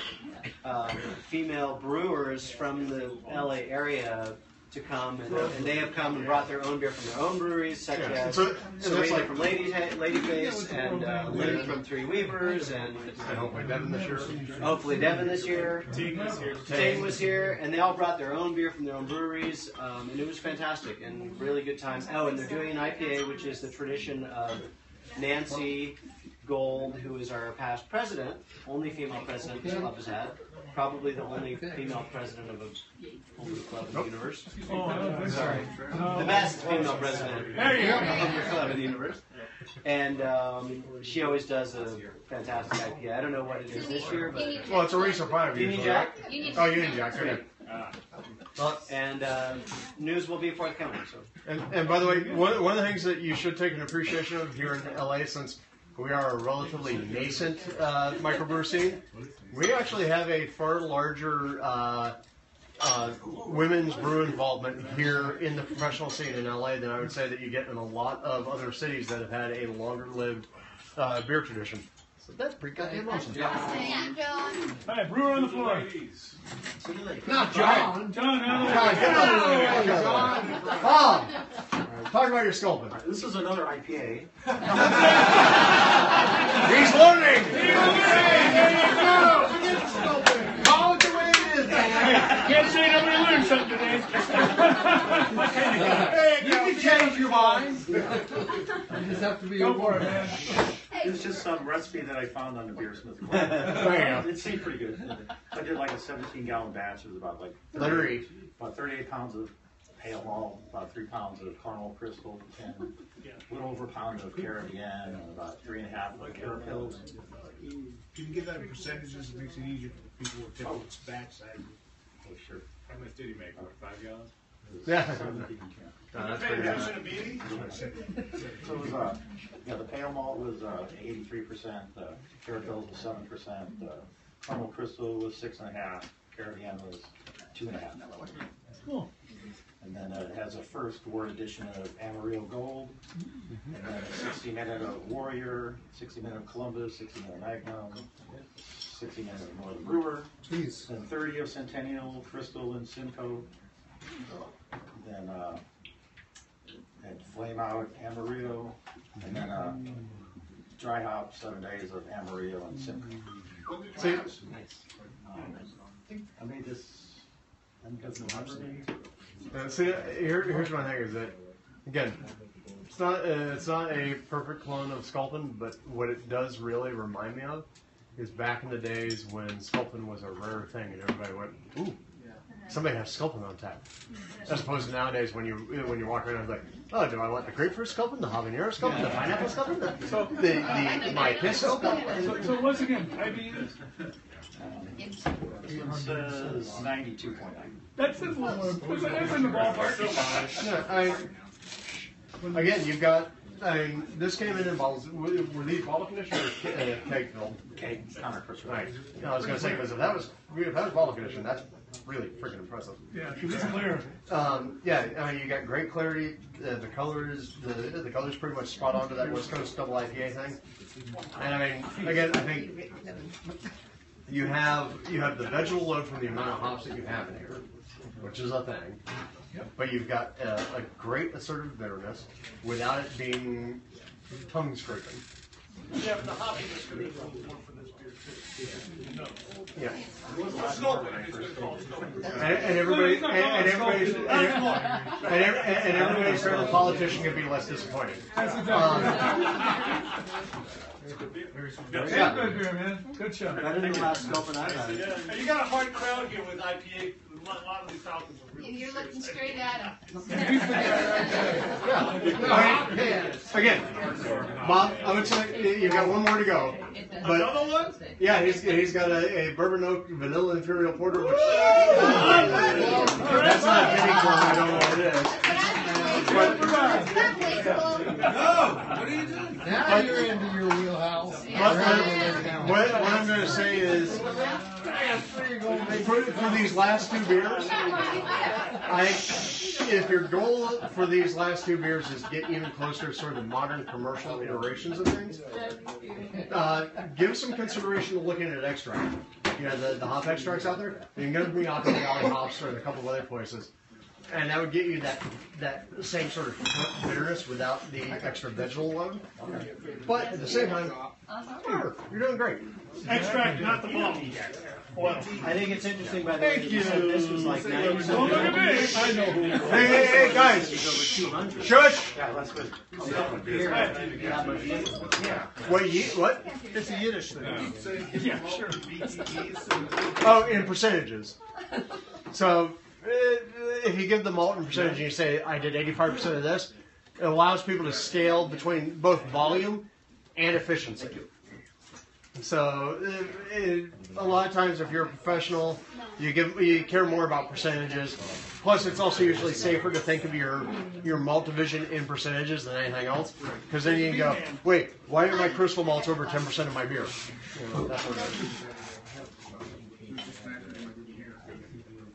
female brewers from the LA area to come, and they have come and brought their own beer from their own breweries, such as Serena from Ladyface and Lynn from Three Weavers, and hopefully Devin this year. Hopefully Devin this year. Ting was here, and they all brought their own beer from their own breweries, and it was fantastic and really good times. Oh, and they're doing an IPA, which is the tradition of Nancy Gold, who is our past president, only female president this club has had. Probably the only female president of a club in the universe. Oh, sorry. The best female president of your club in the universe. And she always does a fantastic IPA. I don't know what it is this year, but Well, it's a Riesling 5 Union usually, Jack. right? Oh, Union Jack. Okay. Well, and news will be forthcoming. So. And by the way, one of the things that you should take an appreciation of here in LA, since we are a relatively nascent microbrew scene, we actually have a far larger women's brew involvement here in the professional scene in LA than I would say that you get in a lot of other cities that have had a longer-lived beer tradition. So that's pretty goddamn awesome. All right, brewer on the floor. Not John. John, John. Bob, talk about your sculpin. This is another IPA. He's learning. Call it the way it is. Can't say nobody learned something today. You can change your mind. You just have to be aware, man. It's just some recipe that I found on the Beersmith. It seemed pretty good. I did like a 17-gallon batch. It was about like 38 pounds of pale malt, about 3 pounds of caramel crystal, and a little over a pound of Caribbean, and about 3.5 of Carapils. Can you give that in percentages? It makes it easier for the people with typical batch size. Oh, sure. How much did he make? What, 5 gallons? Yeah. No, that's pretty good. So it was, the pale malt was 83%, Carapils was 7%, caramel crystal was 6.5%, Caribbean was 2.5%. Cool. And then it has a first word edition of Amarillo Gold, and then a 60-minute of Warrior, 60-minute of Columbus, 60-minute Magnum, 60-minute of Northern Brewer, then 30 of Centennial, Crystal, and Simcoe, then and Flame Out Amarillo, and then dry hop 7 days of Amarillo and Simcoe. See, I made this. see, here's my thing: is that again, it's not a perfect clone of Sculpin, but what it does really remind me of is back in the days when Sculpin was a rare thing, and everybody went, "Ooh, somebody has Sculpin on tap." As opposed to nowadays when you walk around and like, "Oh, do I want the grapefruit Sculpin, the habanero Sculpin, the pineapple Sculpin, the my piss Sculpin?" So once again, IBUs. It says 92.9. That's in the ballpark. Again, you've got. This came in bottles. Were these bottle conditioned or keg filled? Keg, counterpressure. Right. I was going to say because if that was bottle conditioned, that's really freaking impressive. Yeah, because it's clear. You got great clarity. The colors pretty much spot on to that West Coast double IPA thing. And I mean, again, I think you have the vegetable load from the amount of hops that you have in here, which is a thing. But you've got a great assertive bitterness without it being tongue scraping. Yeah, but the hoppiness could be one for this beer too. Yeah. And everybody's favorite politician can be less disappointed. That's exactly Yeah. Good beer, man. Good show. Better than the last Sculpin I had. And you got a hard crowd here with IPA. A lot of these Falcons are really You're looking straight at him. Again, Bob, I would say you've got one more to go. But another one? Yeah, he's got a bourbon oak vanilla imperial porter, which that's not a Jimmy Club. I don't know what it is. What are you doing? Now you're into your wheelhouse. What I'm going to say is, for these last two beers, if your goal for these last two beers is get even closer to sort of modern commercial iterations of things, give some consideration to looking at extract. You know, the hop extracts out there. You can go to the Miata Valley Hops or a couple of other places. And that would get you that same sort of bitterness without the extra vegetable load. But at the same time, you're doing great. Extract, not the bottle. I think it's interesting, by the way, that you said this was like 90%. Don't look at me. I know who. Hey, guys. Shush. Yeah, that's good. What? It's a Yiddish thing. Yeah, sure. Oh, in percentages. So if you give the malt in percentage and you say, I did 85% of this, it allows people to scale between both volume and efficiency. So a lot of times, if you're a professional, you care more about percentages. Plus, it's also usually safer to think of your malt division in percentages than anything else, because then you can go, wait, why are my crystal malts over 10% of my beer? You know, that's what it is.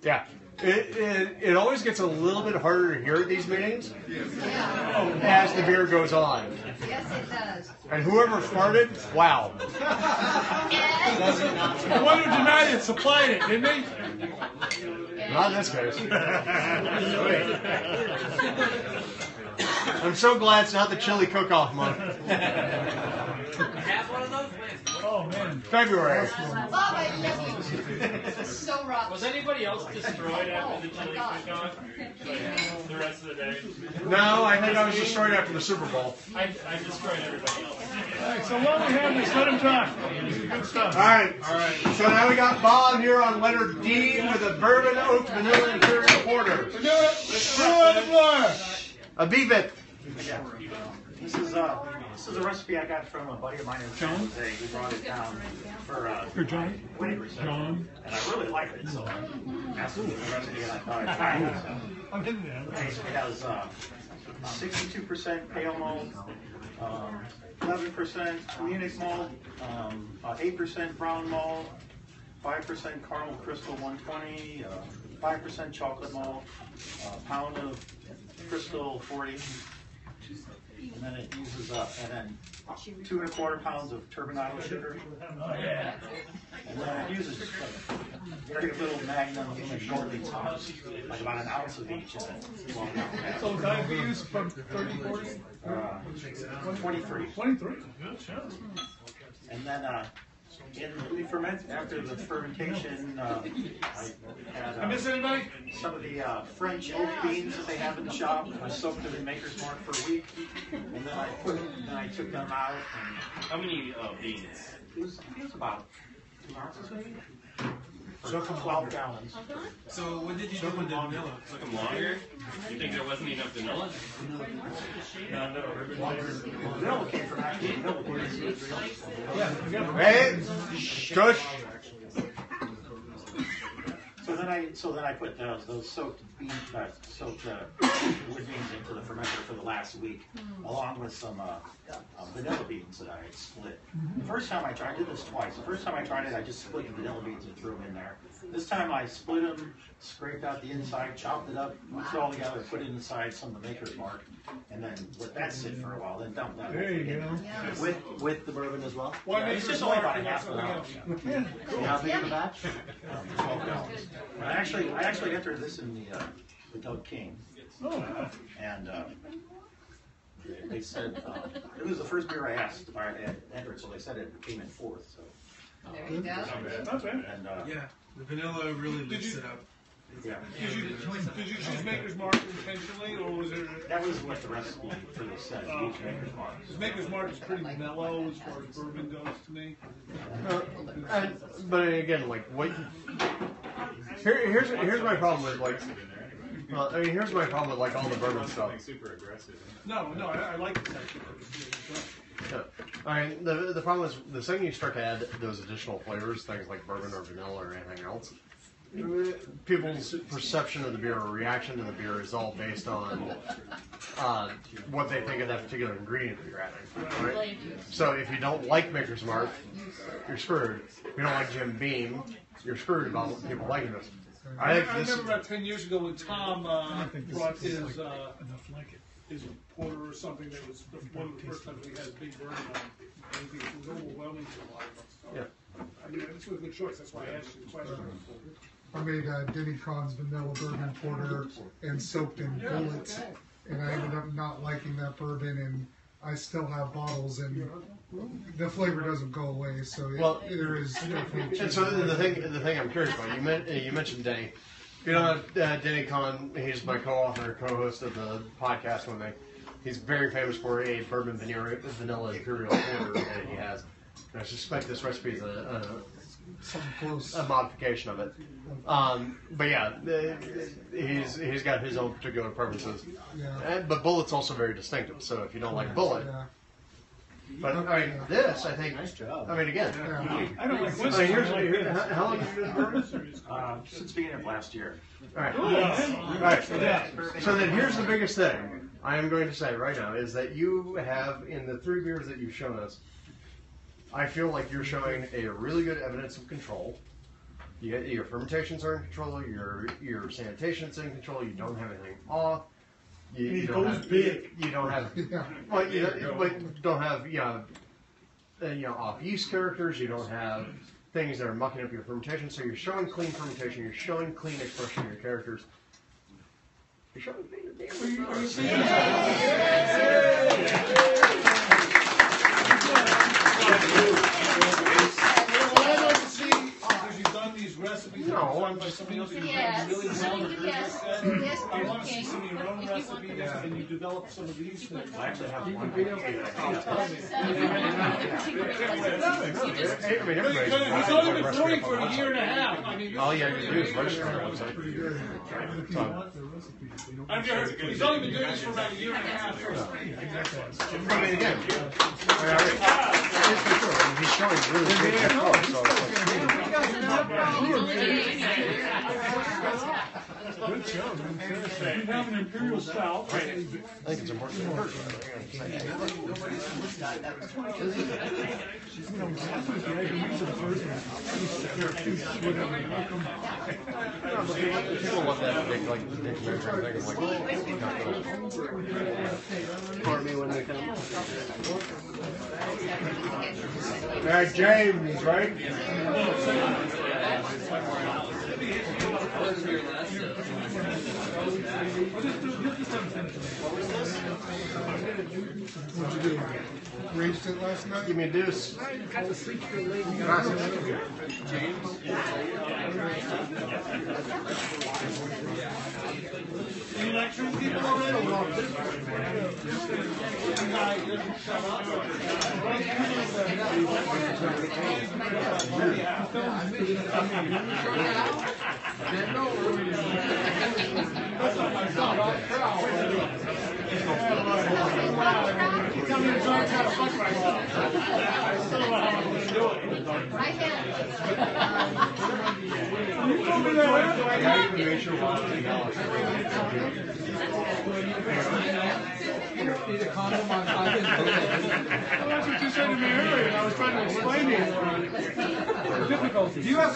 Yeah. It always gets a little bit harder to hear at these meetings as the beer goes on. Yes, it does. And whoever farted, wow. The one who denied it supplied it, didn't he? Not in this case. I'm so glad it's not the chili cook-off month. Have one of those, man. Oh, man. February. So rough. Was anybody else destroyed after the chili cook-off? The rest of the day? No, I think I was destroyed after the Super Bowl. I destroyed everybody else. All right, so while we have this, let him talk. Good stuff. All right. So now we got Bob here on letter D with a bourbon oak vanilla imperial porter. A beefit. Yeah. This is a recipe I got from a buddy of mine in San Jose. He brought it down for John. John. And I really like it, so I asked him for the recipe and I thought I'd try it. So. I'm into that. It has 62% pale malt, 11% Munich malt, 8% brown malt, 5% caramel crystal 120, 5% chocolate malt, a pound of crystal 40. And then it uses and then 2 1/4 pounds of turbinado sugar. Oh, yeah. And then it uses very little Magnum shortly tops, like about an ounce of each. And then So IBUs from 30, 40? 23. 23. And then we ferment after the fermentation. I had miss anybody? Some of the French oak beans that they have in the shop. I soaked them in Maker's Mark for a week, and then I took them out. And How many beans? It was about 2 ounces maybe. So 12 gallons. So what did you do with the vanilla? Took them longer? You think there wasn't enough vanilla? Vanilla came from actually vanilla beans. Hey, shush. So then I put those soaked wood beans into the fermenter for the last week, along with some vanilla beans that I had split. The first time I did this twice. The first time I tried it, I just split the vanilla beans and threw them in there. This time I split them, scraped out the inside, chopped it up, mixed it all together, put it inside some of the Maker's Mark, and then let that sit for a while, then dump that There you go. with the bourbon as well. Why Yeah, make it's yours just only Mark about a half an ounce. Yeah. See how big of a batch? 12 gallons. I actually entered this in the Doug King. Oh. And they said it was the first beer I asked if I had entered, so they said it came in 4th. So. There you go. Not bad. And, Yeah, the vanilla really lifts it up. Yeah. Did you choose Maker's Mark intentionally, or was it? That was what the recipe for this said. Maker's Mark. Because Maker's Mark is pretty mellow as far as bourbon goes to me. But again, like what? Here's my problem with like. Here's my problem with like all the bourbon stuff. Super aggressive. No, I like it actually. Yeah. I mean, the problem is the second you start to add those additional flavors, things like bourbon or vanilla or anything else, people's perception of the beer or reaction to the beer is all based on what they think of that particular ingredient that you're adding. Right? So if you don't like Maker's Mark, you're screwed. If you don't like Jim Beam, you're screwed about people liking this. I remember about 10 years ago when Tom brought his porter or something that was one of the first times we had a big bourbon on. And it was overwhelming to a lot of us. So, yeah. I mean, this was a good choice. That's why I asked you the question. I made Denny Con's vanilla bourbon porter and soaked in bullets, and I ended up not liking that bourbon, and I still have bottles, and the flavor doesn't go away. So there is definitely. And so the thing I'm curious about, you mentioned Denny. You know, Denny Con, he's my co-author, co-host of the podcast with me. He's very famous for a bourbon vanilla imperial porter that he has. And I suspect this recipe is something close. A modification of it. But yeah, he's got his own particular preferences. Yeah. But Bullet's also very distinctive. So if you don't like Bullet, Yeah. but I mean this, I think. Nice job. I mean again. I don't like I mean, how long have you been bourbon? Since the beginning of last year. All right. All right. So then here's the biggest thing I am going to say right now is that you have, in the 3 beers that you've shown us, I feel like you're showing a really good evidence of control. Your fermentations are in control, your sanitation's in control, you don't have anything off. You don't have big. You don't have well, you don't have off yeast characters. You don't have things that are mucking up your fermentation. So you're showing clean fermentation. You're showing clean expression of your characters. You're showing these recipes no, done by somebody else who Yes. really well or Yes. I want to see some of your own recipes and you develop some of these things. I actually have one. He's only been brewing for a year and a half. I mean, all you have to do is register on the website. He's only been doing this for about a year and a half. I mean, again, he's showing really great control. Good show. You have an Imperial Stout. I think it's important to people love that big, like, big measuring thing. Pour me when they come. James, right? What'd you do? Raged it last night? Give me a deuce. You lecturing people already? Need a condom on I That's what you said to me earlier, and I was trying to explain to you. Difficulty. Do you have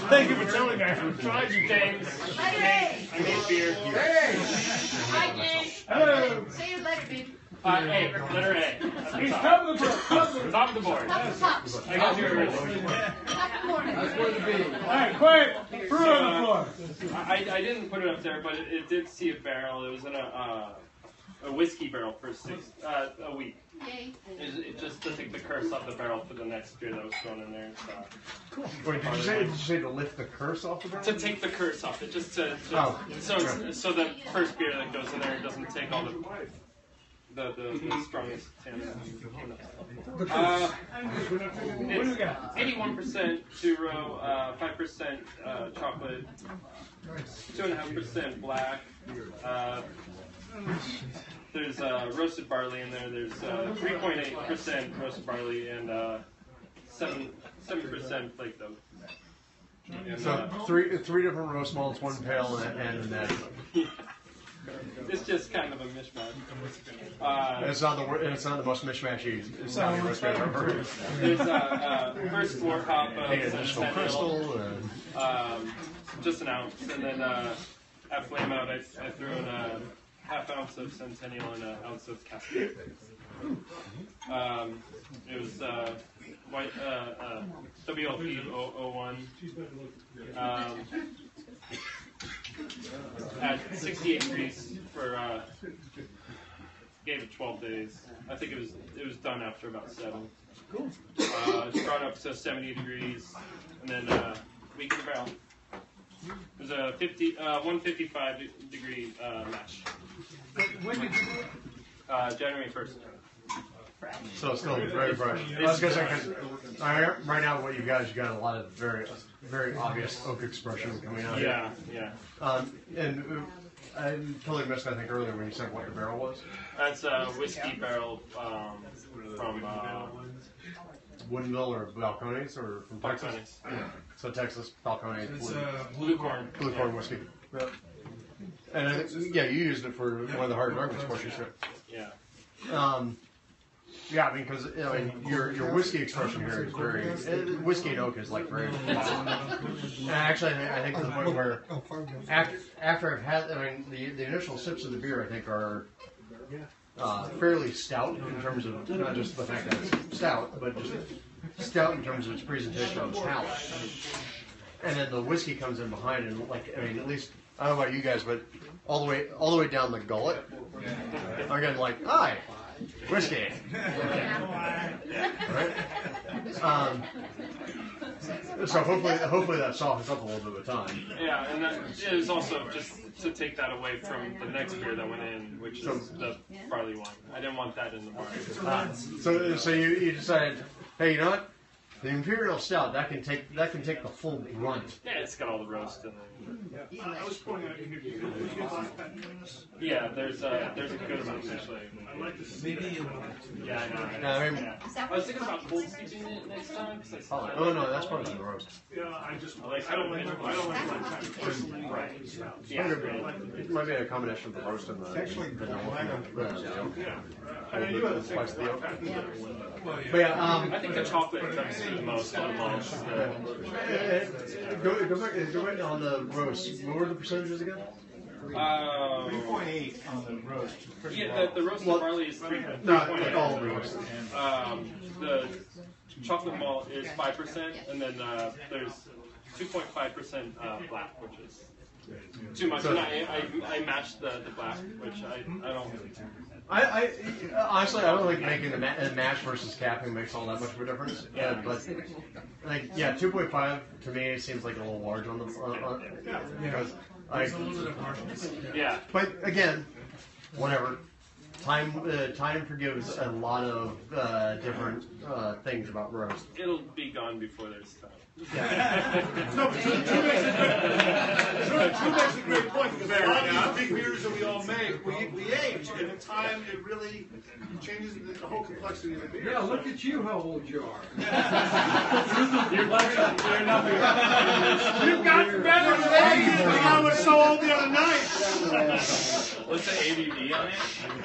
Thank you for telling me. I've tried you, James. Hey! I made beer. Hey! Hi, James. Hello. Say your letter, babe. A, letter A. He's top of the board. Top of the board. Top of tops. I got you early. Top of morning. That's where to be. All right, quiet. Brew on the floor. I didn't put it up there, but it did see a barrel. It was in a whiskey barrel for a week. Yay. It just to take the curse off the barrel for the next beer that was thrown in there. So. Cool. Wait, did you say to lift the curse off the barrel? To take the curse off it, just so the first beer that goes in there doesn't take all the strongest tannin. It's 81% Duro, 5% chocolate, 2.5% black. There's roasted barley in there. There's 3.8% roasted barley and 7% flake dough. And, so three different roast malts, one pale, and an adjunct. It's just kind of a mishmash. It's not the most mishmashy sounding recipe I've ever heard. There's first floor hop of additional crystal, just an ounce, and then at flame out I threw in a half ounce of Centennial and an ounce of Cascade. It was white WLP 01. At 68 degrees for gave it 12 days. I think it was done after about 7. Cool. It's brought up to 70 degrees, and then week in the barrel. It was a 155 degree mash. When did you do it? January 1st. So it's still very fresh. I was gonna say, 'cause right now what you got a lot of very obvious oak expression coming out. Yeah, yeah. And I totally missed, I think, earlier when you said what the barrel was. That's a whiskey barrel from Woodinville or Falcons or from Texas? Falcons. Yeah. So Texas, Falcons. It's blue corn. Blue corn whiskey. Yeah. And I think, yeah, you used it for one of the hard darkness course you shipped. Yeah. Yeah, I mean, because your whiskey expression here is very whiskey and oak is like very. And actually, I think to the point where after I've had, I mean, the initial sips of the beer, I think are fairly stout in terms of not just the fact that it's stout, but just stout in terms of its presentation on the palate. And then the whiskey comes in behind, and like, I mean, at least I don't know about you guys, but all the way down the gullet, I'm getting like, hi. Whiskey. Right? So hopefully that softens up a little bit with time. Yeah, and that is also just to take that away from the next beer that went in, which is the barley wine. I didn't want that in the bar. So you decided, hey, you know what? The Imperial Stout that can take the full brunt. Yeah, it's got all the roast in it. I was pointing out here. Yeah, there's a good amount actually. I like to see maybe. Yeah, I know. No, I mean, I was thinking about cold steeping it next time. Oh no, that's part of the roast. Yeah, I don't like personally. Right. Yeah. It might be a combination of the roast and the. Actually, yeah. I mean, you have the spice of the oak. But yeah, I think the chocolate comes through the most. Go back on the roast. What were the percentages again? 3.8 on the roast. Yeah, the roasted barley is 3.8. Not all the roast. The chocolate malt is 5%, and then there's 2.5% black, which is too much. And I matched the black, which I don't. I honestly, I don't think making the mash versus capping makes all that much of a difference. Yeah, but like 2.5 to me seems like a little large on the because yeah. But again, whatever. Time forgives a lot of different things about roast. It'll be gone before there's time. No, but Drew makes a great point because a lot of these big beers that we all make, we age, and in time it really changes the whole complexity of the beer. Yeah, look at you, how old you are. You've gotten better today than I was so old the other night. What's the ABV on it?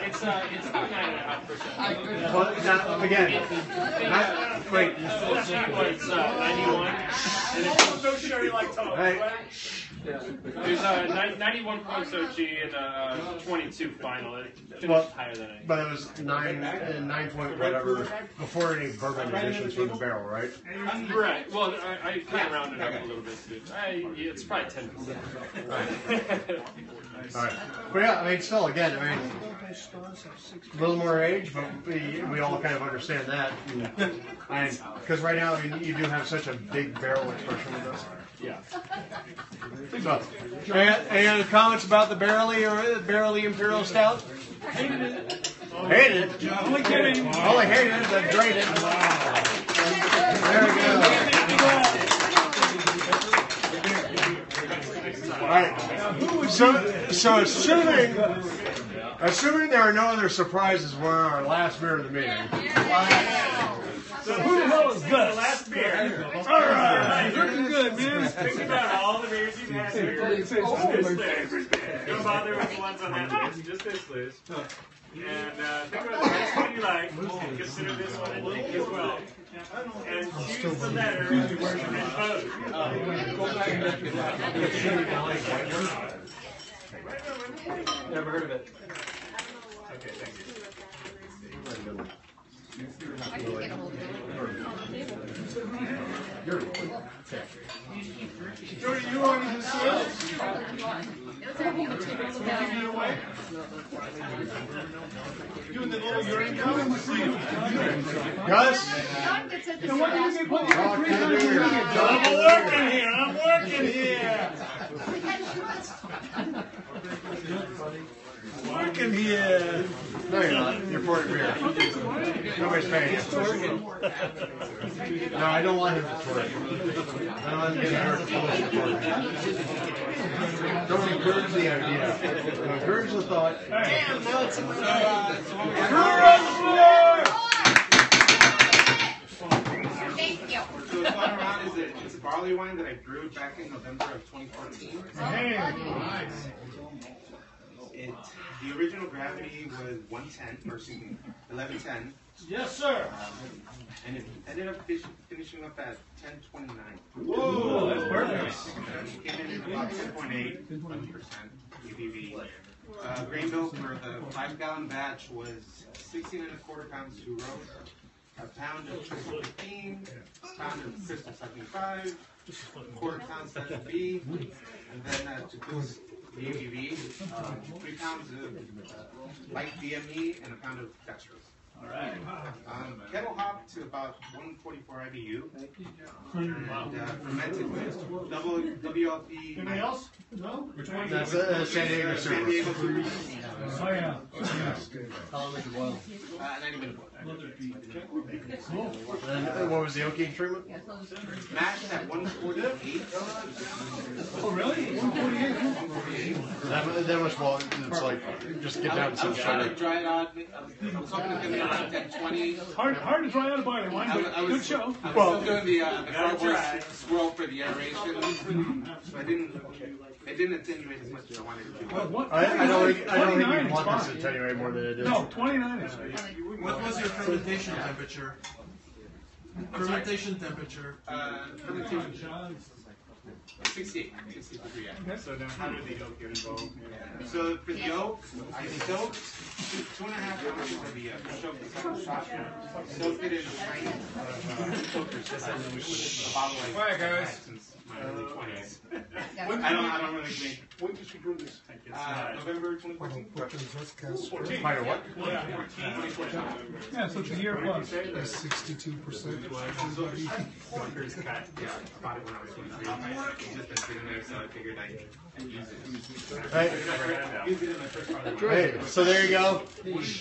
It's about 9.5%. Well, now, again, wait. It's 91. And it's no sherry like Tom. There's 91 point Sochi and 22 final. It finished higher than I. But it was 9 point whatever before any bourbon additions from the barrel, right? Right. Well, I kind of rounded up a little bit too. It's probably 10%. Right. All right. But yeah, I mean, still, again, I mean, a little more age, but we all kind of understand that. And because right now, I mean, you do have such a big barrel expression with this. Yeah. So, any other comments about the barrely Imperial Stout? Hated it. Hated it? Only kidding. Only hated it, but great it. There we go. All right. So assuming there are no other surprises, we're on our last beer of the meeting. So who the hell is this? The last beer. All right. Looking good, man. Think about all the beers you've had here. Just this list. Don't bother with the ones on that list. Just this list. And think about the next one you like. Consider this one a link as well. And choose the letter and vote. Never heard of it. Okay, thank you. I can get a hold of it. Jody, you want to consider? Doing the little urine count? Gus? I'm working here. I'm working here. Working here. No, you're not. You're pouring beer. Nobody's paying you. No, I don't want him to twerk. I don't want him to get hurt. Don't encourage the idea. Encourage the thought. Damn, now it's in my Thank you. So what's going around is it's a barley wine that I brewed back in November of 2014. Hey, nice. The original gravity was 110, or excuse me, 1110. Yes, sir. And it ended up finishing up at 1029. Whoa, that's perfect. Came in at about 10.8% ABV. Grain bill for the 5-gallon batch was 16.25 pounds 2 rows, a pound of Crystal 15, a pound of Crystal 75, quarter pound 7B, and then to boost the ABV, 3 pounds of light DME and a pound of dextrose. All right. Kettle hop to about 144 IBU. And fermented with double WLP. Anything else? No? Which one? That's San Diego Super. Oh, yeah. How long was your boil? 90 minutes. Cool. And what was the oaking treatment? Mashed at 148. Oh, really? 148. That much well, it's like, just get down to some trying to sugar. dry it out. I was hoping to get it around 1020. Hard to dry out a barley wine, but good show. I was still doing the cardboard swirl for the aeration. So I didn't attenuate as much as I wanted to do. I don't think you want this to attenuate more than it is. No, 29 is What was your fermentation temperature? Fermentation temperature. Fermentation. 68 degree. Okay, so now how did the yolk get involved? So for the yolk, I soaked 2.5 ounces of the soaked it in a pint of filters with a bottle like All right, guys. Since my early 20s. I don't really drink. When did you brew this? November 2014. Pint of what? 2014. Yeah, so it's a year plus. 62%. Yeah, bought it when I was 23. It's just been sitting there, so I figured I'd use it. Use it in my first part of my Hey, so there you go.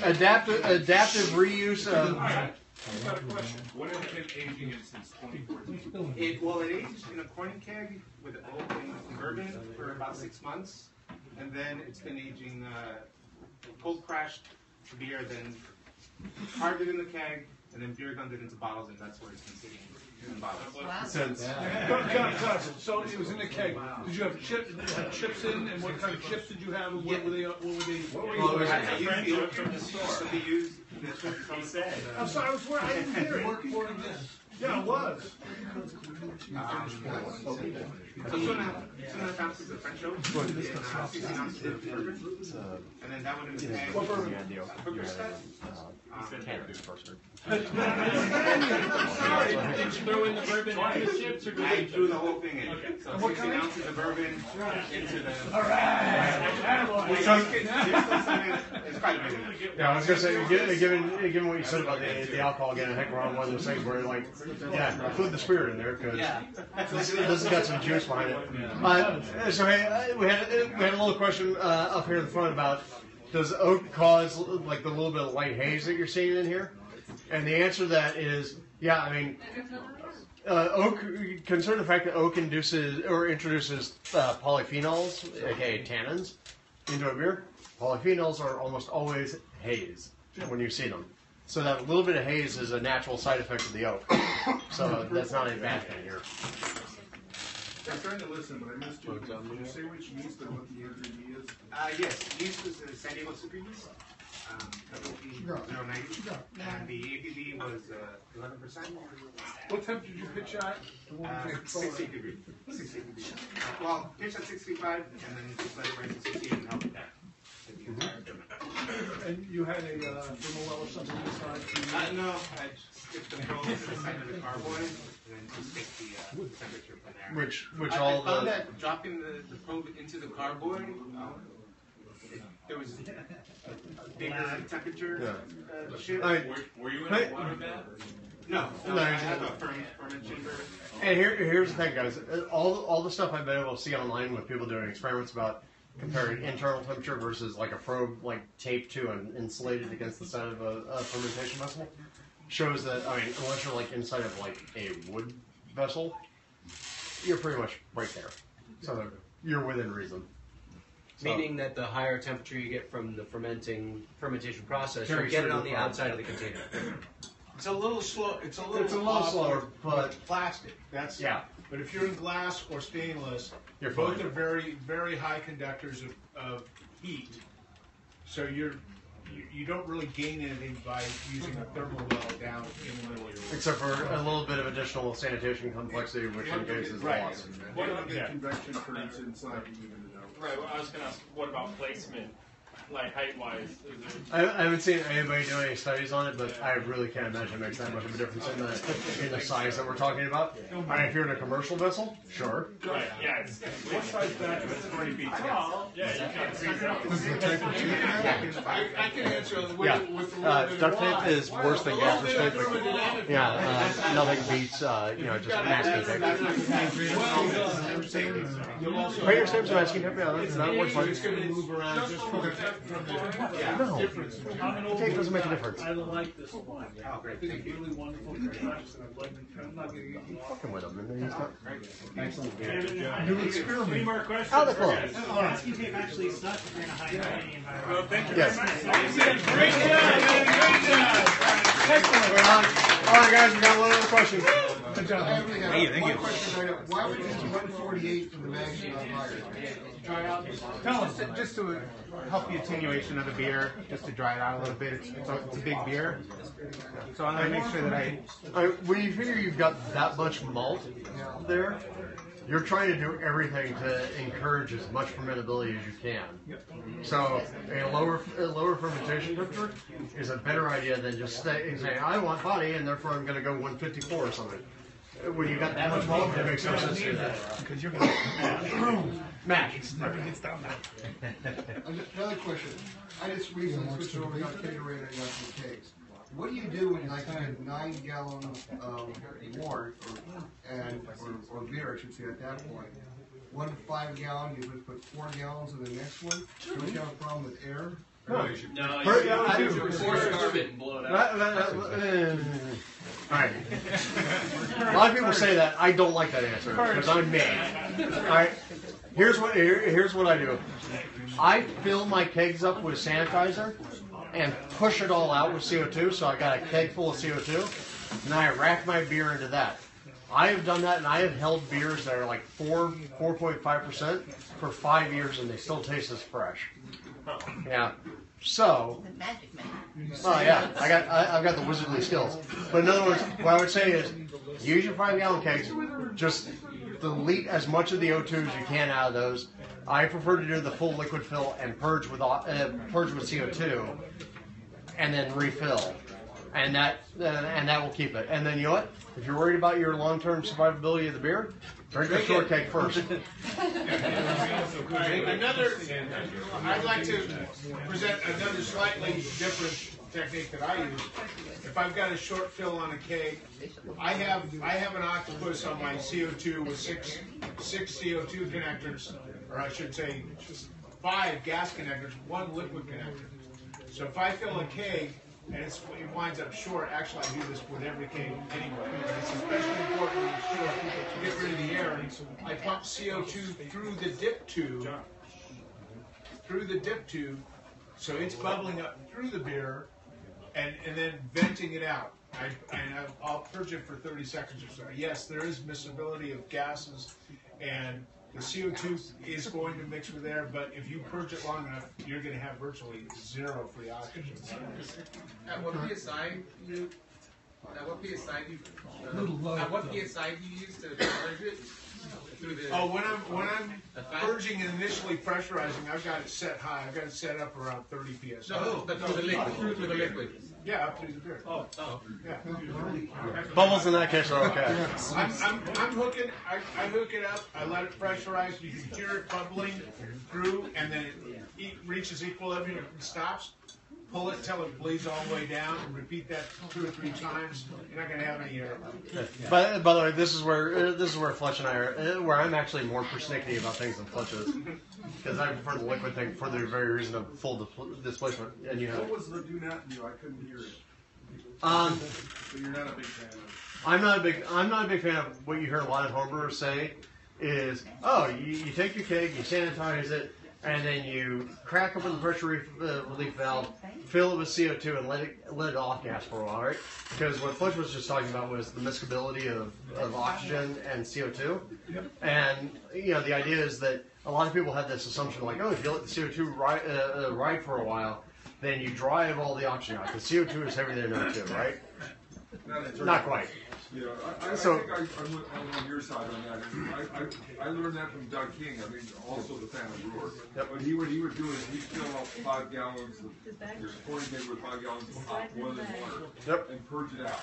Adaptive reuse of. I've got a question. What has it been aging in since 2014? It aged in a corn keg with oak and bourbon for about 6 months, and then it's been aging cold crashed beer, then carved it in the keg, and then beer gunned it into bottles, and that's where it's been sitting in bottles. So it was in the keg. Did you have chips in, and what kind of chips did you have, and what were they? I used I'm sorry, I didn't hear it. Yeah, it was. So 2.5 ounces of French oak, and 16 ounces of bourbon, and then that one in the keg. What bourbon? Hooker Stout. Can't do first. Did you throw in the bourbon and the chips, or did I threw the whole thing in. So 16 ounces of bourbon into the. All right. It's quite a bit. Yeah, I was gonna say, given what you said about the alcohol again, I think we're on one of those things where like, yeah, include the spirit in there because this has got some juice behind it. So hey, we had a little question up here in the front about does oak cause like the little bit of light haze that you're seeing in here? And the answer to that is yeah. I mean, oak. Consider the fact that oak introduces polyphenols, aka tannins, into a beer. Polyphenols are almost always haze when you see them. So that little bit of haze is a natural side effect of the oak. So that's not a bad thing here. I'm trying to listen, but I missed you. Did you say which yeast and what the ABV is? Yes, yeast was the San Diego Super yeast, WP090, and the ABV was 11%. What temp did you pitch at? 60 degrees. 60 degrees. Well, pitch at 65, and then just let it rise to 68 and help with that. And you had a thermal well or something inside? No, I skipped the probe to the side of the carboy, and then just take the temperature from there. Which I all found the that dropping the probe into the carboy, there was a bigger temperature shift. Were you in a water bath? No, No, I have a ferment chamber. And here's the thing, guys. All the stuff I've been able to see online with people doing experiments about comparing internal temperature versus like a probe like taped to and insulated against the side of a fermentation vessel, shows that, I mean, unless you're like inside of like a wood vessel, you're pretty much right there. So you're within reason. Meaning that the higher temperature you get from the fermentation process, you Carries get it through on the the process. outside of the container. It's a little slow. It's a little slower, but plastic. That's yeah. But if you're in glass or stainless, You're both fine. are very, very high conductors of heat. So you don't really gain anything by using a thermal well down in the middle of your. Except for a little bit of additional sanitation complexity, which in case is lost. What about the convection currents inside to even it out? Right, well, I was going to ask, what about placement? Like height-wise? I haven't seen anybody do any studies on it, but I really can't imagine it makes that much of a difference in the size that we're talking about. I mean, if you're in a commercial vessel, sure. Right, yeah, it's one size back if it's 40 feet tall. Yeah, you can't freeze out. I can answer with Yeah, the duct tape is worse than gaffer's tape. But, yeah, nothing beats just masking tape. Painter tape's masking tape. Yeah, that works fine. It's going to move around just from the No, difference. tape doesn't make a difference. I like this one. Oh, great, thank you. Really wonderful construction. I'm not going to get you. Fucking with him, and he's not. Excellent. New experiment. Any more questions? Out of the for club. guys? Masking tape actually sucks if you're in a high humidity environment. Well, thank you Yes. very much. Great job, man. Great job. Excellent. All right, guys, we got one other question. Good job. Thank you. One question. Why would you use 148 for the magazine on higher? Dry out. Tell us, just to help the attenuation of the beer, just to dry it out a little bit. It's a big beer, so I want to make sure that When you figure you've got that much malt there, you're trying to do everything to encourage as much fermentability as you can. So a lower fermentation temperature is a better idea than just saying, I want body, and therefore I'm going to go 154 or something. When you got that much malt, it makes no sense to do that. Because you're going to mash. Another question. I just recently switched over to catering and got some cakes. What do you do when like you have 9 gallons of wort or beer, I should say, at that point? 1 5 gallon, you would put 4 gallons in the next one. Don't you have a problem with air? No, you force it and blow it out. Alright. A lot of people say that. I don't like that answer because I'm me. Alright. Here's what I do. I fill my kegs up with sanitizer and push it all out with CO2. So I got a keg full of CO2, and I rack my beer into that. I have done that, and I have held beers that are like 4.5% for 5 years, and they still taste as fresh. Yeah. So, oh yeah, I've got the wizardly skills. But in other words, what I would say is, use your 5 gallon kegs, just delete as much of the O2 as you can out of those. I prefer to do the full liquid fill and purge with CO2, and then refill, and that will keep it. And then you know what? If you're worried about your long-term survivability of the beer, drink the short keg first. I'd like to present another slightly different technique that I use. If I've got a short fill on a keg, I have an octopus on my CO2 with six CO2 connectors, or I should say 5 gas connectors, 1 liquid connector. So if I fill a keg and it winds up short, actually I do this with every keg anyway. It's especially important when it's short to get rid of the air. I pump CO2 through the dip tube, so it's bubbling up through the beer, and then venting it out. I'll purge it for 30 seconds or so. Yes, there is miscibility of gases, and the CO2 is going to mix with air, but if you purge it long enough, you're going to have virtually 0 free oxygen. At what PSI do you use to purge it? When I'm purging and initially pressurizing, I've got it set high. I've got it set up around 30 psi. No, but through the liquid. Yeah, up through the beer. Yeah. Bubbles in that case are okay. I'm hooking. I hook it up. I let it pressurize. You can hear it bubbling through, and then it reaches equilibrium and stops. pull it till it bleeds all the way down, and repeat that 2 or 3 times. You're not going to have any error. By the way, this is where Fletch and I are, where I'm actually more persnickety about things than Fletch is, because I prefer the liquid thing for the very reason of full displacement. And you have. What was the do not do? I couldn't hear it. So you're not a big fan of. I'm not a big fan of what you hear a lot of homebrewers say is, oh, you take your keg, you sanitize it, and then you crack open the pressure relief valve, fill it with CO2, and let it off gas for a while, right? Because what Fletch was just talking about was the miscibility of oxygen and CO2. Yep. And the idea is that a lot of people have this assumption like, oh, if you let the CO2 ride for a while, then you drive all the oxygen out, because CO2 is heavier than O2, right? Not quite. Yeah, I think I'm on your side on that. I learned that from Doug King. I mean, also the family brewer. Yep. But he would do is he'd fill up 5 gallons of your pouring keg with 5 gallons of hot boiling water. Yep. And purge it out.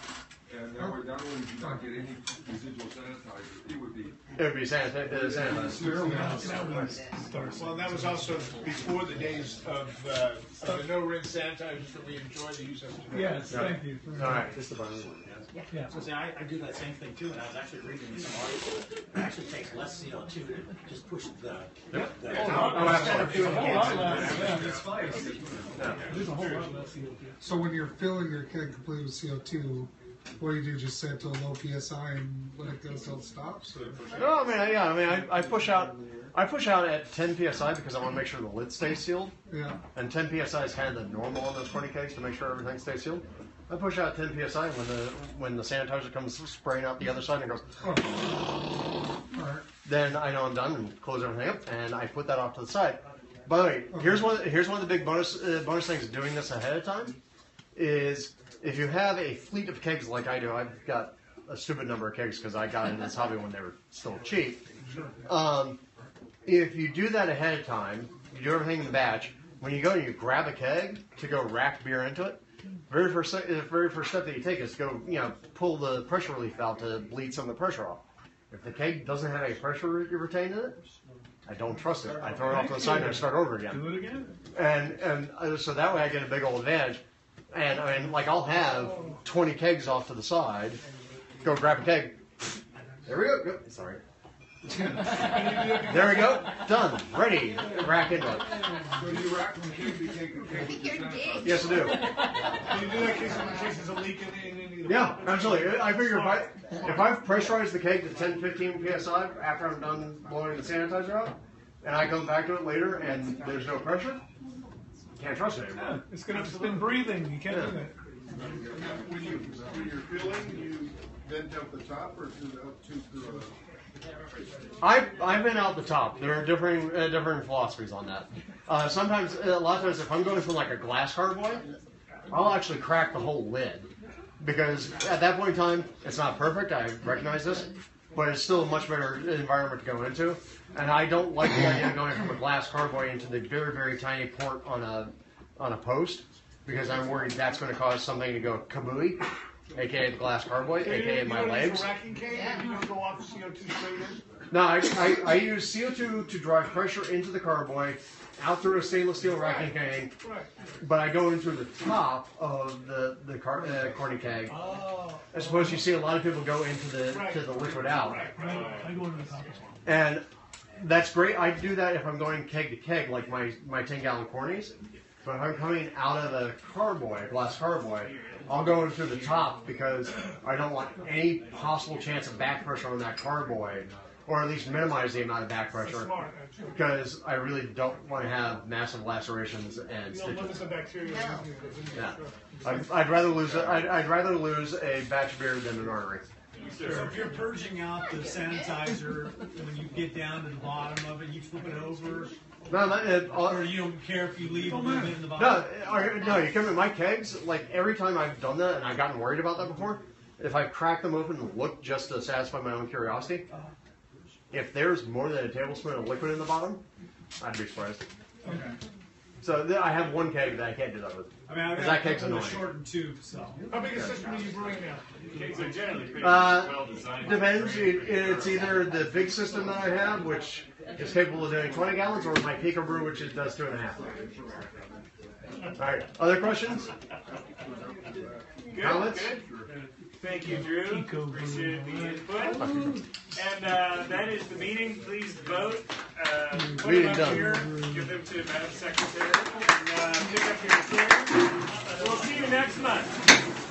And that way, not only do you not get any residual sanitizer, it would be sanitized. Well, that was also before the days of the no-rinse sanitizers that we enjoy the use of today. Yes, thank you. All right. Yeah. So I do that same thing too, and I was actually reading some article. It actually takes less CO2 to just push the instead of doing There's a whole lot less CO2. So when you're filling your keg complete with CO2, what do you do? Just set it to a low PSI and let it go till it stops? No, I push out at 10 psi because I want to make sure the lid stays sealed. Yeah. And 10 psi is kind of the normal on those 20 kegs to make sure everything stays sealed. I push out 10 psi when the sanitizer comes spraying out the other side and it goes. Then I know I'm done and close everything up, and I put that off to the side. By the way, here's one of the big bonus things of doing this ahead of time is if you have a fleet of kegs like I do. I've got a stupid number of kegs because I got in this hobby when they were still cheap. If you do that ahead of time, you do everything in the batch. When you go and you grab a keg to go rack beer into it, the very first step that you take is go, pull the pressure relief valve to bleed some of the pressure off. If the keg doesn't have any pressure retained in it, I don't trust it. I throw it off to the side and I start over again. Do it again. And so that way I get a big old advantage. And I mean, like I'll have 20 kegs off to the side, go grab a keg. There we go. Sorry. There we go. Done. Ready. Rack into it. So you rack from keg to keg to keg. Yes, I do. Do you do that in case there's a leak in any of the Yeah, absolutely. I figure if I've pressurized the keg to 10, 15 psi after I'm done blowing the sanitizer out, and I come back to it later and there's no pressure, can't trust it anymore. It's been breathing. You can't do that. When you're filling, you then dump the top or through I've been out the top. There are differing philosophies on that. Sometimes, a lot of times, if I'm going from like a glass carboy, I'll actually crack the whole lid because at that point in time, it's not perfect. I recognize this, but it's still a much better environment to go into. And I don't like the idea of going from a glass carboy into the very, very tiny port on a post because I'm worried that's going to cause something to go kabooey. AKA the glass carboy, AKA my legs. You don't go off CO2 straight in? No, I use CO2 to drive pressure into the carboy, out through a stainless steel racking keg, but I go into the top of the corny keg. As opposed to you see a lot of people go into the liquid out. I go into the top as well. And that's great. I do that if I'm going keg to keg, like my 10-gallon cornies. But if I'm coming out of a carboy, a glass carboy, I'll go into the top because I don't want any possible chance of back pressure on that carboy, or at least minimize the amount of back pressure, because I really don't want to have massive lacerations and stitches. Yeah, I'd rather lose a batch of beer than an artery. So if you're purging out the sanitizer, when you get down to the bottom of it, you flip it over. Or you don't care if you leave a little bit in the bottom? No, you come in my kegs, like every time I've done that, and I've gotten worried about that before, if I crack them open and look just to satisfy my own curiosity, if there's more than a tablespoon of liquid in the bottom, I'd be surprised. Okay. So I have one keg that I can't do that with. I mean, I've that keg's got a annoying. shortened tube, so. How big a system are you brewing now? Kegs are generally pretty well designed. Depends. It's either the big system that I have, which is capable of doing 20 gallons, or my Pico brew, which does 2.5. right. Other questions? Good, Comments? good. Thank you, Drew. Appreciate the input. And that is the meeting. Please vote. Put Meeting them up done. here. Give them to Madam Secretary. And pick up your materials. We'll see you next month.